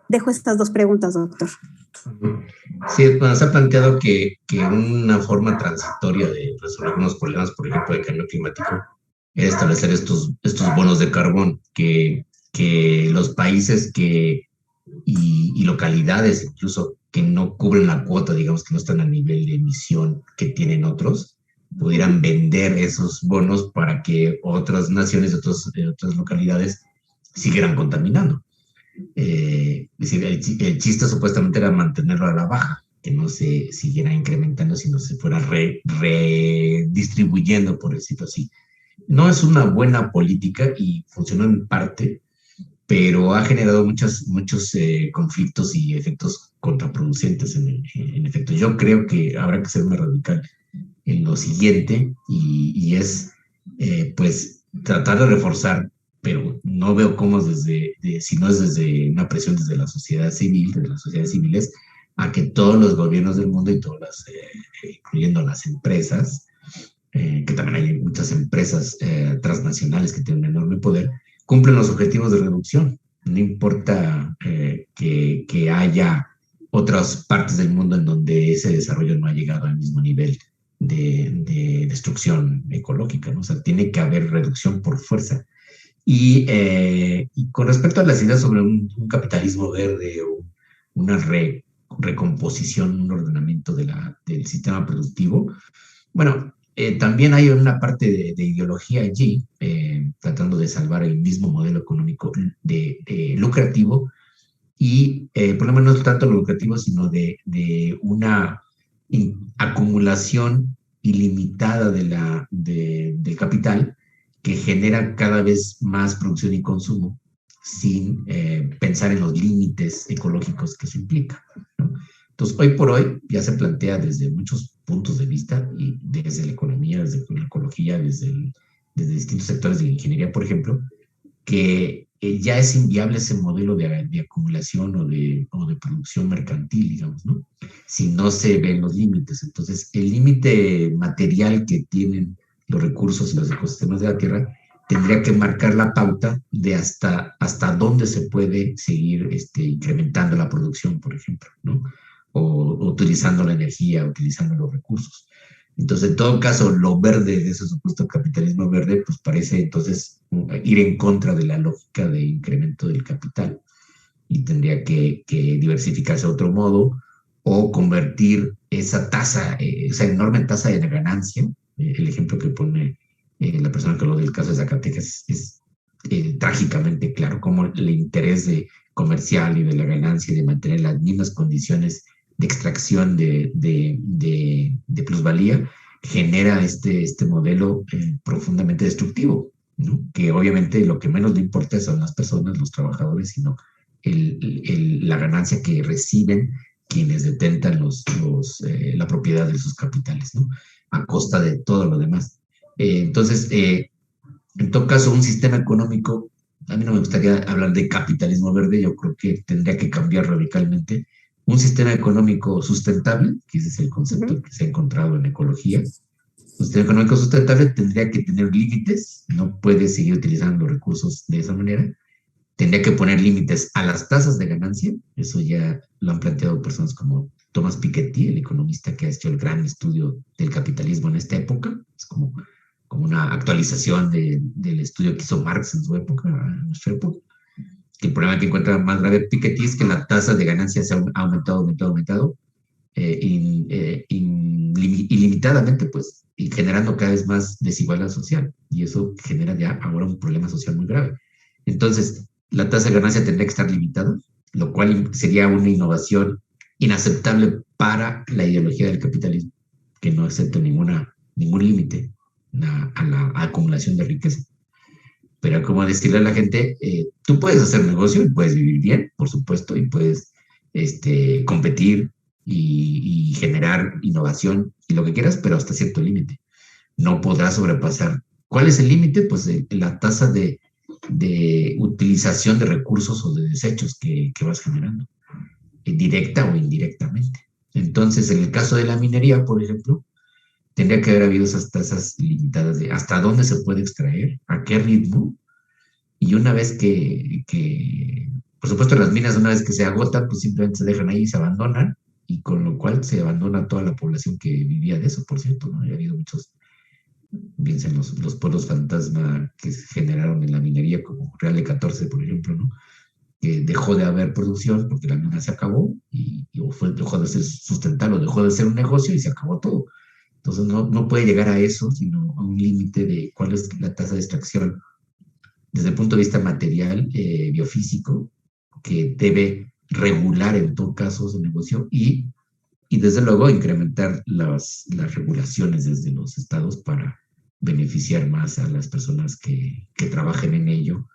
Dejo estas dos preguntas, doctor. Sí, bueno, se ha planteado que una forma transitoria de resolver algunos problemas, por ejemplo, de cambio climático, es establecer estos bonos de carbón que los países y localidades incluso que no cubren la cuota, digamos que no están a nivel de emisión que tienen otros, pudieran vender esos bonos para que otras naciones, otras localidades siguieran contaminando. Es decir, el chiste supuestamente era mantenerlo a la baja, que no se siguiera incrementando, sino se fuera redistribuyendo, por decirlo así. No es una buena política y funcionó en parte, pero ha generado muchos conflictos y efectos contraproducentes en efecto. Yo creo que habrá que ser más radical en lo siguiente y es pues tratar de reforzar, pero no veo cómo si no es desde una presión desde la sociedad civil, desde las sociedades civiles, a que todos los gobiernos del mundo y todas incluyendo las empresas, que también hay muchas empresas transnacionales que tienen un enorme poder, cumplen los objetivos de reducción. No importa que haya otras partes del mundo en donde ese desarrollo no ha llegado al mismo nivel de destrucción ecológica, ¿no? O sea, tiene que haber reducción por fuerza. Y con respecto a las ideas sobre un capitalismo verde o una recomposición, un ordenamiento del sistema productivo, bueno, también hay una parte de ideología allí, tratando de salvar el mismo modelo económico lucrativo, y el problema no es tanto lo lucrativo, sino de una acumulación ilimitada del capital que genera cada vez más producción y consumo sin pensar en los límites ecológicos que eso implica, ¿no? Entonces, hoy por hoy ya se plantea desde muchos puntos de vista, y desde la economía, desde la ecología, desde distintos sectores de la ingeniería, por ejemplo, que ya es inviable ese modelo de acumulación o de producción mercantil, digamos, ¿no? Si no se ven los límites. Entonces, el límite material que tienen los recursos y los ecosistemas de la Tierra tendría que marcar la pauta de hasta dónde se puede seguir incrementando la producción, por ejemplo, ¿no? O utilizando la energía, utilizando los recursos. Entonces, en todo caso, lo verde de ese supuesto capitalismo verde, pues parece entonces ir en contra de la lógica de incremento del capital, y tendría que diversificarse de otro modo o convertir esa tasa, esa enorme tasa de ganancia. El ejemplo que pone la persona que habló del caso de Zacatecas es trágicamente claro, cómo el interés comercial y de la ganancia y de mantener las mismas condiciones de extracción de plusvalía genera este modelo profundamente destructivo, ¿no? Que obviamente lo que menos le importa son las personas, los trabajadores, sino la ganancia que reciben quienes detentan la propiedad de sus capitales, ¿no? A costa de todo lo demás. Entonces, en todo caso, un sistema económico, a mí no me gustaría hablar de capitalismo verde, yo creo que tendría que cambiar radicalmente. Un sistema económico sustentable, que ese es el concepto que se ha encontrado en ecología, un sistema económico sustentable tendría que tener límites, no puede seguir utilizando los recursos de esa manera, tendría que poner límites a las tasas de ganancia, eso ya lo han planteado personas como Thomas Piketty, el economista que ha hecho el gran estudio del capitalismo en esta época, es como una actualización del estudio que hizo Marx en su época, en nuestra época. Que el problema que encuentra más grave Piketty es que la tasa de ganancia se ha aumentado, ilimitadamente, pues, y generando cada vez más desigualdad social. Y eso genera ya ahora un problema social muy grave. Entonces, la tasa de ganancia tendría que estar limitada, lo cual sería una innovación inaceptable para la ideología del capitalismo, que no acepta ningún límite a la acumulación de riqueza. Pero como decirle a la gente, tú puedes hacer negocio y puedes vivir bien, por supuesto, y puedes competir y generar innovación y lo que quieras, pero hasta cierto límite. No podrás sobrepasar. ¿Cuál es el límite? Pues la tasa de utilización de recursos o de desechos que vas generando, directa o indirectamente. Entonces, en el caso de la minería, por ejemplo, tendría que haber habido esas tasas limitadas de hasta dónde se puede extraer, a qué ritmo, y una vez por supuesto, las minas, una vez que se agotan, pues simplemente se dejan ahí y se abandonan, y con lo cual se abandona toda la población que vivía de eso, por cierto, ¿no? Ha habido muchos, bien sean los pueblos fantasma que se generaron en la minería, como Real de 14, por ejemplo, ¿no? Que dejó de haber producción porque la mina se acabó dejó de ser sustentable, o dejó de ser un negocio y se acabó todo. Entonces no puede llegar a eso, sino a un límite de cuál es la tasa de extracción desde el punto de vista material, biofísico, que debe regular en todo caso su negocio y desde luego incrementar las regulaciones desde los estados para beneficiar más a las personas que trabajen en ello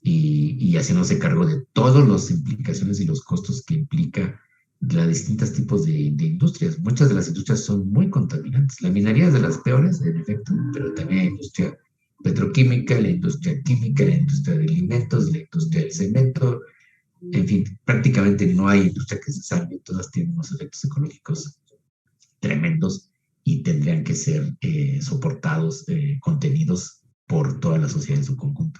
y haciéndose cargo de todas las implicaciones y los costos que implica los distintos tipos de industrias. Muchas de las industrias son muy contaminantes. La minería es de las peores, en efecto, pero también hay industria petroquímica, la industria química, la industria de alimentos, la industria del cemento, en fin, prácticamente no hay industria que se salve, todas tienen unos efectos ecológicos tremendos y tendrían que ser soportados, contenidos por toda la sociedad en su conjunto.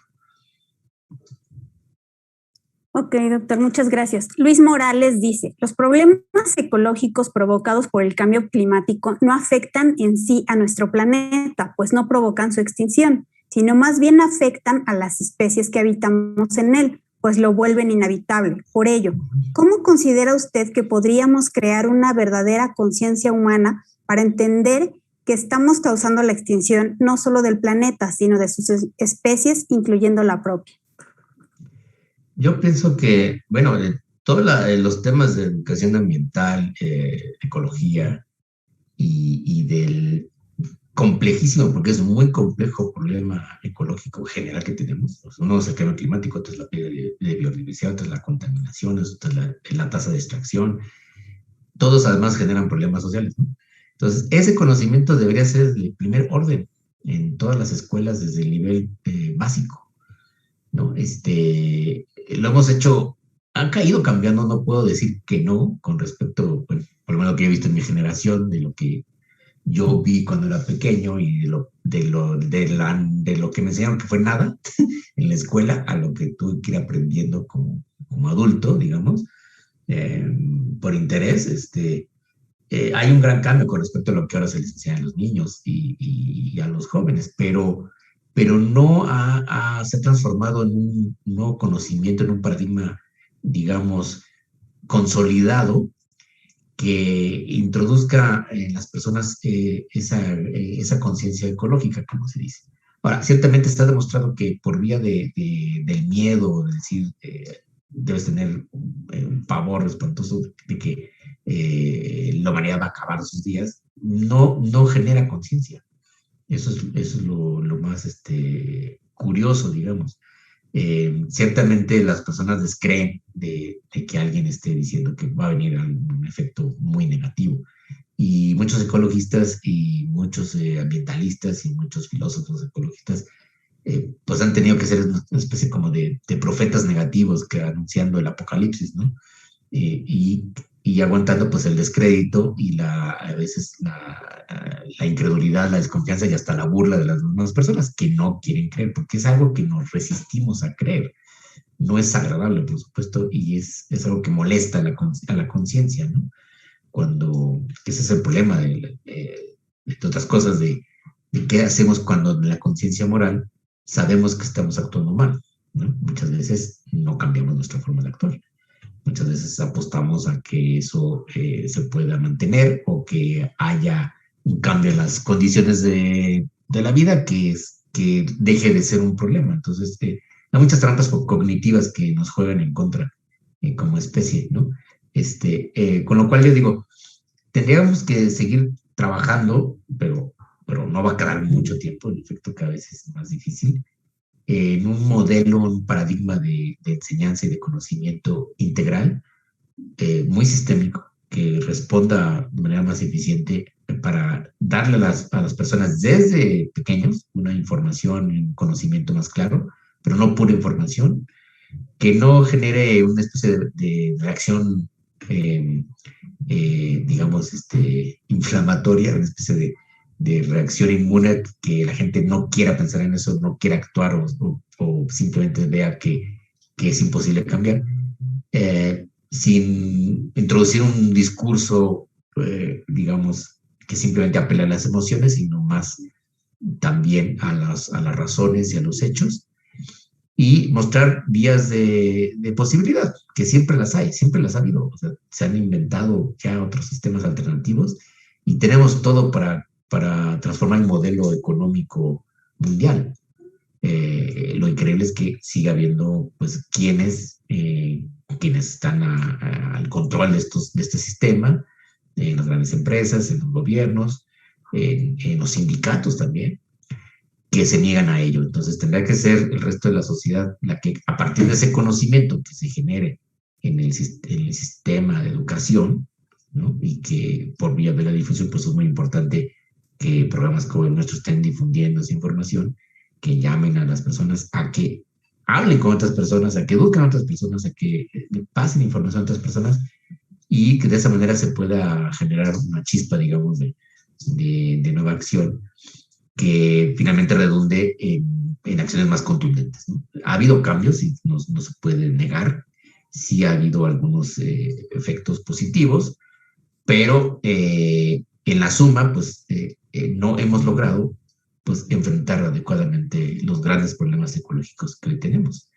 Ok, doctor, muchas gracias. Luis Morales dice, los problemas ecológicos provocados por el cambio climático no afectan en sí a nuestro planeta, pues no provocan su extinción, sino más bien afectan a las especies que habitamos en él, pues lo vuelven inhabitable. Por ello, ¿cómo considera usted que podríamos crear una verdadera conciencia humana para entender que estamos causando la extinción no solo del planeta, sino de sus especies, incluyendo la propia? Yo pienso que, bueno, todos los temas de educación ambiental, ecología y del complejísimo, porque es un muy complejo problema ecológico general que tenemos. Uno es el cambio climático, otro es la pérdida de biodiversidad, otro es la contaminación, otro es la tasa de extracción. Todos además generan problemas sociales, ¿no? Entonces, ese conocimiento debería ser el primer orden en todas las escuelas desde el nivel básico, ¿no? Lo hemos hecho, ha caído cambiando, no puedo decir que no, con respecto, bueno, por lo menos lo que he visto en mi generación, de lo que yo vi cuando era pequeño y de lo que me enseñaron que fue nada en la escuela, a lo que tuve que ir aprendiendo como adulto, digamos, por interés. Hay un gran cambio con respecto a lo que ahora se les enseña a los niños y a los jóvenes, pero no se ha transformado en un nuevo conocimiento, en un paradigma, digamos, consolidado, que introduzca en las personas esa conciencia ecológica, como se dice. Ahora, ciertamente está demostrado que por vía del miedo, de decir, debes tener un pavor espantoso de que la humanidad va a acabar sus días, no genera conciencia. Eso es lo más curioso, digamos. Ciertamente las personas descreen de que alguien esté diciendo que va a venir un efecto muy negativo. Y muchos ecologistas y muchos ambientalistas y muchos filósofos ecologistas pues han tenido que ser una especie como de profetas negativos que anunciando el apocalipsis, ¿no? Y aguantando pues el descrédito y a veces la incredulidad, la desconfianza y hasta la burla de las mismas personas que no quieren creer, porque es algo que nos resistimos a creer. No es agradable, por supuesto, y es algo que molesta a la conciencia, ¿no? Cuando, ese es el problema de otras cosas, de qué hacemos cuando en la conciencia moral sabemos que estamos actuando mal, ¿no? Muchas veces no cambiamos nuestra forma de actuar. Muchas veces apostamos a que eso se pueda mantener o que haya un cambio en las condiciones de la vida que deje de ser un problema. Entonces, hay muchas trampas cognitivas que nos juegan en contra como especie, ¿no? Con lo cual yo digo, tendríamos que seguir trabajando, pero no va a quedar mucho tiempo, en efecto, cada vez es más difícil, en un modelo, un paradigma de enseñanza y de conocimiento integral, muy sistémico, que responda de manera más eficiente para darle a las personas desde pequeños una información y un conocimiento más claro, pero no pura información, que no genere una especie de reacción, digamos, inflamatoria, una especie de reacción inmune, que la gente no quiera pensar en eso, no quiera actuar o simplemente vea que es imposible cambiar, sin introducir un discurso, digamos, que simplemente apela a las emociones, sino más también a las razones y a los hechos, y mostrar vías de posibilidad, que siempre las hay, siempre las ha habido. O sea, se han inventado ya otros sistemas alternativos y tenemos todo para transformar el modelo económico mundial. Lo increíble es que siga habiendo pues quienes están al control de este sistema, en las grandes empresas, en los gobiernos, en los sindicatos también, que se niegan a ello. Entonces tendrá que ser el resto de la sociedad la que, a partir de ese conocimiento que se genere en el sistema de educación, ¿no? Y que por vía de la difusión, pues es muy importante que programas como el nuestro estén difundiendo esa información, que llamen a las personas a que hablen con otras personas, a que eduquen a otras personas, a que pasen información a otras personas, y que de esa manera se pueda generar una chispa, digamos, de nueva acción que finalmente redunde en acciones más contundentes, ¿no? Ha habido cambios y no se puede negar, sí ha habido algunos efectos positivos, pero en la suma, pues no hemos logrado pues enfrentar adecuadamente los grandes problemas ecológicos que hoy tenemos.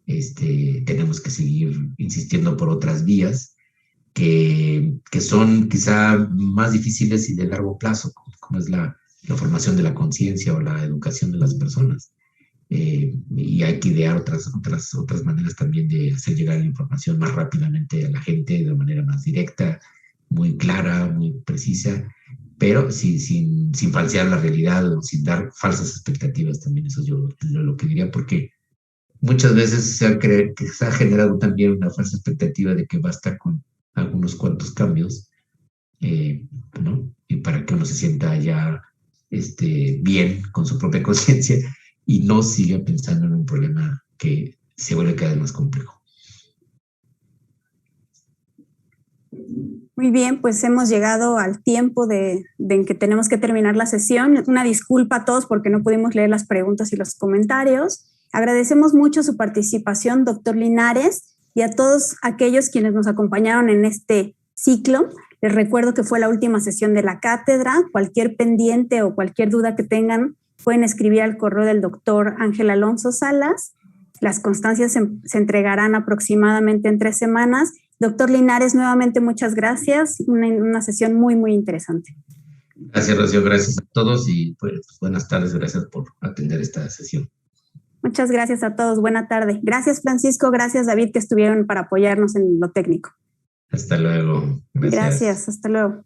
Tenemos que seguir insistiendo por otras vías que son quizá más difíciles y de largo plazo, como es la formación de la conciencia o la educación de las personas. Y hay que idear otras maneras también de hacer llegar la información más rápidamente a la gente, de manera más directa, muy clara, muy precisa, pero sin falsear la realidad o sin dar falsas expectativas también. Eso yo lo que diría, porque muchas veces se ha generado también una falsa expectativa de que basta con algunos cuantos cambios, ¿no? Y para que uno se sienta ya bien con su propia conciencia y no siga pensando en un problema que se vuelve cada vez más complejo. Muy bien, pues hemos llegado al tiempo en que tenemos que terminar la sesión. Una disculpa a todos porque no pudimos leer las preguntas y los comentarios. Agradecemos mucho su participación, doctor Linares, y a todos aquellos quienes nos acompañaron en este ciclo. Les recuerdo que fue la última sesión de la cátedra. Cualquier pendiente o cualquier duda que tengan pueden escribir al correo del doctor Ángel Alonso Salas. Las constancias se entregarán aproximadamente en 3 semanas. Doctor Linares, nuevamente muchas gracias. Una sesión muy, muy interesante. Gracias, Rocío. Gracias a todos y pues, buenas tardes. Gracias por atender esta sesión. Muchas gracias a todos. Buena tarde. Gracias, Francisco. Gracias, David, que estuvieron para apoyarnos en lo técnico. Hasta luego. Gracias. Hasta luego.